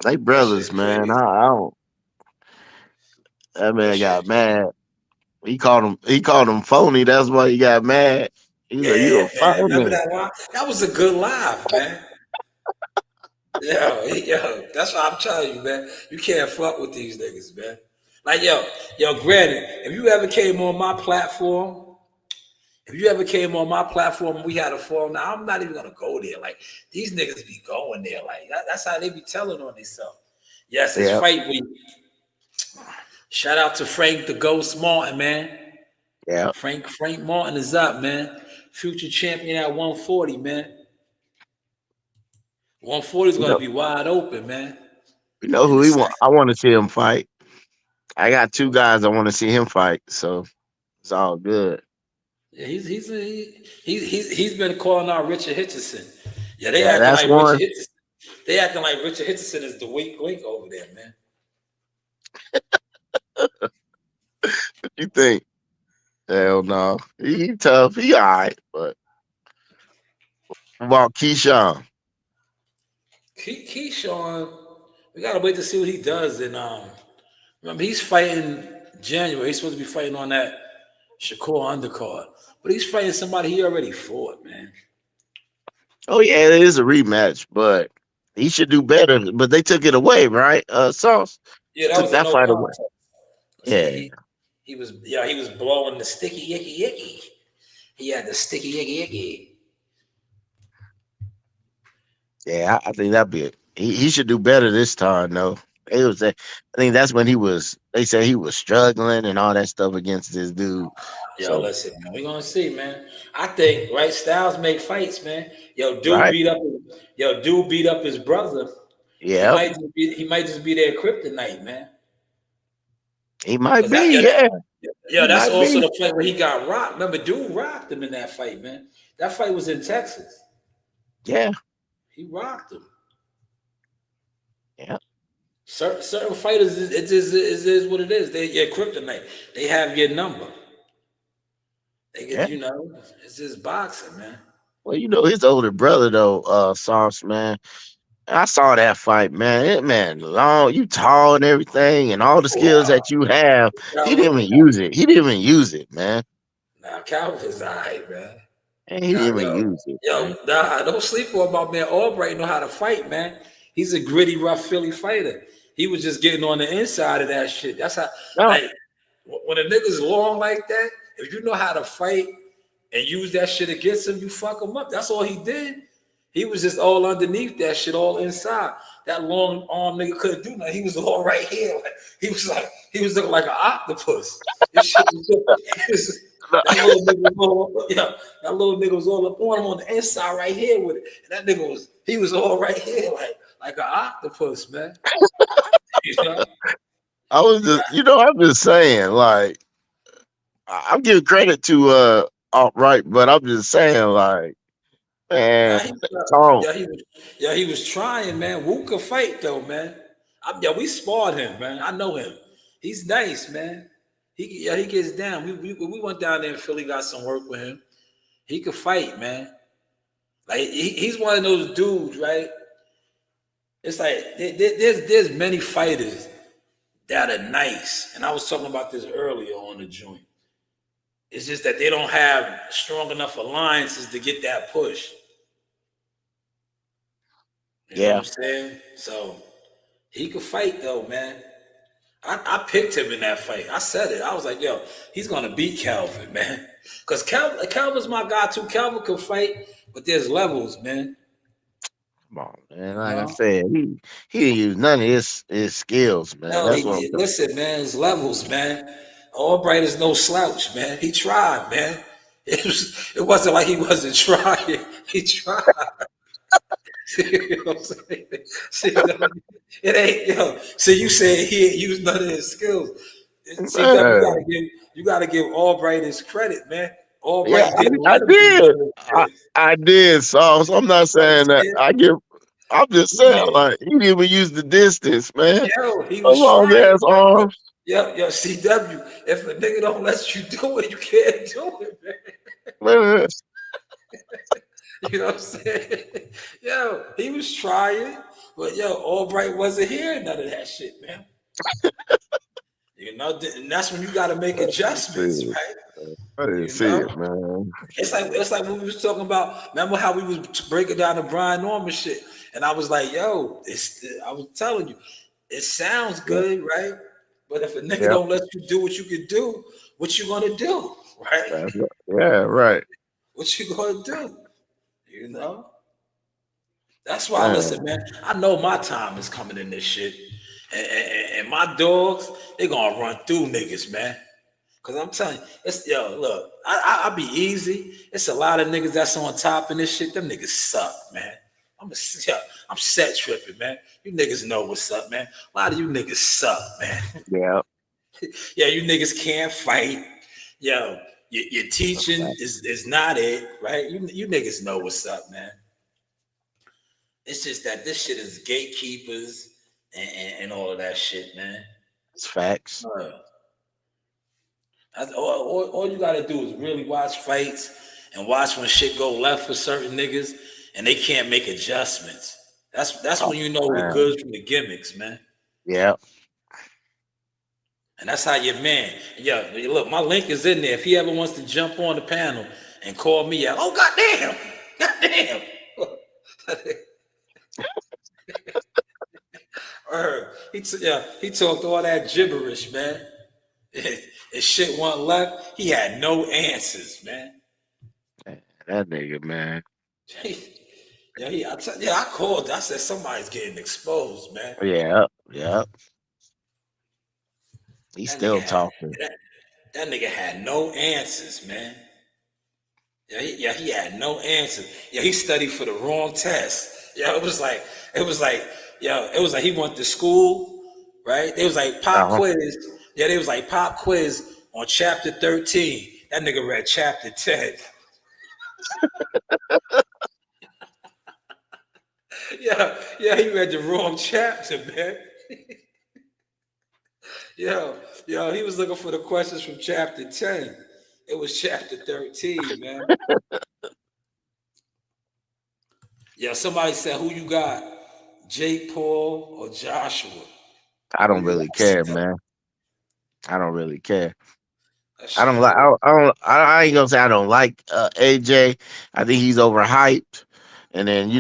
They That brothers, shit man. crazy. I don't. That That man shit. got mad. He called him phony. That's why he got mad. He was like, "You Yeah, a man. Remember phony." that line? That was a good live, man. That's what I'm telling you, man. You can't fuck with these niggas, man. Like, granted, if you ever came on my platform, we had a forum. Now, I'm not even gonna go there. Like, these niggas be going there. Like, that's how they be telling on themselves. Yes, it's Yeah. fight week. Shout out to Frank the Ghost Martin, man. Yeah. Frank Martin is up, man. Future champion at 140, man. 140 is You gonna know, be wide open, man. you know In who the he want. second. I want to see him fight. I got two guys I want to see him fight. So it's all good. Yeah, he's been calling out Richard Hitchison. Yeah, they Yeah, acting that's like Richard one. Hitchison. They acting like Richard Hitchison is the weak link over there, man. What you think? Hell no. He tough. He all right. But what about Keyshawn? Keyshawn, we gotta wait to see what he does. And remember he's fighting January. He's supposed to be fighting on that Shakur undercard, but he's fighting somebody he already fought, man. Oh yeah, it is a rematch, but he should do better. But they took it away, right? Sauce Yeah, that took was a that no fight away. contest. 'Cause Yeah, he was blowing the sticky yicky yicky. He had the sticky yicky yicky. yeah. I think that'd be it. He should do better this time, though. It was. I think that's when he was. They said he was struggling and all that stuff against this dude. Yo, So listen, man, we gonna see, man. I think right styles make fights, man. right, Dude beat up his brother. yeah, He might just be their kryptonite, man. he might Cause that be. Yeah, he that's might also be. the fight where he got rocked. Remember, dude rocked him in that fight, man. That fight was in Texas. Yeah, He rocked him. yeah. Certain fighters, it is what it is. They your kryptonite. They have your number. They get, Yeah. it's just boxing, man. Well, his older brother though, Sauce, man. I saw that fight, man. That man, long, you tall and everything, and all the skills that you have. He didn't even use it. He didn't even use it, man. Nah, Calvin's alright, man. And he Nah, didn't even use it, man. don't sleep on my man. Albright know how to fight, man. He's a gritty, rough Philly fighter. He was just getting on the inside of that shit. That's how, No, like, when a nigga's long like that, if you know how to fight and use that shit against him, you fuck him up. That's all he did. He was just all underneath that shit, all inside. That long arm nigga couldn't do nothing. He was all right here. He was looking like an octopus. This shit was, that little nigga was all up on him on the inside right here with it. And that nigga was all right here like an octopus, man. I was just, I'm just saying, like, I'm giving credit to Alt-Right, but I'm just saying, like, man, tall. He was trying, man. Wu could fight though, man. We sparred him, man. I know him. He's nice, man. He gets down. We went down there in Philly, got some work with him. He could fight, man. Like he's one of those dudes, right? It's like there's many fighters that are nice, and I was talking about this earlier on the joint. It's just that they don't have strong enough alliances to get that push. You know what I'm saying? So he could fight though, man. I picked him in that fight. I said it. I was like, yo, he's gonna beat Calvin, man. Because Calvin's my guy too. Calvin could fight, but there's levels, man. Come on, man. Like I said, he didn't use none of his skills, man. No, That's what I'm listen, man, it's levels, man. Albright is no slouch, man. He tried, man. It wasn't like he wasn't trying. He tried. You know what I'm saying? See, it ain't, See, you said he ain't used none of his skills. See, you gotta give Albright his credit, man. Albright I did. I did. So I'm not saying that. I'm just saying, like, he didn't even use the distance, man. He was long trying. ass arms. CW. If a nigga don't let you do it, you can't do it, man. You know what I'm saying? He was trying, but Albright wasn't hearing none of that shit, man. And that's when you got to make adjustments, right? I didn't see it, man. It's like when we was talking about. Remember how we was breaking down the Brian Norman shit, and I was like, I was telling you, it sounds good, right? But if a nigga don't let you do what you can do, what you gonna do, right? Right. What you gonna do? That's why, listen, man. I know my time is coming in this shit, and my dogs, they gonna run through niggas, man. Cause I'm telling you, look, I be easy. It's a lot of niggas that's on top in this shit. Them niggas suck, man. I'm set tripping, man. You niggas know what's up, man. A lot of you niggas suck, man. You niggas can't fight. Your teaching is not it, right? You niggas know what's up, man. It's just that this shit is gatekeepers and all of that shit, man. It's facts. All you gotta do is really watch fights and watch when shit go left for certain niggas and they can't make adjustments. That's when you know the goods from the gimmicks, man. Yeah. And that's how your man. Look, my link is in there. If he ever wants to jump on the panel and call me out, goddamn. He talked all that gibberish, man. If shit went left, he had no answers, man. That nigga, man. I called. I said somebody's getting exposed, man. Yeah. He's still talking. That nigga had no answers, man. He had no answers. He studied for the wrong test. It was like he went to school, right? It was like pop quiz. They was like pop quiz on chapter 13. That nigga read chapter 10. He read the wrong chapter, man. Yo, he was looking for the questions from chapter 10. It was chapter 13, man. Yeah, somebody said, who you got? Jake Paul or Joshua? I Who don't you really got, care, Steph? man. I don't really care. That I shit don't like. over. I ain't gonna say I don't like AJ. I think he's overhyped. And then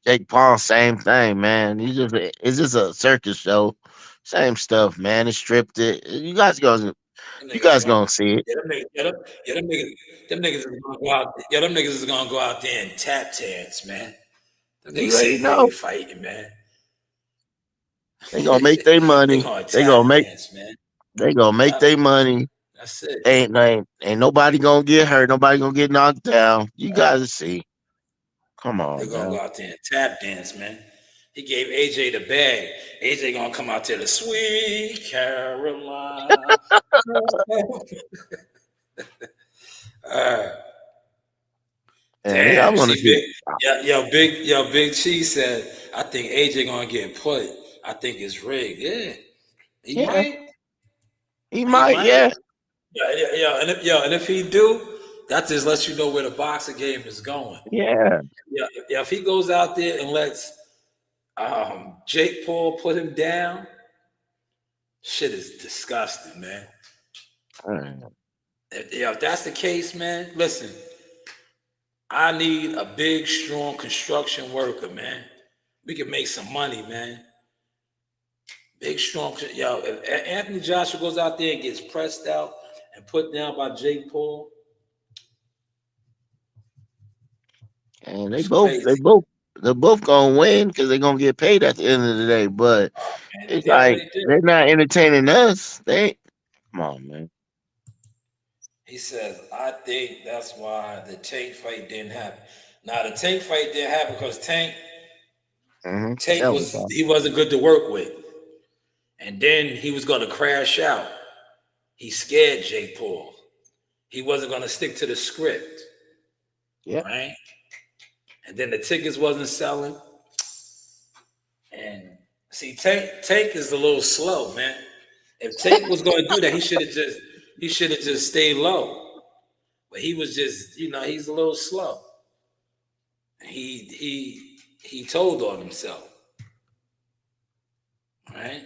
Jake Paul, same thing, man. It's just a circus show, same stuff, man. It's scripted. Them You niggas is guys gonna, gonna see it. yeah, them niggas is gonna go out. Yeah, them niggas is gonna go out there and tap dance, man. Them niggas You already ain't really know fighting, man. they gonna make their They money. gonna They tap gonna make dance, man. they gonna make Yep, their money. that's it. Ain't nobody gonna get hurt. Nobody gonna get knocked down. You guys see. Come They're on, gonna man. go out there and tap dance, man. He gave AJ the bag. AJ gonna come out there the sweet Caroline. And I Damn, want to see, see. big, Big Cheese said, I think AJ gonna get put. I think it's rigged. Yeah, he Yeah, might. he He might. might. Yeah, And if he do, that just lets you know where the boxing game is going. yeah. Yeah, if he goes out there and lets Jake Paul put him down, shit is disgusting, man. If that's the case, man, listen, I need a big, strong construction worker, man. We can make some money, man. Big, strong. Yo, if Anthony Joshua goes out there and gets pressed out and put down by Jake Paul, And it's crazy. they're both gonna win because they're gonna get paid at the end of the day. But Man, it's they like already did. they're not entertaining us. Come on, man. He says, I think that's why the Tank fight didn't happen. Now, the Tank fight didn't happen because Tank That was fun. he wasn't good to work with. And then he was gonna crash out. He scared Jake Paul. He wasn't gonna stick to the script. Yeah. Right? And then the tickets wasn't selling. And see, Tank is a little slow, man. If Tank was gonna do that, he should have just stayed low. But he was just, he's a little slow. He told on himself. Right?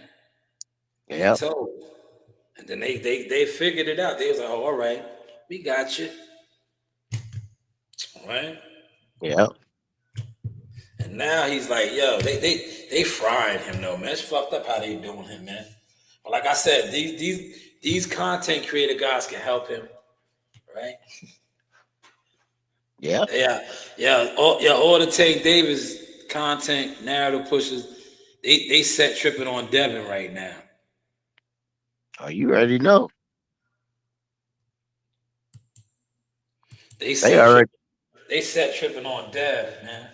He Yep. told. And then they figured it out. They was like, oh, all right, we got you. All right. Yep. And now he's like, yo, they frying him though, man. It's fucked up how they doing him, man. But like I said, these content creator guys can help him, right? Yeah. All the Tank Davis content narrative pushes, they set tripping on Devin right now. Oh, you already know. They already. They set tripping on Dev, man.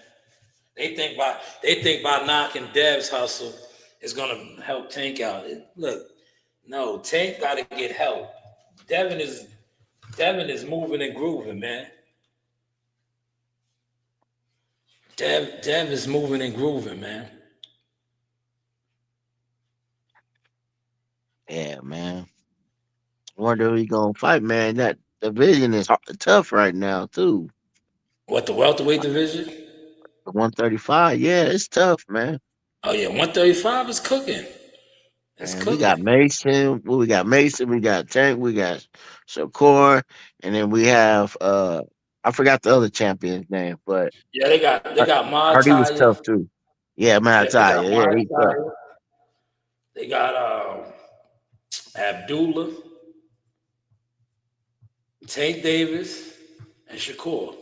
They think by knocking Dev's hustle is gonna help Tank out. Look, no, Tank got to get help. Devin is moving and grooving, man. Dev is moving and grooving, man. Yeah, man. Wonder who he gonna fight, man. That division is tough right now too. What, the welterweight division? The 135. Yeah, it's tough, man. Oh yeah, 135 is cooking. It's And we got cooking. Mason. Well, we got Mason. We got Tank. We got Shakur, and then we have I forgot the other champion's name, but Yeah, they got I heard he was Montaya. tough too. Yeah, Yeah, they got Matthias. Yeah, he's tough. Montaya. They got Abdullah, Tank Davis, and Shakur.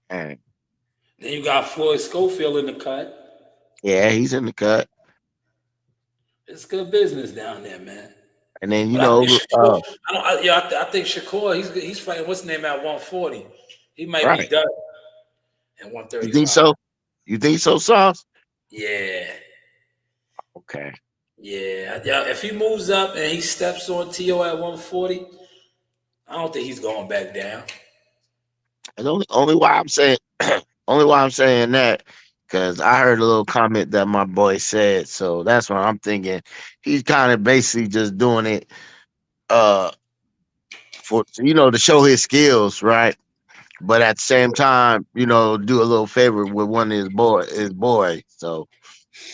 And Then you got Floyd Schofield in the cut. yeah, he's in the cut. It's good business down there, man. And then But I think Shakur, I think Shakur, he's fighting what's the name at 140. He might be right. done at You 135. think so? You think so, Sauce? Yeah. Okay. Yeah. If he moves up and he steps on T.O. at 140, I don't think he's going back down. And only why I'm saying only why I'm saying that Because I heard a little comment that my boy said, so that's what I'm thinking. He's kind of basically just doing it, uh, for to show his skills, right? But at the same time, do a little favor with one of his boys. So,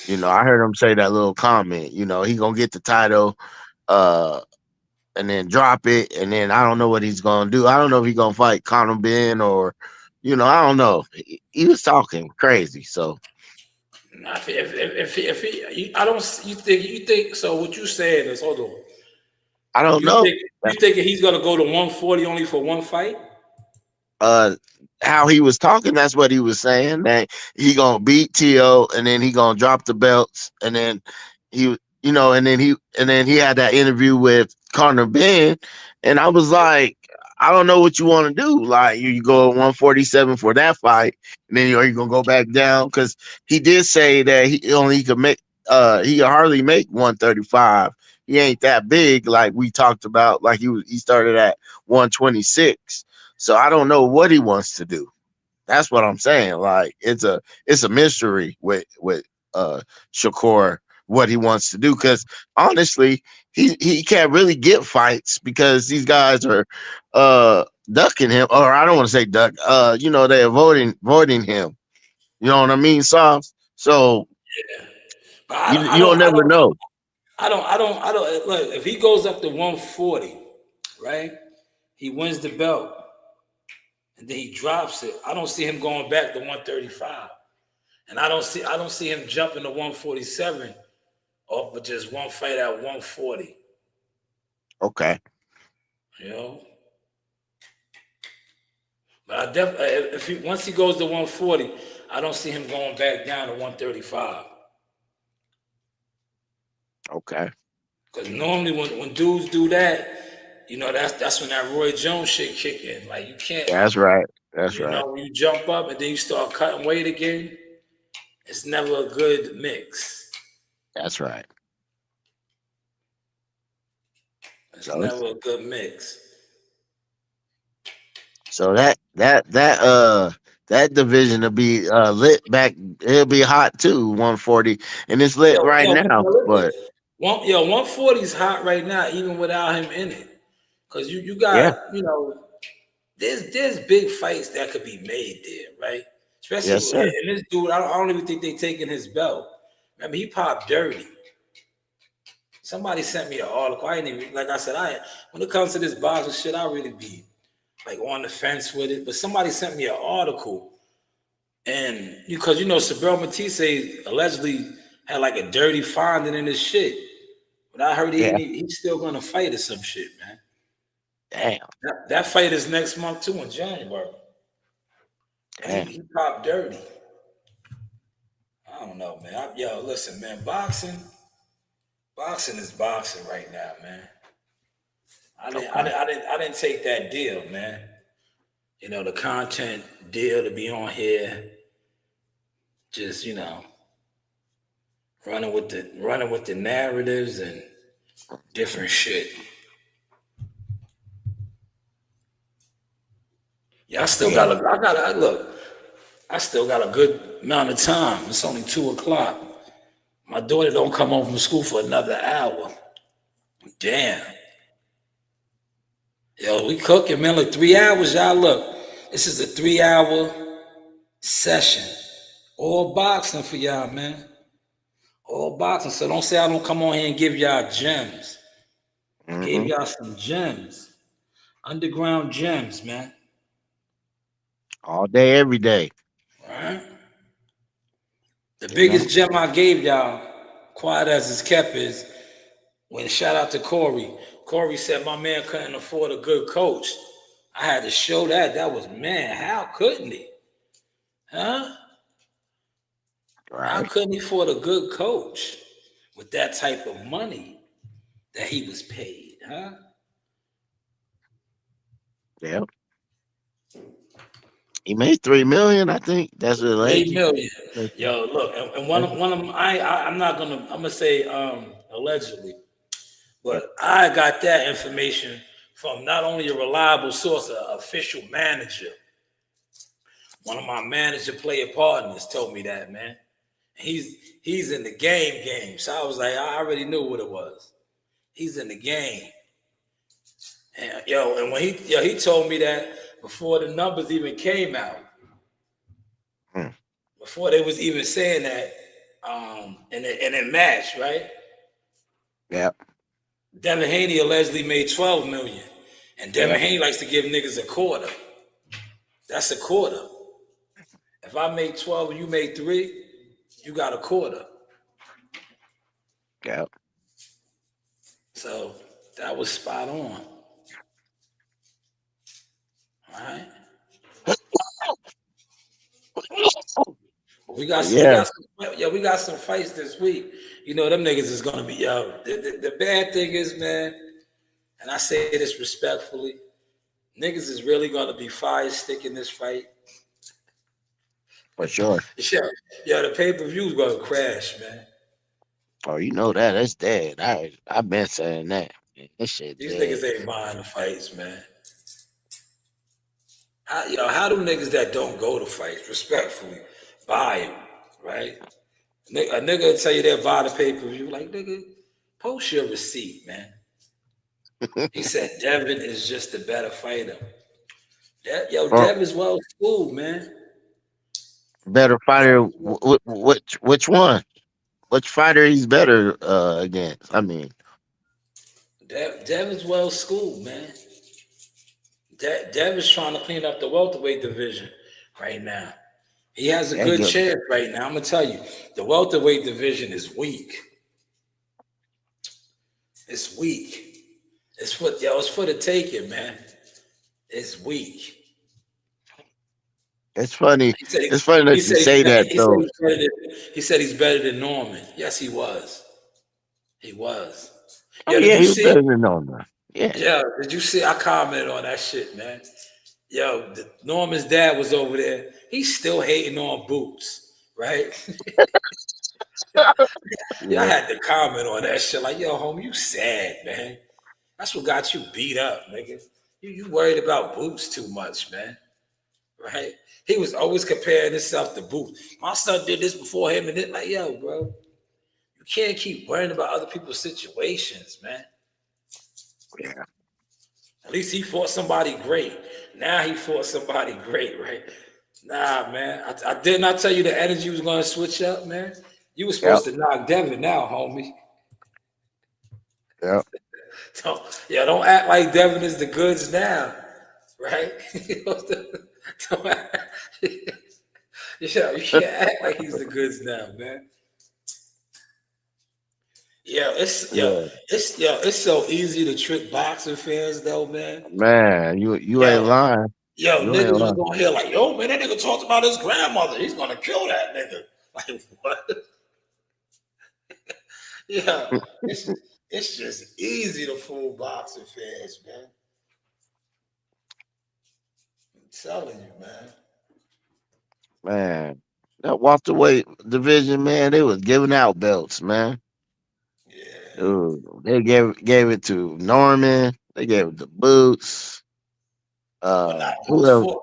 I heard him say that little comment. He gonna get the title, uh, and then drop it, and then I don't know what he's gonna do. I don't know if he's gonna fight Conor Ben or, I don't know. He was talking crazy, so I don't. You think so? What you saying is, hold on. I don't know. You think he's gonna go to 140 only for one fight? How he was talking, that's what he was saying, that he gonna beat T.O. and then he gonna drop the belts, and then and then he had that interview with Conor Ben, and I was like, I don't know what you want to do. Like, you go at 147 for that fight, and then are you gonna go back down? Because he did say that he could make he could hardly make 135. He ain't that big, like we talked about. Like he started at 126. So I don't know what he wants to do. That's what I'm saying. Like, it's a mystery with Shakur, what he wants to do. Because honestly, he can't really get fights because these guys are ducking him, or I don't want to say duck. They're avoiding him. You know what I mean, Sauce? So But you don't never know. I don't look. If he goes up to 140, right? He wins the belt, and then he drops it. I don't see him going back to 135, and I don't see him jumping to 147 off of just one fight at 140. Okay. But I definitely, once he goes to 140, I don't see him going back down to 135. Okay. Because normally when dudes do that, that's when that Roy Jones shit kick in. Like, you can't. That's right. That's right. When you jump up and then you start cutting weight again, it's never a good mix. That's right. It's never a good mix. So that division will be lit back. It'll be hot too, 140, and it's lit right now. But 140 is hot right now, even without him in it. Because you yeah, got, there's big fights that could be made there, right? Especially yes, sir. and this dude, I don't even think they taking his belt. Remember, he popped dirty. Somebody sent me an article. I ain't even, like I said, when it comes to this boxing shit, I really be like on the fence with it. But somebody sent me an article, and because Sabel Matisse allegedly had like a dirty finding in his shit. But I heard he's still gonna fight or some shit, man. Damn. That fight is next month too, in January. He popped dirty. I don't know, man. Listen, man. Boxing is boxing right now, man. I didn't take that deal, man. The content deal to be on here, just running with the narratives and different shit. Yeah, I still got a good amount of time. It's only 2:00. My daughter don't come home from school for another hour. Damn. We cooking, man. Look, 3 hours, y'all. Look, this is a 3-hour session. All boxing for y'all, man. All boxing. So don't say I don't come on here and give y'all gems. I gave y'all some gems. Underground gems, man. All day, every day. All right. The biggest gem I gave y'all, quiet as it's kept, is when shout out to Corey. Corey said my man couldn't afford a good coach. I had to show that. That was, man, how couldn't he? Huh? Right. How couldn't he afford a good coach with that type of money that he was paid? Huh? Yeah. He made $3 million, I think. That's what $8 million. Yo, look, and one of them, I'm gonna say allegedly, but I got that information from not only a reliable source, an official manager. One of my manager player partners told me that, man. He's in the game. So I was like, I already knew what it was. He's in the game. And when he told me that before the numbers even came out, before they was even saying that, and it matched, right? Yeah. Devin Haney allegedly made $12 million, and Devin Haney likes to give niggas a quarter. That's a quarter. If I made 12 and you made 3, you got a quarter. Yeah. So that was spot on. All right. We got some fights this week. You know, them niggas is gonna be The bad thing is, man, and I say this respectfully, niggas is really gonna be fire stick in this fight. For sure. Yeah, the pay-per-view's gonna crash, man. Oh, you know that. That's dead. I've been saying that. This shit These dead. niggas ain't buying the fights, man. How do niggas that don't go to fights, respectfully, buy them, right? A nigga will tell you they'll buy the pay-per-view. Like, nigga, post your receipt, man. He said Devin is just a better fighter. Devin's well schooled, man. Better fighter. Which one? Which fighter he's better against? I mean, Devin's well schooled, man. Devin's trying to clean up the welterweight division right now. He has a good chance right now. I'm gonna tell you, the welterweight division is weak. It's weak. It's for the taking, man. It's weak. it's funny. It's funny that you say that though. He said he's better than Norman. Yes, he was. He was. Oh yeah, he was better than Norman. Yeah. Yeah, did you see? I commented on that shit, man. Yo, Norman's dad was over there. He's still hating on Boots, right? I had to comment on that shit. Like, yo, homie, you sad, man. That's what got you beat up, nigga. You worried about Boots too much, man. Right? He was always comparing himself to Boots. My son did this before him, and then like, yo, bro, you can't keep worrying about other people's situations, man. Yeah. At least he fought somebody great. Now he fought somebody great, right? Nah, man. I did not tell you the energy was going to switch up, man. You were supposed to knock Devin now, homie. Yeah. Don't act like Devin is the goods now, right? You can't act like he's the goods now, man. It's so easy to trick boxing fans, though, man. Man, you ain't lying. Niggas was gonna hear like, yo, man, that nigga talked about his grandmother. He's gonna kill that nigga. Like, what? It's just easy to fool boxing fans, man. I'm telling you, man. Man, that welterweight division, man, they was giving out belts, man. Yeah. Ooh, they gave it to Norman. They gave it to Boots. Who else?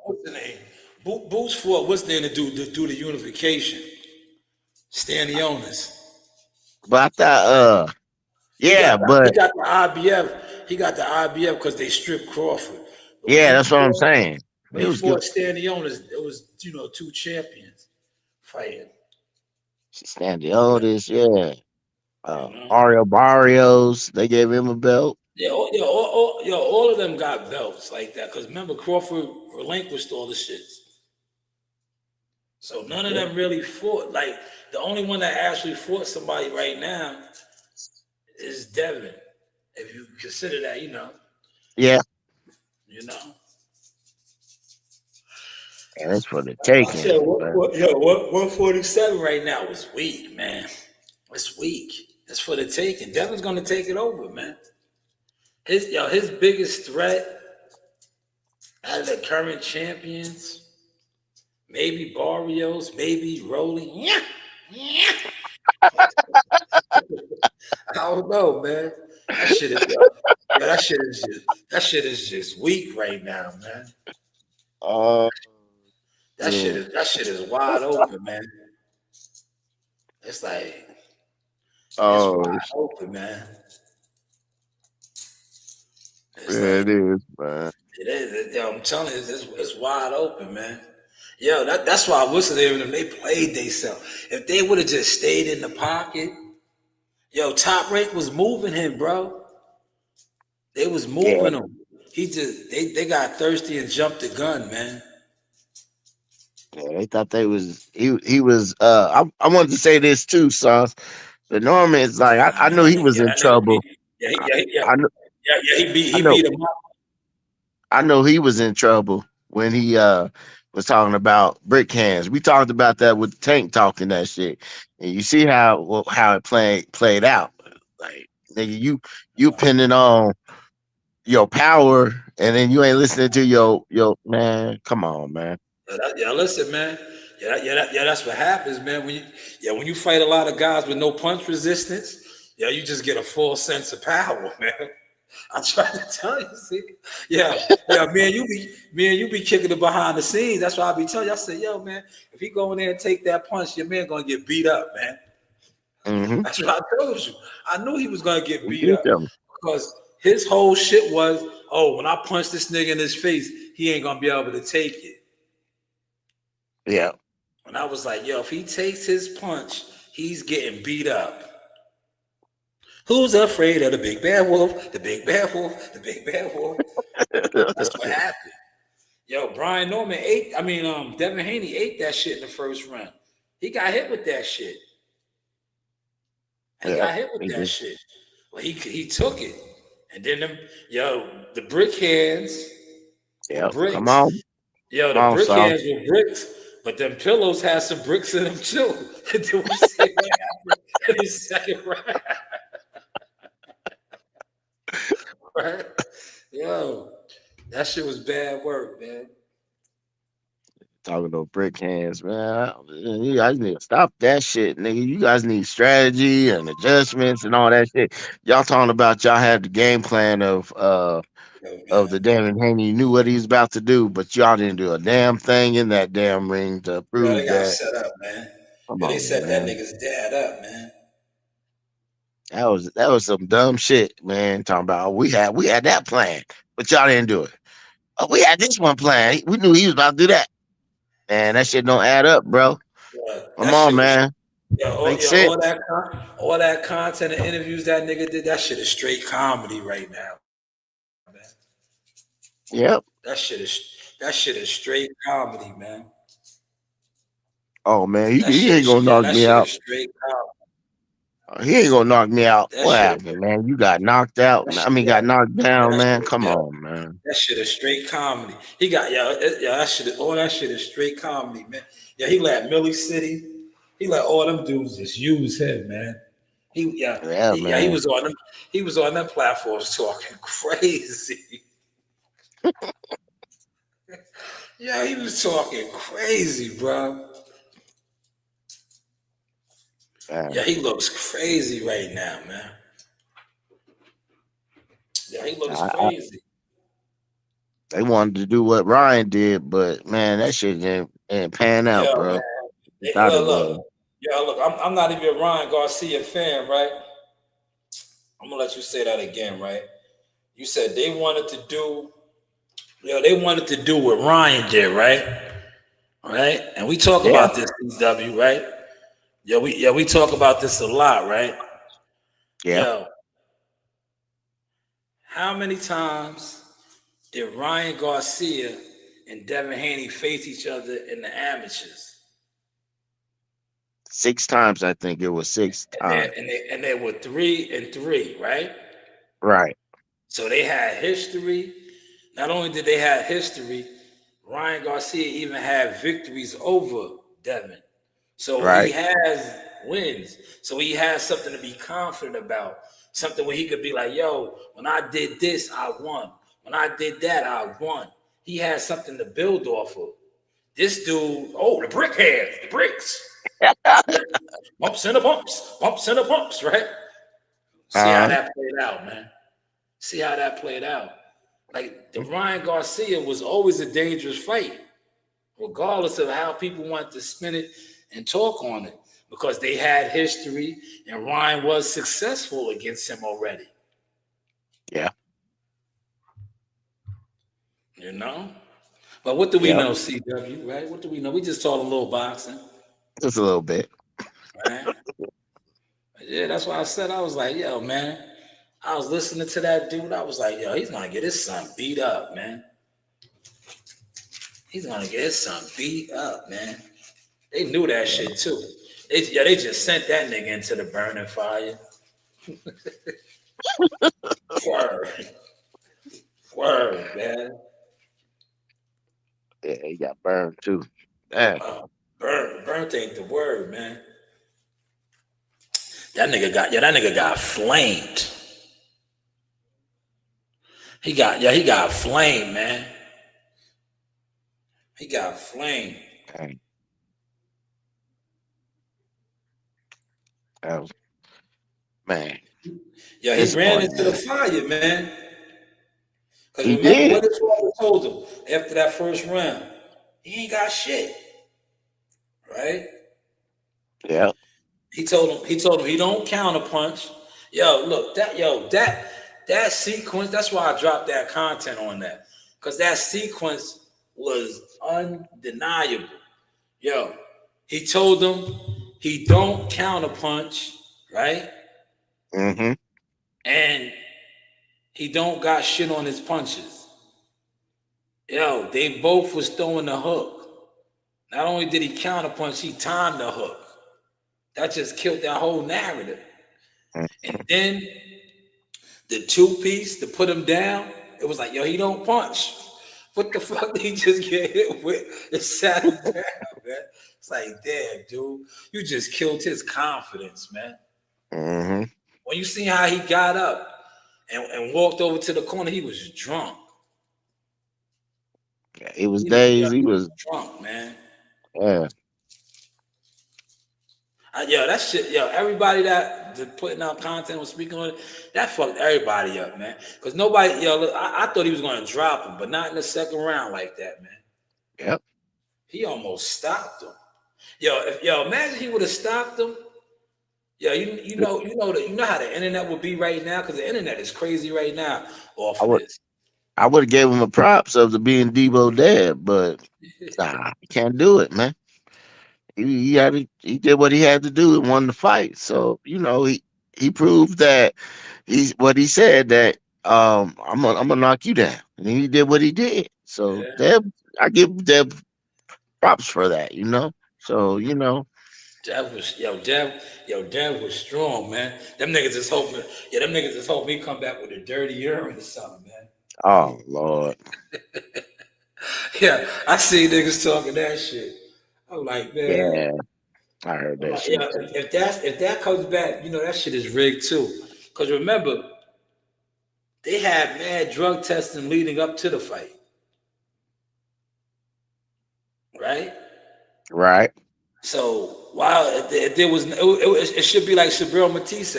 What's the name? Boots fought. What's there to do the unification? Stanionis. But I thought, he got the IBF. He got the IBF because they stripped Crawford. But that's what I'm saying. When he fought Stanionis, it was 2 champions fighting. Stanionis, Mario Barrios, they gave him a belt. All of them got belts like that. Because remember, Crawford relinquished all the shits. So none of them really fought. Like, the only one that actually fought somebody right now is Devin. If you consider that, Yeah. And that's for the taking. 147 right now is weak, man. It's weak. It's for the taking. Devin's gonna take it over, man. His biggest threat out of the current champions, maybe Barrios, maybe Rolly. I don't know, man. That shit is just weak right now, man. That shit is wide open, man. It's like it's Oh, wide open, man. It's yeah, like it is, man. it is. Yo, I'm telling you, it's wide open, man. Yo, that's why I wish they played themselves. If they would have just stayed in the pocket, yo, Top Rank was moving him, bro. They was Yeah, moving him. They got thirsty and jumped the gun, man. yeah, they thought he was. I wanted to say this too, Sauce. But Norman is like I knew he was Yeah, in that nigga trouble. I knew he I know beat him up. I know he was in trouble when he was talking about brick hands. We talked about that with Tank talking that shit, and you see how it played out. Like nigga, you pinning on your power, and then you ain't listening to your man. Come on, man. Yeah, listen, man. That's what happens, man. When you fight a lot of guys with no punch resistance, you just get a full sense of power, man. I try to tell you, see. Man, you be kicking it behind the scenes. That's why I be telling you. I say, yo, man, if he go in there and take that punch, your man gonna get beat up, man. Mm-hmm. That's what I told you. I knew he was gonna get He beat did up tell me. because his whole shit was, oh, when I punch this nigga in his face, he ain't gonna be able to take it. Yeah. And I was like, yo, if he takes his punch, he's getting beat up. Who's afraid of the big bad wolf? The big bad wolf, the big bad wolf. That's what happened. Yo, Brian Norman Devin Haney ate that shit in the first round. He got hit with that shit. He Yeah. got hit with He that did. shit. Well, he took it. And then the brick hands were Yeah. Come bricks. on. Yo, Come the on, brick Sauce. hands were bricks, but them pillows had some bricks in them too. Then we see what happened in the second round. Right? Yo, that shit was bad work, man. Talking about brick hands, man. You guys need to stop that shit, nigga. You guys need strategy and adjustments and all that shit. Y'all talking about y'all had the game plan of the damn Haney. You knew what he was about to do, but y'all didn't do a damn thing in that damn ring to Yo, they prove got that. set up, man. Come Yo, they on, set that man. nigga's dad up, man. That was some dumb shit, man. Talking about we had that plan, but y'all didn't do it. Oh, we had this one plan. We knew he was about to do that. Man, that shit don't add up, bro. Come That on, shit was man. Make all sense. all that content and interviews that nigga did. That shit is straight comedy right now, man. Yep. That shit is straight comedy, man. Oh man, That he shit ain't is gonna knock that me shit out. is straight comedy. He ain't gonna knock me out. That What shit, happened, man? You got knocked out. that I shit, mean, got knocked down, that man. shit, Come on, man. that shit is straight comedy. He got that shit. All that shit is straight comedy, man. Yeah, he let Millie City. He let all them dudes just use him, man. Yeah, He man. was on them. He was on them platforms talking crazy. Yeah, he was talking crazy, bro. Yeah, he looks crazy right now, man. Yeah, he looks I, crazy. they wanted to do what Ryan did, but man, that shit didn't pan out, Yo, bro. man. You thought it Look. was. Yo, look. I'm not even a Ryan Garcia fan, right? I'm gonna let you say that again, right? You said they wanted to do. They wanted to do what Ryan did, right? Right? And we talk Yeah. about this, CW, right? We talk about this a lot, right? Yeah. Yo, how many times did Ryan Garcia and Devin Haney face each other in the amateurs? 6 times, I think it was 6 times. And they were 3-3, right? Right. So they had history. Not only did they have history, Ryan Garcia even had victories over Devin. So he Right. has wins. So he has something to be confident about. Something where he could be like, yo, when I did this, I won. When I did that, I won. He has something to build off of. This dude, the brick hands, the bricks. Bumps and the bumps, right? See how that played out, man. See how that played out. Like the Ryan Garcia was always a dangerous fight. regardless of how people want to spin it and talk on it, because they had history and Ryan was successful against him already. Yeah. You know? But what do we Yep. know, CW, right? What do we know? We just taught a little boxing. Just a little bit. Right? Yeah, that's why I said, I was like, yo, man. I was listening to that dude. I was like, yo, he's going to get his son beat up, man. He's going to get his son beat up, man. They knew that shit, too. They just sent that nigga into the burning fire. Word, man. Yeah, he got burned, too. Man. Burnt ain't the word, man. That nigga got flamed. He got flamed, man. He got flamed. Dang. Man. Yeah, he ran into the fire, man. Because He remember did. what his father told him after that first round? He ain't got shit. Right? Yeah. He told him he don't counterpunch. That sequence, that's why I dropped that content on that. Because that sequence was undeniable. Yo, he told him he don't counterpunch, right? Mm-hmm. And he don't got shit on his punches. Yo, they both was throwing the hook. Not only did he counterpunch, he timed the hook. That just killed that whole narrative. And then the 2-piece to put him down, it was like, yo, he don't punch. What the fuck did he just get hit with? It sat him down, man. It's like, damn, dude, you just killed his confidence, man. Mm-hmm. When you see how he got up and walked over to the corner, he was drunk. Yeah, he was dazed. He was drunk, man. Yeah. That shit, everybody that putting out content was speaking on it, that fucked everybody up, man. Because nobody, look, I thought he was going to drop him, but not in the second round like that, man. Yep. He almost stopped him. Imagine he would have stopped him. You know how the internet would be right now, because the internet is crazy right now off of this. I would have gave him a props of the being Debo dad, but nah, he can't do it, man. He did what he had to do and won the fight. So, he proved that what he said, that I'm gonna knock you down. And he did what he did. So I give Deb props for that, So, Dev was strong, man. Them niggas just hoping he come back with a dirty urine or something, man. Oh Lord. Yeah, I see niggas talking that shit. I'm like, man. Yeah, I heard that shit. If that comes back, that shit is rigged too. Because remember, they had mad drug testing leading up to the fight. Right? Right. So while there was, it should be like Shabril Matisse.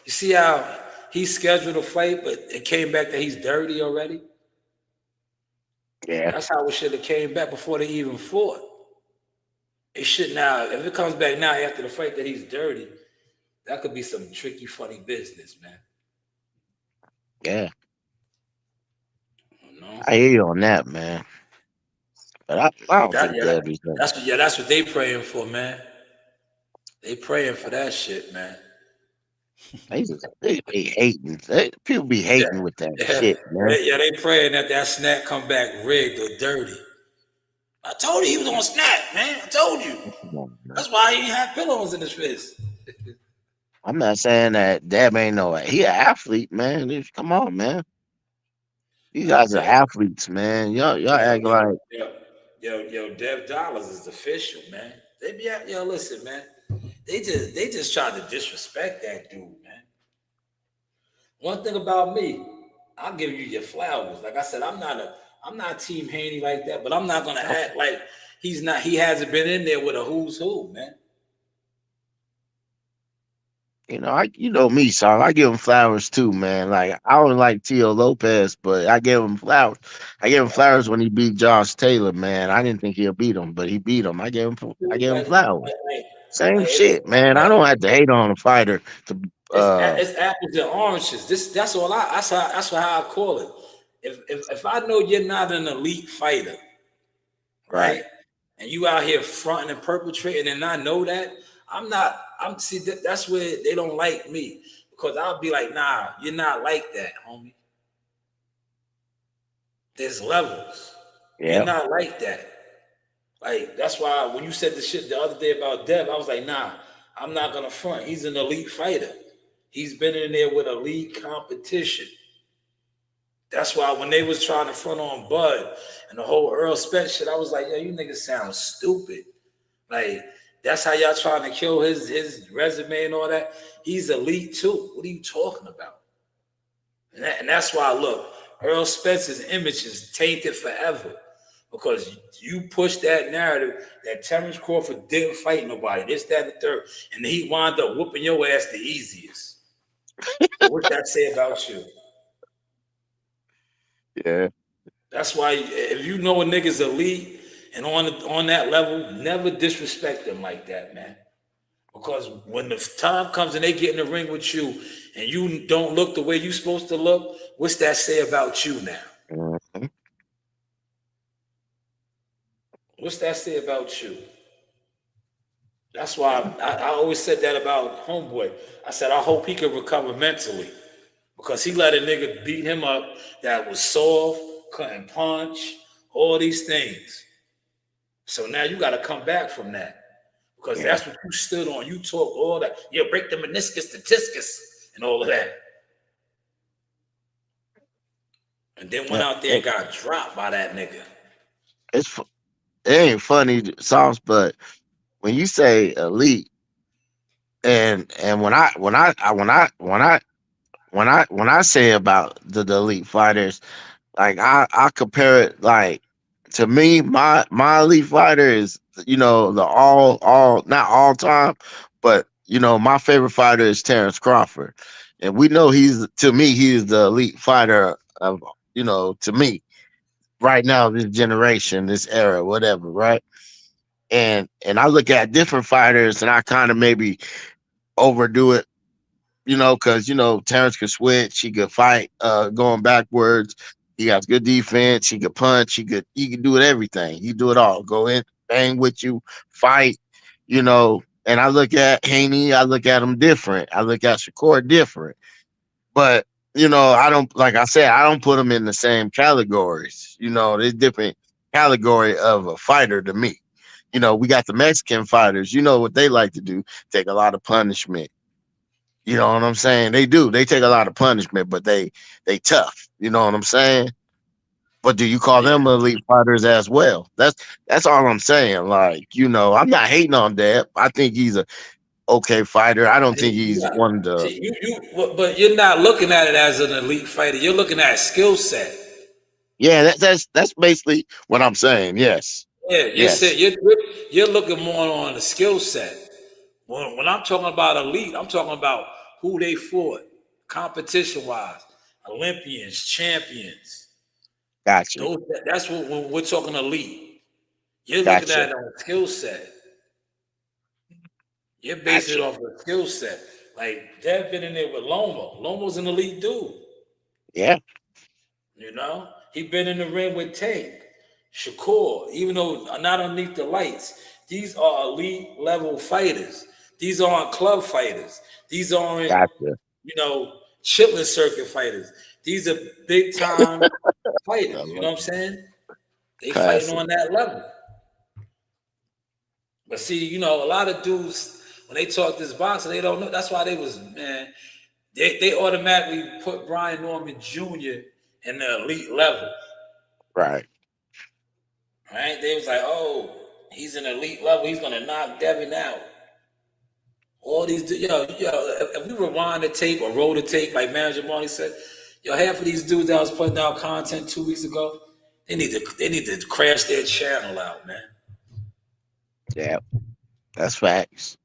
You see how he scheduled a fight, but it came back that he's dirty already? Yeah. That's how it should have came back before they even fought. It should now, if it comes back now after the fight that he's dirty, that could be some tricky, funny business, man. Yeah. I hear you on that, man. But I don't think Debbie's that's what they praying for, man. They praying for that shit, man. They be hating. People be hating with that shit, man. They praying that snack come back rigged or dirty. I told you he was on snack, man. I told you. That's why he had pillows in his fist. I'm not saying that Deb ain't he an athlete, man. Come on, man. You guys are athletes, man. Y'all act like Dev Dollars is official, man. They be listen, man. They just tried to disrespect that dude, man. One thing about me, I'll give you your flowers. Like I said, I'm not Team Haney like that, but I'm not gonna act like he hasn't been in there with a who's who, man. You know me, so I give him flowers too, man. Like I don't like Tio Lopez, but I gave him flowers. I gave him flowers when he beat Josh Taylor, man. I didn't think he'll beat him, but he beat him. I gave him Like, flowers. Same it's, shit, man. I don't have to hate on a fighter to it's apples and oranges. That's all that's how I call it. If I know you're not an elite fighter, right. right? And you out here fronting and perpetrating, and I know that, I'm not. That's where they don't like me, because I'll be like, nah, you're not like that, homie. There's levels. You're Yeah. not like that. Like, that's why when you said the shit the other day about Dev, I was like, nah, I'm not gonna front. He's an elite fighter. He's been in there with elite competition. That's why when they was trying to front on Bud and the whole Earl Spence shit, I was like, yo, you niggas sound stupid. Like, that's how y'all trying to kill his resume and all that. He's elite too. What are you talking about? And that's why, look, Earl Spence's image is tainted forever, because you push that narrative that Terrence Crawford didn't fight nobody, this, that, and the third, and he wound up whooping your ass the easiest. What's that say about you? Yeah. That's why if you know a nigga's elite and on that level, never disrespect them like that, man. Because when the time comes and they get in the ring with you and you don't look the way you supposed to look, what's that say about you now? Mm-hmm. What's that say about you? That's why I always said that about Homeboy. I said, I hope he can recover mentally, because he let a nigga beat him up that was soft, couldn't punch, all these things. So now you got to come back from that, because Yeah. that's what you stood on. You talk all that. You break the meniscus, the discus, and all of that. And then went out there and got dropped by that nigga. It ain't funny sauce, but when you say elite, and when I say about the elite fighters, like I compare it, like, to me, my elite fighter is, the all not all time, but my favorite fighter is Terrence Crawford, and we know he is the elite fighter of, to me right now, this generation, this era, whatever, right? And I look at different fighters and I kind of maybe overdo it, because Terrence could switch, he could fight going backwards, he has good defense, he could punch, he could do it everything. He do it all. Go in, bang with you, fight, and I look at Haney, I look at him different. I look at Shakur different. But I don't, like I said, I don't put them in the same categories. There's different category of a fighter to me. We got the Mexican fighters, what they like to do, take a lot of punishment. You know what I'm saying? They do. They take a lot of punishment, but they tough. You know what I'm saying? But do you call them elite fighters as well? That's all I'm saying. Like, I'm not hating on Deb. I think he's a okay fighter. I don't think he's one of the. See, but you're not looking at it as an elite fighter. You're looking at skill set. Yeah, that's basically what I'm saying. Yes. Yeah, Yes. you're looking more on the skill set. When I'm talking about elite, I'm talking about who they fought, competition wise, Olympians, champions. Gotcha. That's what when we're talking elite. You're looking Gotcha. at it on skill set. You're basing it Gotcha. off of skill set. Like, they've been in there with Lomo. Lomo's an elite dude. Yeah. He been in the ring with Tank, Shakur, even though not underneath the lights. These are elite level fighters. These aren't club fighters. These aren't, Gotcha. chitlin circuit fighters. These are big time fighters. You know what I'm saying? They fighting Classic. on that level. But see, a lot of dudes, when they talk this boxing, they don't know. That's why they automatically put Brian Norman Jr. in the elite level. Right. Right? They was like, oh, he's an elite level. He's gonna knock Devin out. All these, if we rewind the tape or roll the tape, like Manager Marty said, half of these dudes that was putting out content 2 weeks ago, they need to crash their channel out, man. Yeah. That's facts.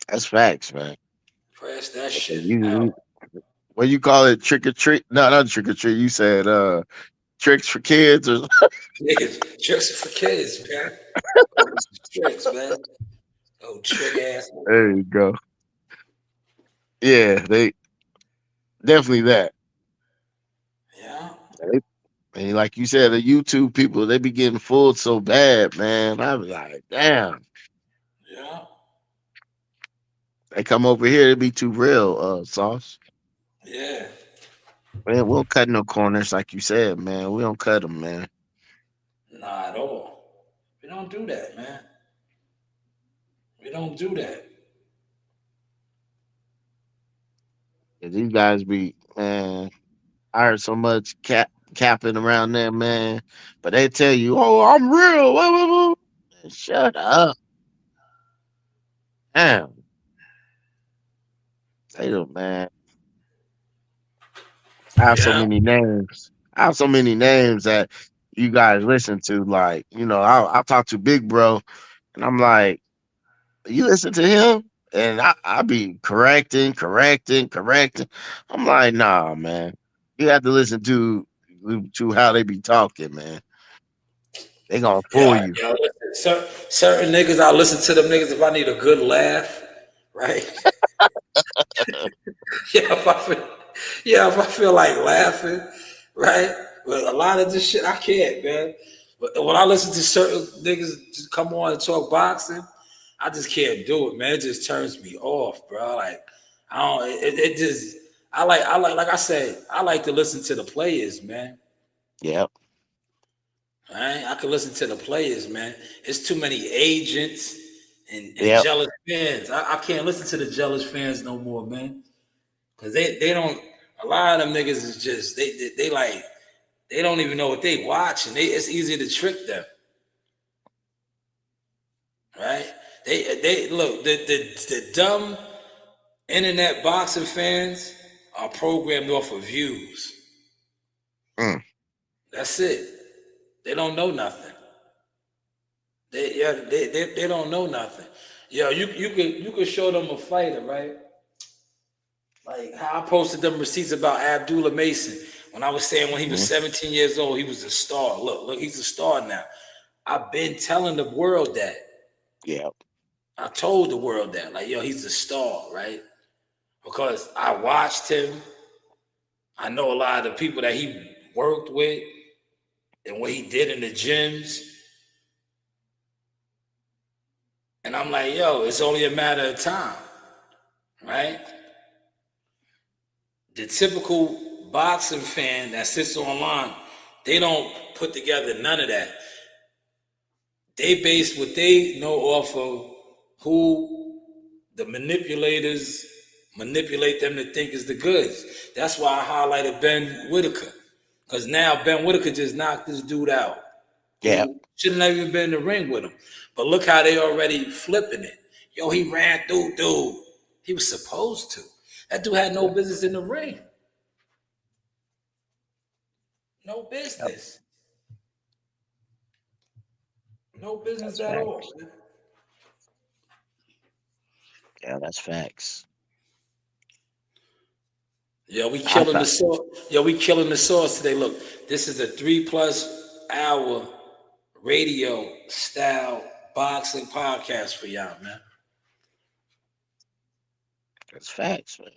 That's facts, man. Press that shit You, out. what you call it? Trick or treat? No, not trick or treat. You said tricks for kids or Niggas, tricks for kids, man. Tricks, man. Oh, trick ass. there you go. Yeah, they definitely that. Yeah. And like you said, the YouTube people, they be getting fooled so bad, man. I be like, damn. Yeah. They come over here, they be too real, Sauce. Yeah. Man, we don't cut no corners, like you said, man. We don't cut them, man. Not at all. We don't do that, man. We don't do that. And these guys be, man, I heard so much capping around there, man. But they tell you, oh, I'm real. Woo, woo, woo. Man, shut up. Damn. They don't, man. I have so Yeah. many names. I have so many names that you guys listen to. Like, I'll talk to Big Bro, and I'm like, you listen to him? And I be correcting. I'm like, nah, man. You have to listen to how they be talking, man. They gonna fool Yeah. you. You know, certain niggas, I listen to them niggas if I need a good laugh, right? Yeah, if I feel like laughing, right? But a lot of this shit I can't, man. But when I listen to certain niggas just come on and talk boxing, I just can't do it, man. It just turns me off, bro. Like I don't. It just. Like I said, I like to listen to the players, man. Yep. Right? I can listen to the players, man. It's too many agents and Yep. jealous fans. I can't listen to the jealous fans no more, man. Cause they don't. A lot of them niggas is just they like they don't even know what they watching. It's easy to trick them, right? They look the dumb internet boxing fans are programmed off of views. Mm. That's it. They don't know nothing. They don't know nothing. Yo, you could show them a fighter, right? Like how I posted them receipts about Abdullah Mason when I was saying when he was 17 years old, he was a star. Look, he's a star now. I've been telling the world that. Yep. I told the world that. Like, yo, he's a star, right? Because I watched him. I know a lot of the people that he worked with and what he did in the gyms. And I'm like, yo, it's only a matter of time, right? The typical boxing fan that sits online, they don't put together none of that. They base what they know off of who the manipulators manipulate them to think is the goods. That's why I highlighted Ben Whitaker. Because now Ben Whitaker just knocked this dude out Yep. who shouldn't have even been in the ring with him. But look how they already flipping it. Yo, he ran through dude. He was supposed to. That dude had no business in the ring. No business. No business That's at facts. all. Man. Yeah, that's facts. Yo, we killing the sauce. Yo, we killing the sauce today. Look, this is a 3+ hour radio style boxing podcast for y'all, man. That's facts, man.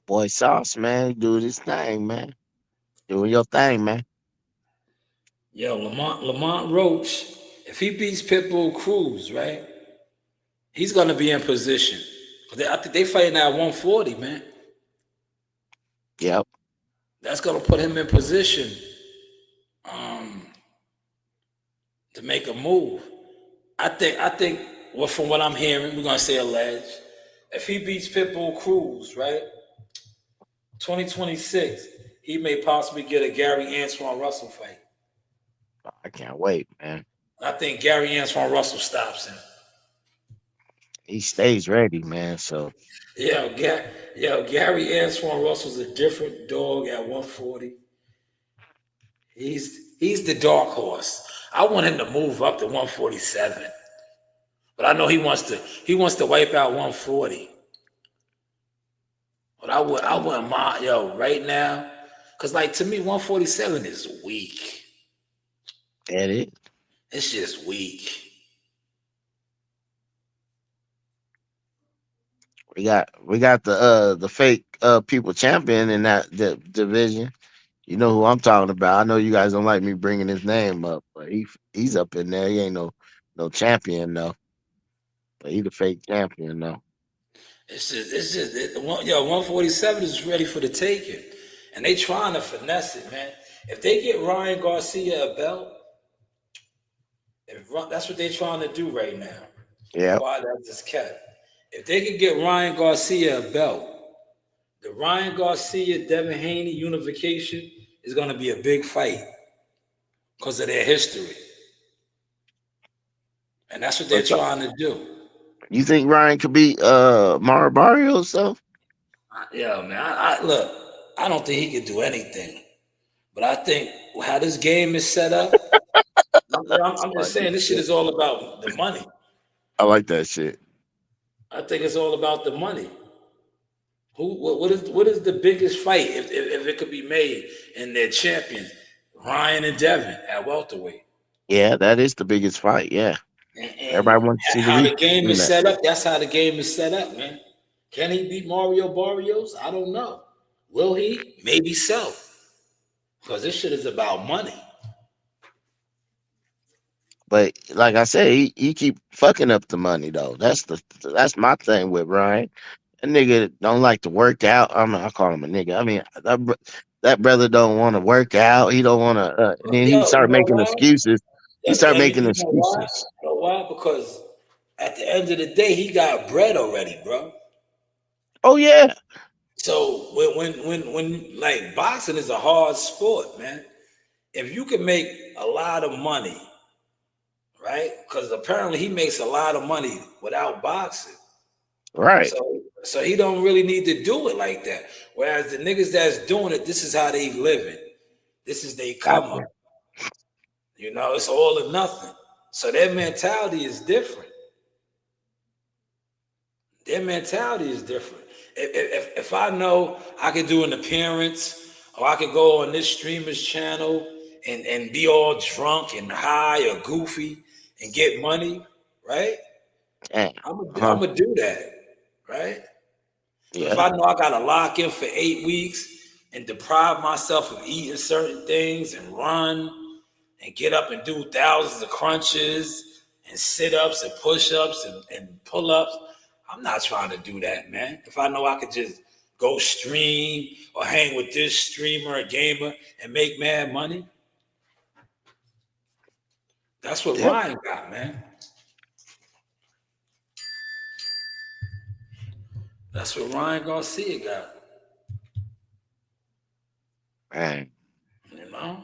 Boy Sauce, man, do this thing, man. Doing your thing, man. Yo, Lamont Roach, if he beats Pitbull Cruz, right? He's gonna be in position. I think they fighting at 140, man. Yep. That's gonna put him in position to make a move. I think well, from what I'm hearing, we're gonna say alleged. If he beats Pitbull Cruz, right? 2026, he may possibly get a Gary Antoine Russell fight. I can't wait, man. I think Gary Antoine Russell stops him. He stays ready, man. So Gary Antoine Russell's a different dog at 140. He's the dark horse. I want him to move up to 147. But I know he wants to wipe out 140. But I wouldn't mind, yo, right now. Cause like to me, 147 is weak. Get it? It's just weak. We got the fake people champion in that division. You know who I'm talking about. I know you guys don't like me bringing his name up, but he's up in there. He ain't no champion though. But he the fake champion though. Yo, 147 is ready for the taking. And they trying to finesse it, man. If they get Ryan Garcia a belt, that's what they're trying to do right now. Yeah. Why that just kept. If they could get Ryan Garcia a belt, the Ryan Garcia Devin Haney unification is going to be a big fight because of their history, and that's what they're trying to do. You think Ryan could beat Mario Barrios though? Yeah, man. I look. I don't think he could do anything, but I think how this game is set up. I'm just saying this shit is all about the money. I like that shit. I think it's all about the money. What is the biggest fight if it could be made and their champions, Ryan and Devin at welterweight? Yeah, that is the biggest fight. Yeah. And Everybody wants to see how the the game is set up, that's how the game is set up, man. Can he beat Mario Barrios? I don't know. Will he? Maybe so. Because this shit is about money. But like I said, he keep fucking up the money though. That's my thing with Ryan. That nigga don't like to work out. I call him a nigga. I mean that brother don't want to work out. He don't want to. And then he Yo, you started know making why? excuses. He started making You know why? excuses. You know why? Because at the end of the day, he got bread already, bro. Oh yeah. So when like boxing is a hard sport, man. If you can make a lot of money, right? Because apparently he makes a lot of money without boxing. Right. So he don't really need to do it like that. Whereas the niggas that's doing it, this is how they living. This is they come up. You know, it's all or nothing. So their mentality is different. Their mentality is different. If I know I could do an appearance or I could go on this streamer's channel and be all drunk and high or goofy and get money, right? I'm gonna do that, right? But if I know I gotta lock in for 8 weeks and deprive myself of eating certain things and run and get up and do thousands of crunches and sit-ups and push-ups and pull-ups, I'm not trying to do that, man. If I know I could just go stream or hang with this streamer or gamer and make mad money, that's what Ryan got, man. That's what Ryan Garcia got. Man. You know?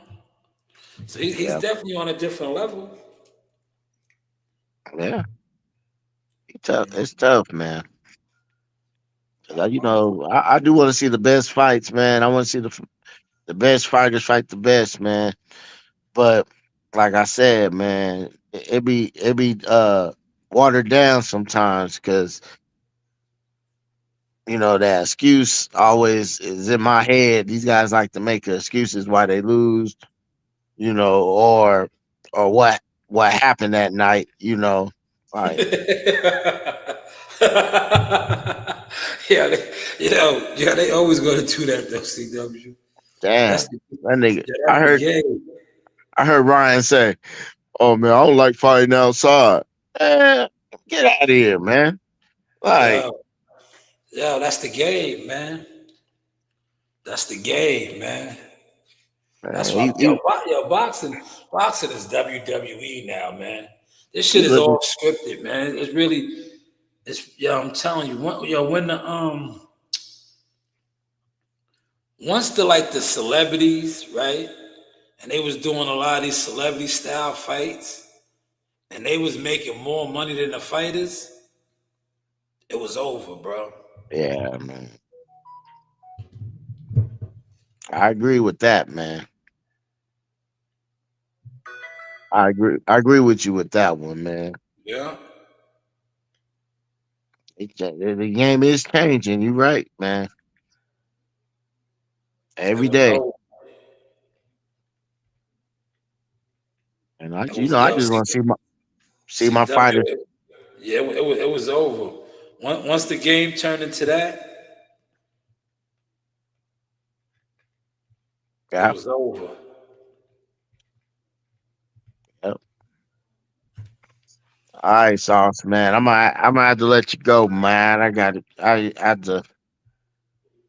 So he's definitely on a different level. Yeah. It's tough, man. You know, I do want to see the best fights, man. I want to see the best fighters fight the best, man. But like I said, man, it be watered down sometimes because you know that excuse always is in my head. These guys like to make excuses why they lose, you know, or what happened that night, you know, like. They always go to do that though, CW. Damn, That's the nigga. that's the game. I heard Ryan say, "Oh man, I don't like fighting outside." Get out of here, man. Like, Yo, that's the game, man. That's the game, man. That's why, boxing is WWE now, man. This shit is all scripted, man. It's really, I'm telling you, when the once the celebrities, right, and they was doing a lot of these celebrity style fights, and they was making more money than the fighters, it was over, bro. yeah, man. I agree with that, man. I agree with you with that one, man. Yeah. The game is changing. You're right, man. It Every was day. over. And I, It you was know, I yo. just want to see my CW. fighters. Yeah, it was over. Once the game turned into that, it Yeah. was over. Yep. All right, Sauce, man. I'm gonna have to let you go, man. I had to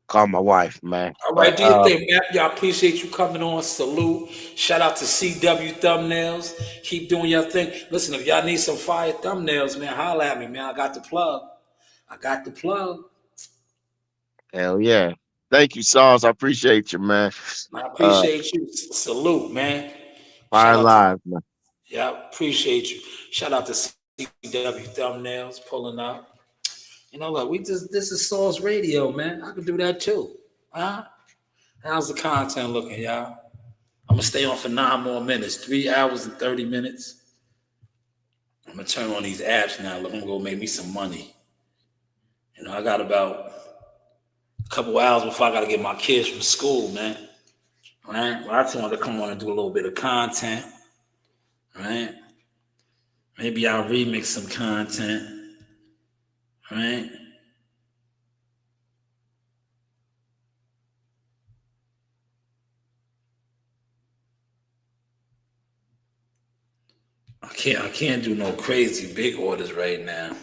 call my wife, man. All right, But do your thing, man. Y'all appreciate you coming on. Salute. Shout out to CW Thumbnails. Keep doing your thing. Listen, if y'all need some fire thumbnails, man, holla at me, man. I got the plug. I got the plug. hell yeah. Thank you, Sauce. I appreciate you, man. I Uh appreciate you. Salute, man. Fire Shout out to Live, man. yeah, appreciate you. Shout out to CW Thumbnails pulling up. You know, look, this is Source Radio, man. I could do that too. Huh? How's the content looking, y'all? I'm gonna stay on for 9 more minutes, 3 hours and 30 minutes. I'm gonna turn on these apps now. Look, I'm gonna go make me some money. You know, I got about a couple hours before I gotta get my kids from school, man. Right? Well, I just wanted to come on and do a little bit of content. Right? Maybe I'll remix some content. Right? I can't do no crazy big orders right now.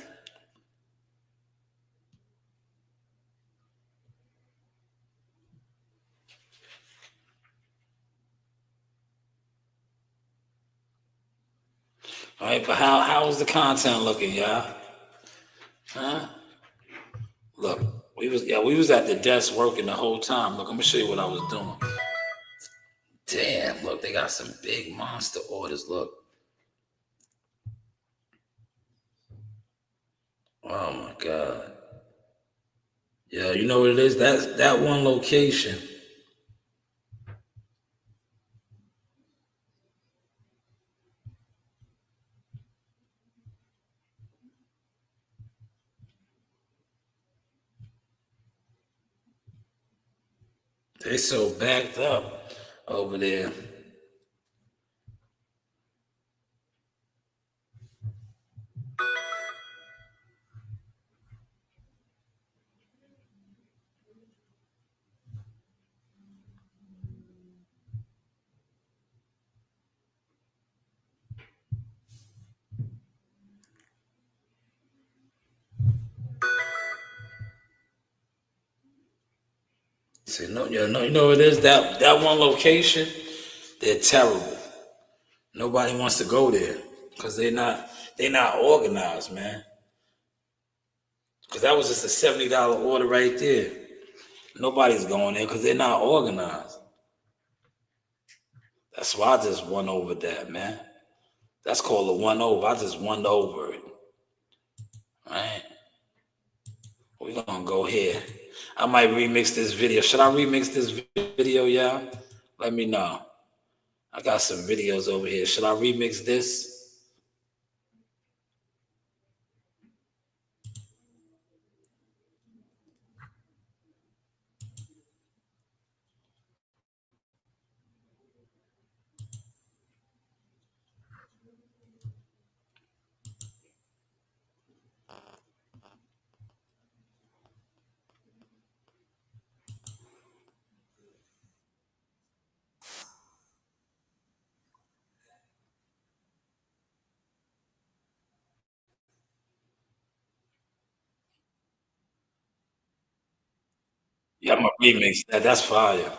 All right, but how's the content looking, y'all? Huh? Look, we was at the desk working the whole time. Look, I'm gonna show you what I was doing. Damn, look, they got some big monster orders. Look. Oh my God. Yeah, you know what it is? That's that one location. They so backed up over there. See, no, you know what it is? That one location, they're terrible. Nobody wants to go there because they're not organized, man. Because that was just a $70 order right there. Nobody's going there because they're not organized. That's why I just won over that, man. That's called a one over. I just won over it. Right? We're gonna go here. I might remix this video. Should I remix this video, y'all? Let me know. I got some videos over here. Should I remix this? Yeah, I'm gonna remix that. That's fire.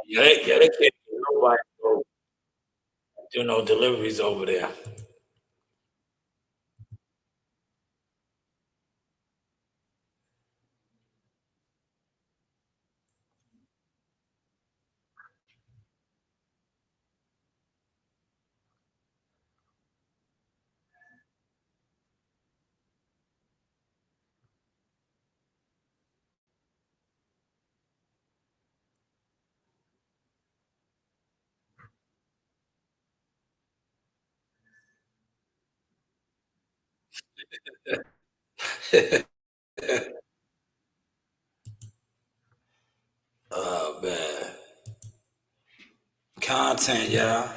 Yeah, they can't get nobody to do no deliveries over there. Oh man, content, y'all.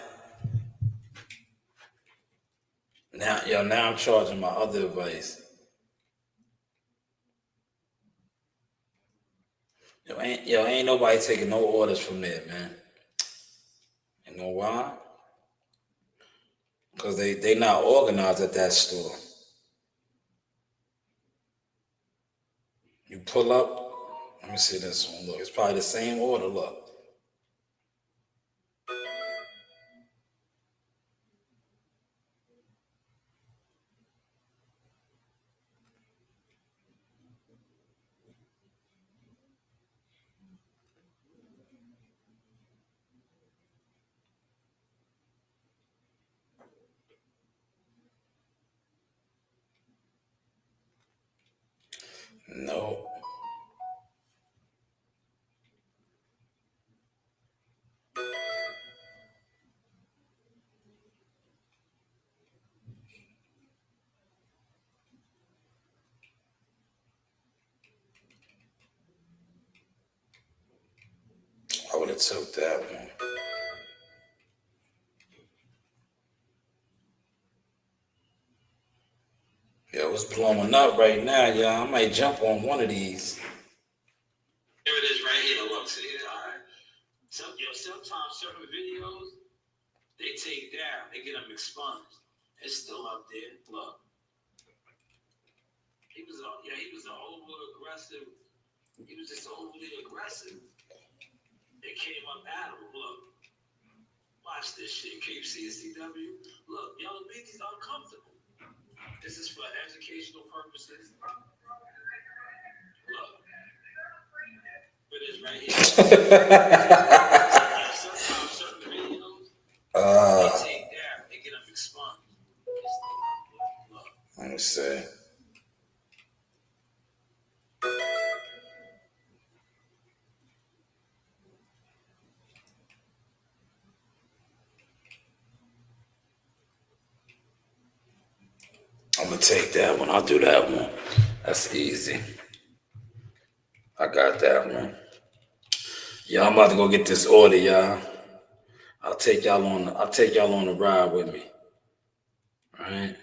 Now I'm charging my other advice. Ain't nobody taking no orders from there, man. You know why? Because they not organized at that store. You pull up, let me see this one. Look, it's probably the same order. Look. No. I would have took that one. Yo, it's blowing up right now, y'all. I might jump on one of these. Here it is right here. Look, see it? All right. Sometimes certain videos, they take down. They get them expunged. It's still up there. Look. He was an over-aggressive. He was just overly aggressive. They came up at him. Look. Watch this shit, KCCW. Look, y'all make these uncomfortable. This is for educational purposes. Look. It is right here. Sometimes certain videos, they take down. They get them expunged. Let me see. I'm gonna take that one. I'll do that one. That's easy. I got that one. Y'all, I'm about to go get this order, y'all. I'll take y'all on the ride with me. All right.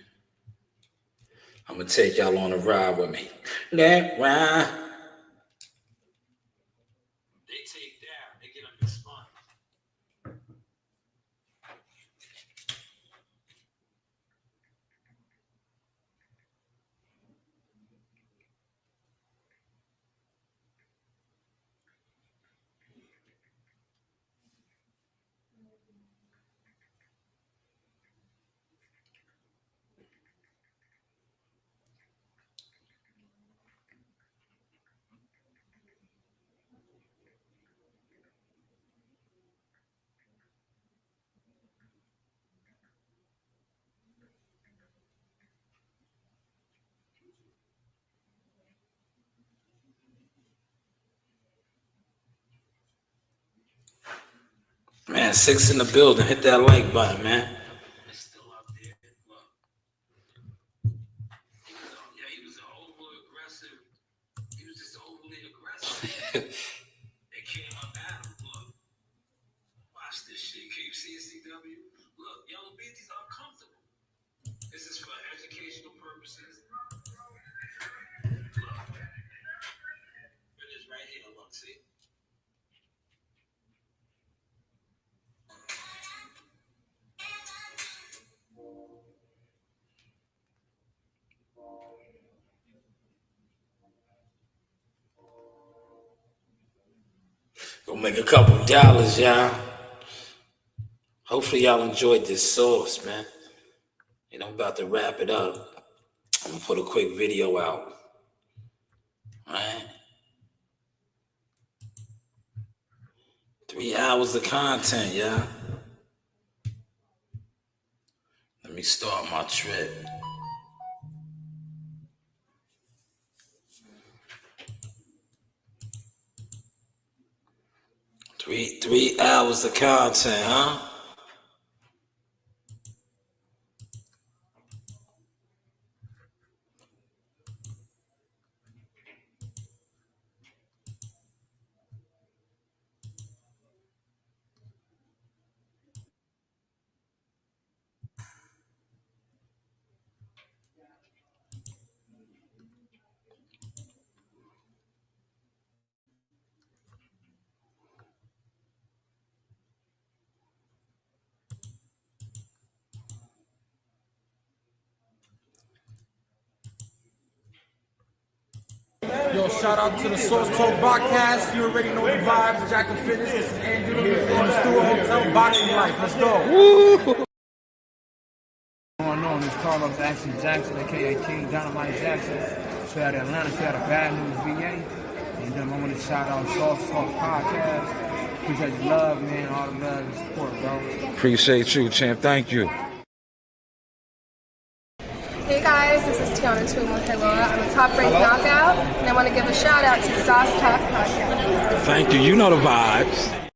I'm gonna take y'all on the ride with me. That ride. They take down. They get them expunged. Man, 6 in the building. Hit that like button, man. It's still up there. Look. He was an over-aggressive. He was just overly aggressive. They came up at him. Look. Watch this shit, KCCW. Look, y'all made these uncomfortable. This is for educational purposes. Look. It is right here. Look, see? Go make a couple dollars, y'all. Hopefully y'all enjoyed this sauce, man. And I'm about to wrap it up. I'm gonna put a quick video out. All right. 3 hours of content, y'all. Let me start my trip. Three hours of content, huh? Yo, shout out to the Source Talk podcast. You already know the vibes. Jack and Fitness. This is Andrew in the Stewart Hotel. Boxing Life. Let's go. Woo! Going on is Carlos Action Jackson, aka King Dynamite Jackson. Straight out of Atlanta, straight out of Bad News, VA. And I want to shout out Source Talk podcast. Appreciate your love, man. All the love and support, bro. Appreciate you, champ. Thank you. Hey guys, this is Tiana Tuamokeloa. I'm a top-ranked knockout, and I want to give a shout out to Sauce Talk Podcast. Thank you. You know the vibes.